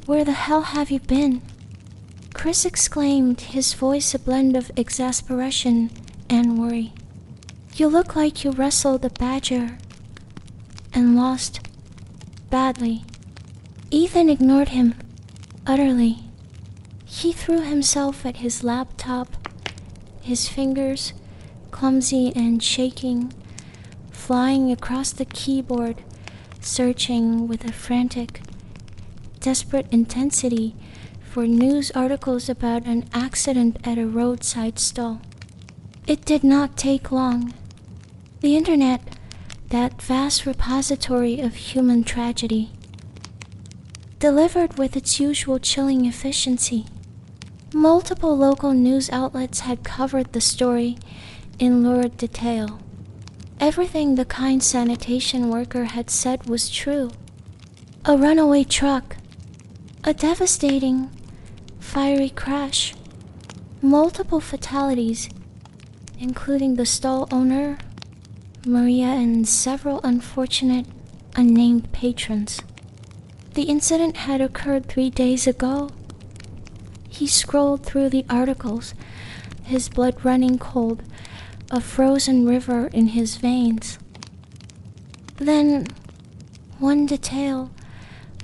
where the hell have you been?" Chris exclaimed, his voice a blend of exasperation and worry. "You look like you wrestled a badger and lost badly." Ethan ignored him utterly. He threw himself at his laptop, his fingers, clumsy and shaking, flying across the keyboard, searching with a frantic, desperate intensity for news articles about an accident at a roadside stall. It did not take long. The internet, that vast repository of human tragedy, delivered with its usual chilling efficiency. Multiple local news outlets had covered the story in lurid detail. Everything the kind sanitation worker had said was true. A runaway truck, a devastating, fiery crash, multiple fatalities, including the stall owner, Maria, and several unfortunate, unnamed patrons. The incident had occurred 3 days ago. He scrolled through the articles, his blood running cold, a frozen river in his veins. Then, one detail,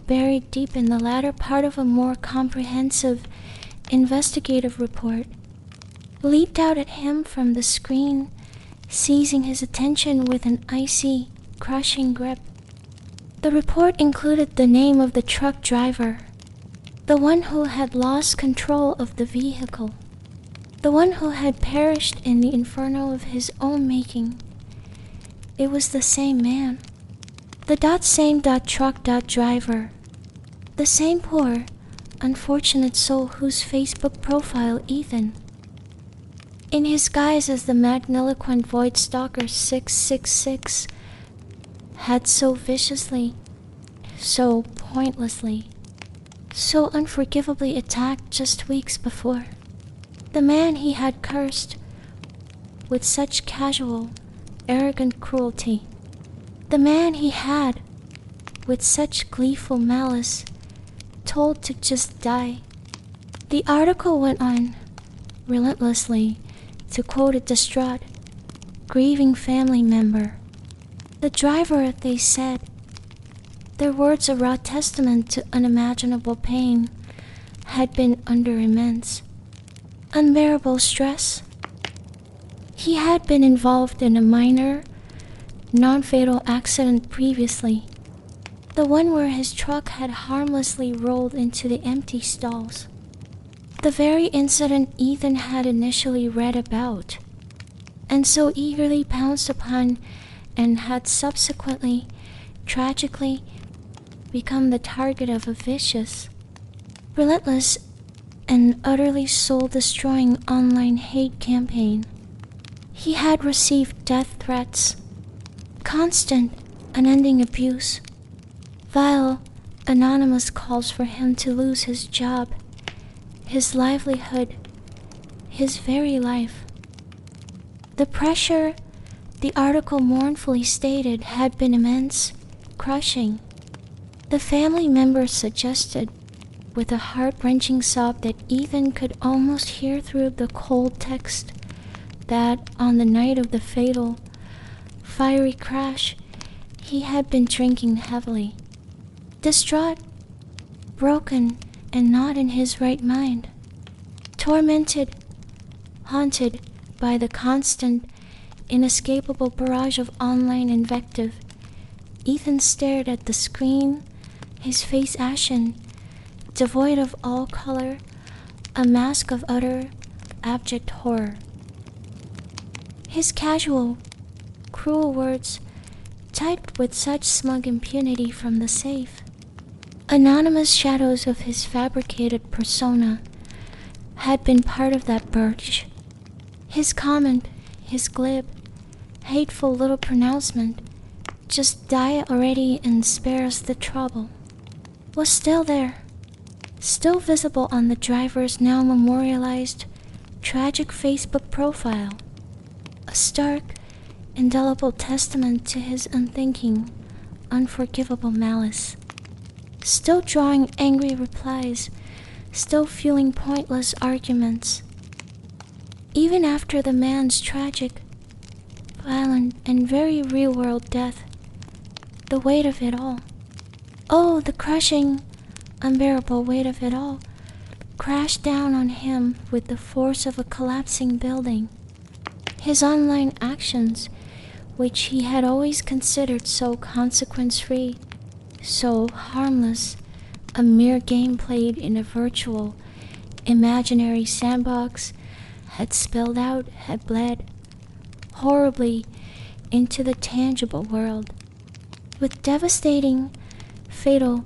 buried deep in the latter part of a more comprehensive, investigative report, leaped out at him from the screen, seizing his attention with an icy, crushing grip. The report included the name of the truck driver, the one who had lost control of the vehicle, the one who had perished in the inferno of his own making. It was the same man, the same truck driver, the same poor, unfortunate soul whose Facebook profile Ethan, in his guise as the magniloquent Void Stalker 666, had so viciously, so pointlessly, so unforgivably attacked just weeks before. The man he had cursed with such casual, arrogant cruelty. The man he had, with such gleeful malice, told to just die. The article went on, relentlessly, to quote a distraught, grieving family member. The driver, they said, their words a raw testament to unimaginable pain, had been under immense, unbearable stress. He had been involved in a minor, non-fatal accident previously, the one where his truck had harmlessly rolled into the empty stalls. The very incident Ethan had initially read about, and so eagerly pounced upon and had subsequently, tragically, become the target of a vicious, relentless, and utterly soul-destroying online hate campaign. He had received death threats, constant, unending abuse, vile, anonymous calls for him to lose his job, his livelihood, his very life. The pressure, the article mournfully stated, had been immense, crushing. The family members suggested, with a heart-wrenching sob that Ethan could almost hear through the cold text, that on the night of the fatal, fiery crash, he had been drinking heavily. Distraught, broken, and not in his right mind. Tormented, haunted by the constant, inescapable barrage of online invective, Ethan stared at the screen, his face ashen, devoid of all color, a mask of utter, abject horror. His casual, cruel words, typed with such smug impunity from the safe, anonymous shadows of his fabricated persona, had been part of that birch. His comment, his glib, hateful little pronouncement, "Just die already and spare us the trouble," was still there, still visible on the driver's now memorialized, tragic Facebook profile, a stark, indelible testament to his unthinking, unforgivable malice. Still drawing angry replies, still fueling pointless arguments. Even after the man's tragic, violent, and very real-world death, the weight of it all, oh, the crushing, unbearable weight of it all, crashed down on him with the force of a collapsing building. His online actions, which he had always considered so consequence-free, so harmless, a mere game played in a virtual, imaginary sandbox, had spilled out, had bled, horribly, into the tangible world, with devastating, fatal,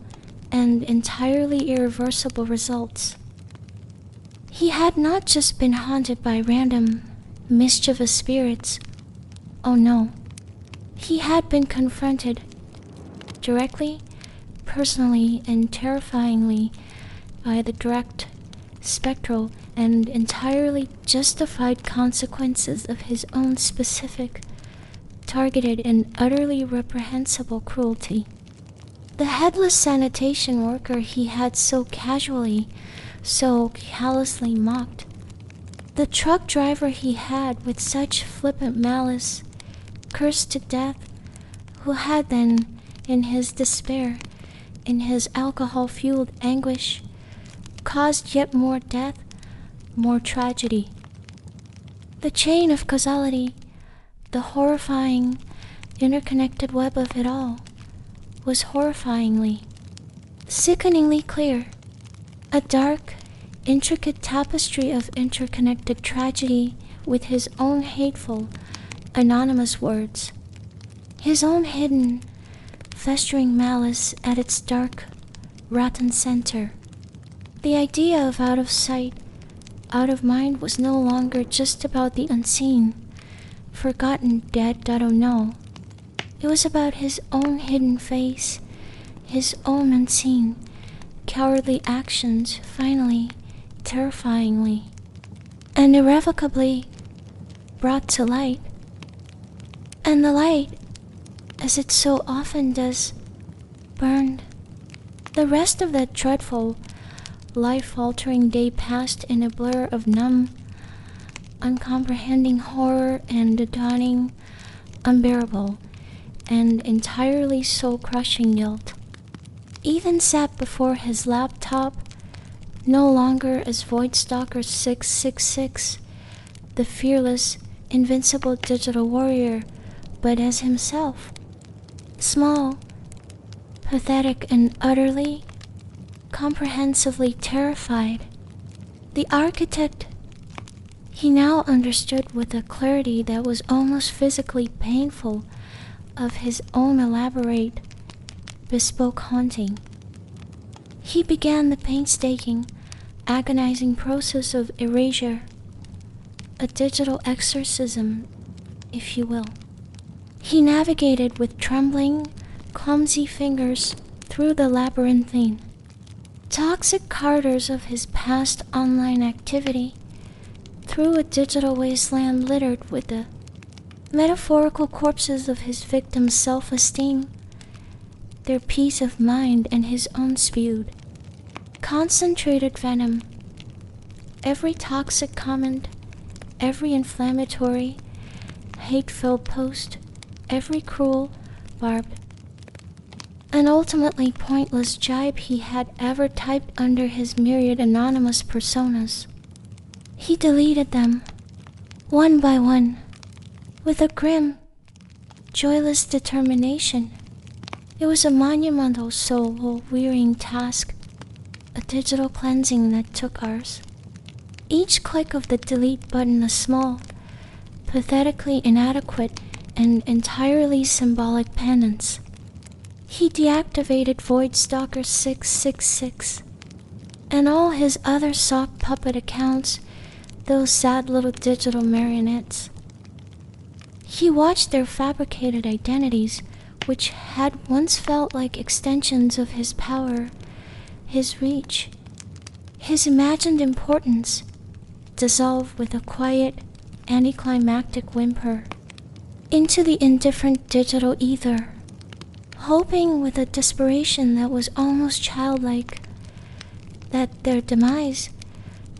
and entirely irreversible results. He had not just been haunted by random, mischievous spirits. Oh no. He had been confronted, directly, personally, and terrifyingly, by the direct, spectral, and entirely justified consequences of his own specific, targeted, and utterly reprehensible cruelty. The headless sanitation worker he had so casually, so callously mocked. The truck driver he had with such flippant malice cursed to death, who had then, in his despair, in his alcohol-fueled anguish, caused yet more death, more tragedy. The chain of causality, the horrifying, interconnected web of it all, was horrifyingly, sickeningly clear. A dark, intricate tapestry of interconnected tragedy with his own hateful, anonymous words, his own hidden, festering malice at its dark, rotten center. The idea of out of sight, out of mind was no longer just about the unseen, forgotten dead that don't know. It was about his own hidden face, his own unseen, cowardly actions, finally, terrifyingly, and irrevocably brought to light. And the light, as it so often does, burned. The rest of that dreadful, life-altering day passed in a blur of numb, uncomprehending horror and a dawning, unbearable, and entirely soul-crushing guilt. Ethan sat before his laptop, no longer as Voidstalker 666, the fearless, invincible digital warrior, but as himself, small, pathetic, and utterly, comprehensively terrified. The architect, he now understood with a clarity that was almost physically painful, of his own elaborate, bespoke haunting. He began the painstaking, agonizing process of erasure, a digital exorcism, if you will. He navigated with trembling, clumsy fingers through the labyrinthine, toxic corridors of his past online activity, through a digital wasteland littered with the metaphorical corpses of his victims' self-esteem, their peace of mind, and his own spewed concentrated venom. Every toxic comment, every inflammatory, hate-filled post, every cruel, barbed, and ultimately pointless jibe he had ever typed under his myriad anonymous personas. He deleted them, one by one, with a grim, joyless determination. It was a monumental, soul-wearying task, a digital cleansing that took hours. Each click of the delete button a small, pathetically inadequate, and entirely symbolic penance. He deactivated Void Stalker 666 and all his other sock puppet accounts, those sad little digital marionettes. He watched their fabricated identities, which had once felt like extensions of his power, his reach, his imagined importance, dissolve with a quiet, anticlimactic whimper into the indifferent digital ether, hoping with a desperation that was almost childlike that their demise,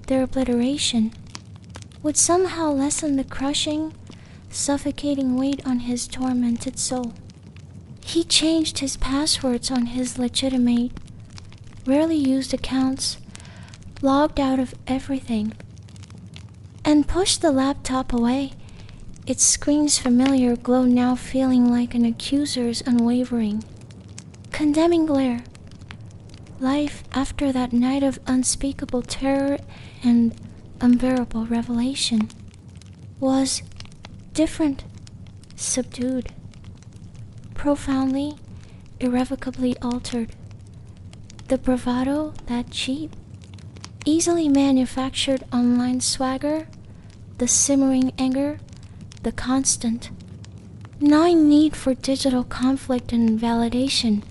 their obliteration, would somehow lessen the crushing, suffocating weight on his tormented soul. He changed his passwords on his legitimate, rarely used accounts, logged out of everything, and pushed the laptop away, its screen's familiar glow now feeling like an accuser's unwavering, condemning glare. Life after that night of unspeakable terror and unbearable revelation was different, subdued, profoundly, irrevocably altered. The bravado, that cheap, easily manufactured online swagger, the simmering anger, the constant, gnawing need for digital conflict and validation,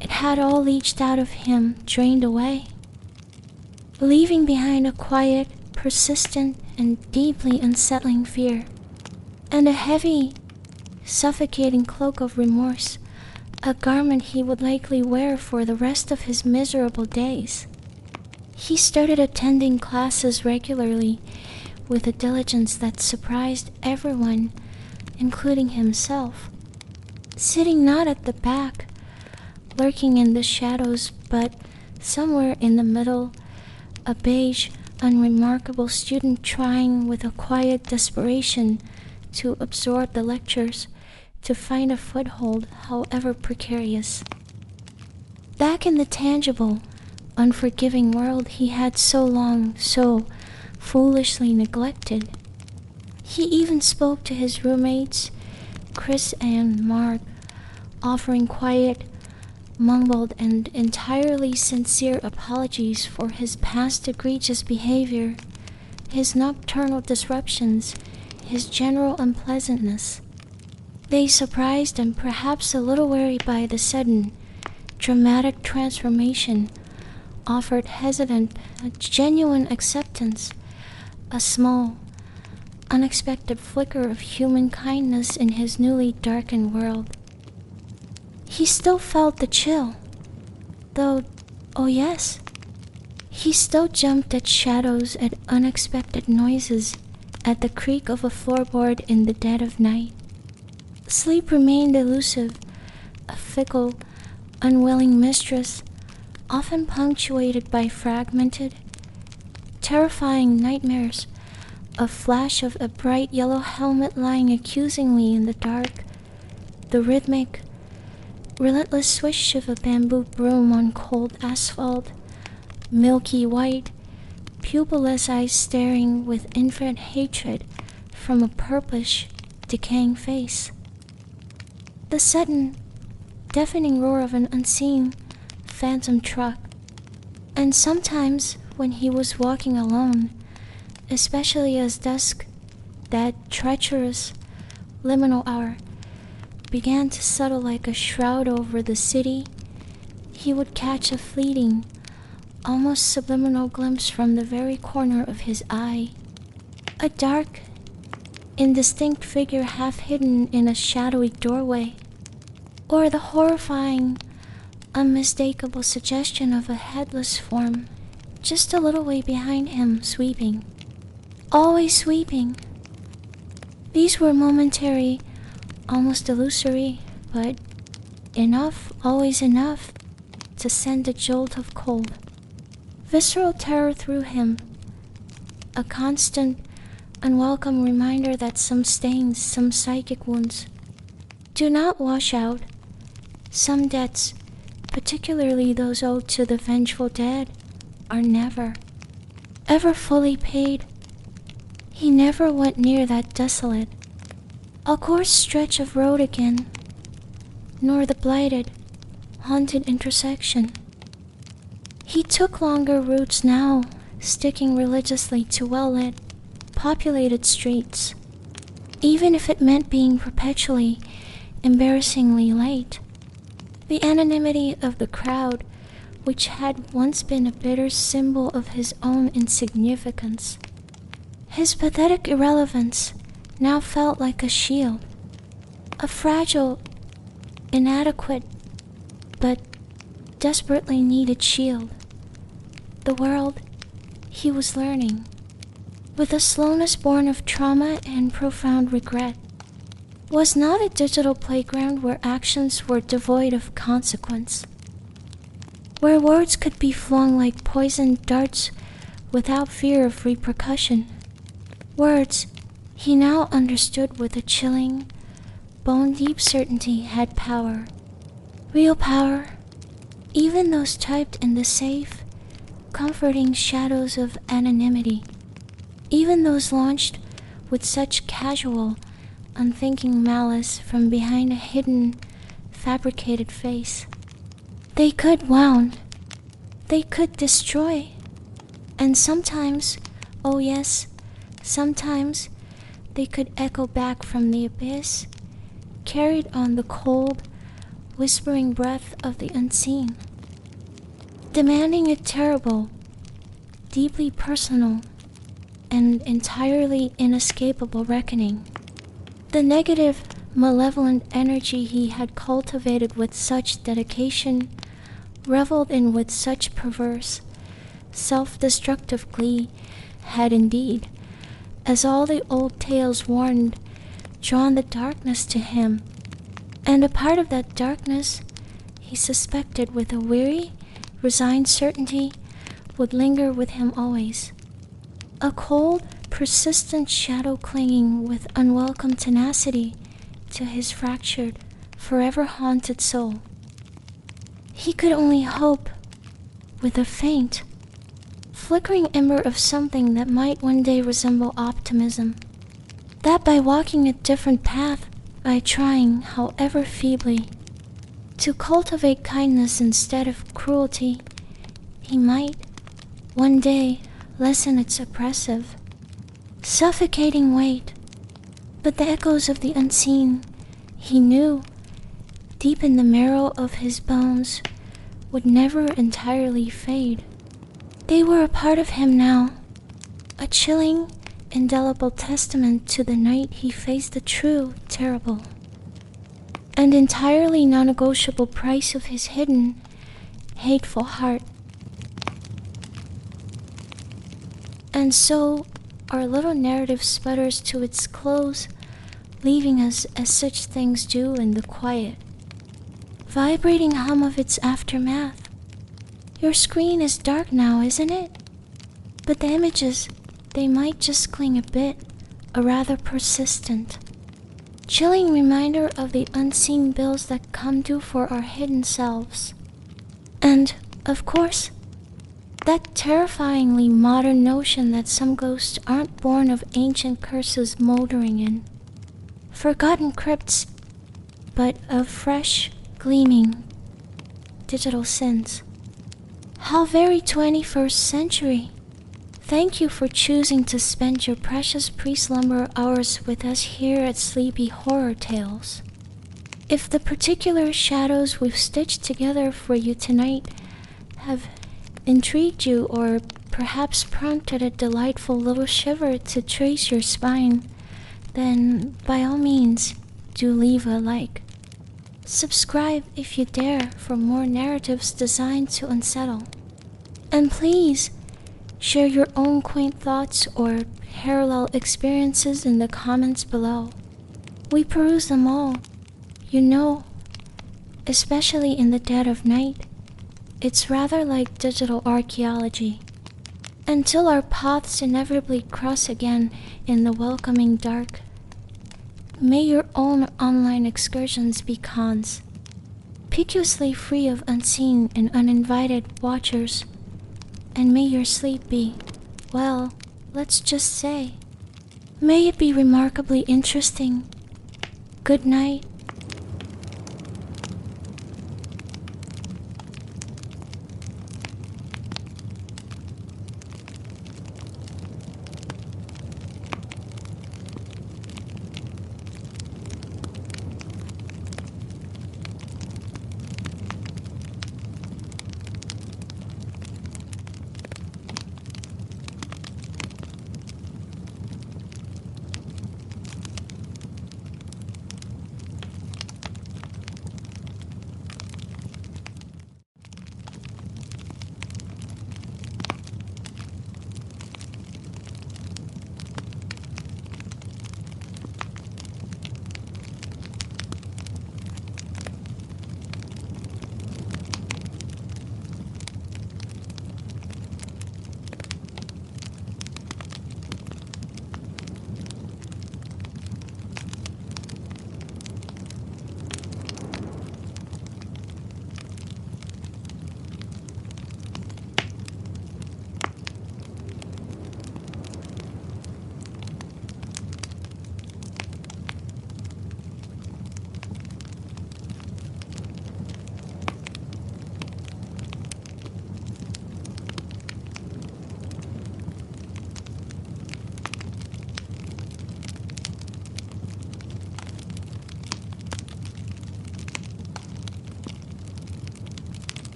it had all leached out of him, drained away, leaving behind a quiet, persistent, and deeply unsettling fear, and a heavy, suffocating cloak of remorse, a garment he would likely wear for the rest of his miserable days. He started attending classes regularly with a diligence that surprised everyone, including himself, sitting not at the back, lurking in the shadows, but somewhere in the middle, a beige, unremarkable student trying with a quiet desperation to absorb the lectures, to find a foothold, however precarious. Back in the tangible, unforgiving world he had so long, so foolishly neglected. He even spoke to his roommates, Chris and Mark, offering quiet, mumbled, and entirely sincere apologies for his past egregious behavior, his nocturnal disruptions, his general unpleasantness. They, surprised and perhaps a little worried by the sudden, dramatic transformation, offered hesitant, a genuine acceptance, a small, unexpected flicker of human kindness in his newly darkened world. He still felt the chill, though, oh yes, he still jumped at shadows, at unexpected noises, at the creak of a floorboard in the dead of night. Sleep remained elusive, a fickle, unwilling mistress, often punctuated by fragmented, terrifying nightmares, a flash of a bright yellow helmet lying accusingly in the dark, the rhythmic, relentless swish of a bamboo broom on cold asphalt, milky white, pupilless eyes staring with infinite hatred from a purplish, decaying face. The sudden, deafening roar of an unseen, phantom truck. And sometimes, when he was walking alone, especially as dusk, that treacherous, liminal hour, began to settle like a shroud over the city, he would catch a fleeting, almost subliminal glimpse from the very corner of his eye. A dark, indistinct figure half hidden in a shadowy doorway, or the horrifying, unmistakable suggestion of a headless form just a little way behind him, sweeping. Always sweeping. These were momentary, almost illusory, but enough, always enough, to send a jolt of cold, visceral terror through him, a constant, unwelcome reminder that some stains, some psychic wounds, do not wash out. Some debts, particularly those owed to the vengeful dead, are never, ever fully paid. He never went near that desolate, a coarse stretch of road again, nor the blighted, haunted intersection. He took longer routes now, sticking religiously to well-lit, populated streets, even if it meant being perpetually, embarrassingly late. The anonymity of the crowd, which had once been a bitter symbol of his own insignificance, his pathetic irrelevance, now felt like a shield, a fragile, inadequate, but desperately needed shield. The world, he was learning, with a slowness born of trauma and profound regret, was not a digital playground where actions were devoid of consequence, where words could be flung like poisoned darts without fear of repercussion. Words, he now understood with a chilling, bone-deep certainty, had power. Real power, even those typed in the safe, comforting shadows of anonymity, even those launched with such casual, unthinking malice from behind a hidden, fabricated face. They could wound, they could destroy, and sometimes, oh yes, sometimes they could echo back from the abyss, carried on the cold, whispering breath of the unseen, demanding a terrible, deeply personal, and entirely inescapable reckoning. The negative, malevolent energy he had cultivated with such dedication, reveled in with such perverse, self-destructive glee, had indeed, as all the old tales warned, drawn the darkness to him, and a part of that darkness, he suspected with a weary, resigned certainty, would linger with him always. A cold, persistent shadow clinging with unwelcome tenacity to his fractured, forever haunted soul. He could only hope, with a faint, flickering ember of something that might one day resemble optimism, that by walking a different path, by trying, however feebly, to cultivate kindness instead of cruelty, he might, one day, lessen its oppressive, suffocating weight. But the echoes of the unseen, he knew, deep in the marrow of his bones, would never entirely fade. They were a part of him now, a chilling, indelible testament to the night he faced the true, terrible, and entirely non-negotiable price of his hidden, hateful heart. And so our little narrative sputters to its close, leaving us as such things do in the quiet, vibrating hum of its aftermath. Your screen is dark now, isn't it? But the images, they might just cling a bit, a rather persistent, chilling reminder of the unseen bills that come due for our hidden selves. And, of course, that terrifyingly modern notion that some ghosts aren't born of ancient curses moldering in forgotten crypts, but of fresh, gleaming digital sins. How very 21st century! Thank you for choosing to spend your precious pre-slumber hours with us here at Sleepy Horror Tales. If the particular shadows we've stitched together for you tonight have intrigued you or perhaps prompted a delightful little shiver to trace your spine, then by all means do leave a like. Subscribe if you dare for more narratives designed to unsettle. And please, share your own quaint thoughts or parallel experiences in the comments below. We peruse them all. You know, especially in the dead of night, it's rather like digital archaeology. Until our paths inevitably cross again in the welcoming dark, may your own online excursions be conspicuously free of unseen and uninvited watchers, and may your sleep be, well, let's just say, may it be remarkably interesting. Good night.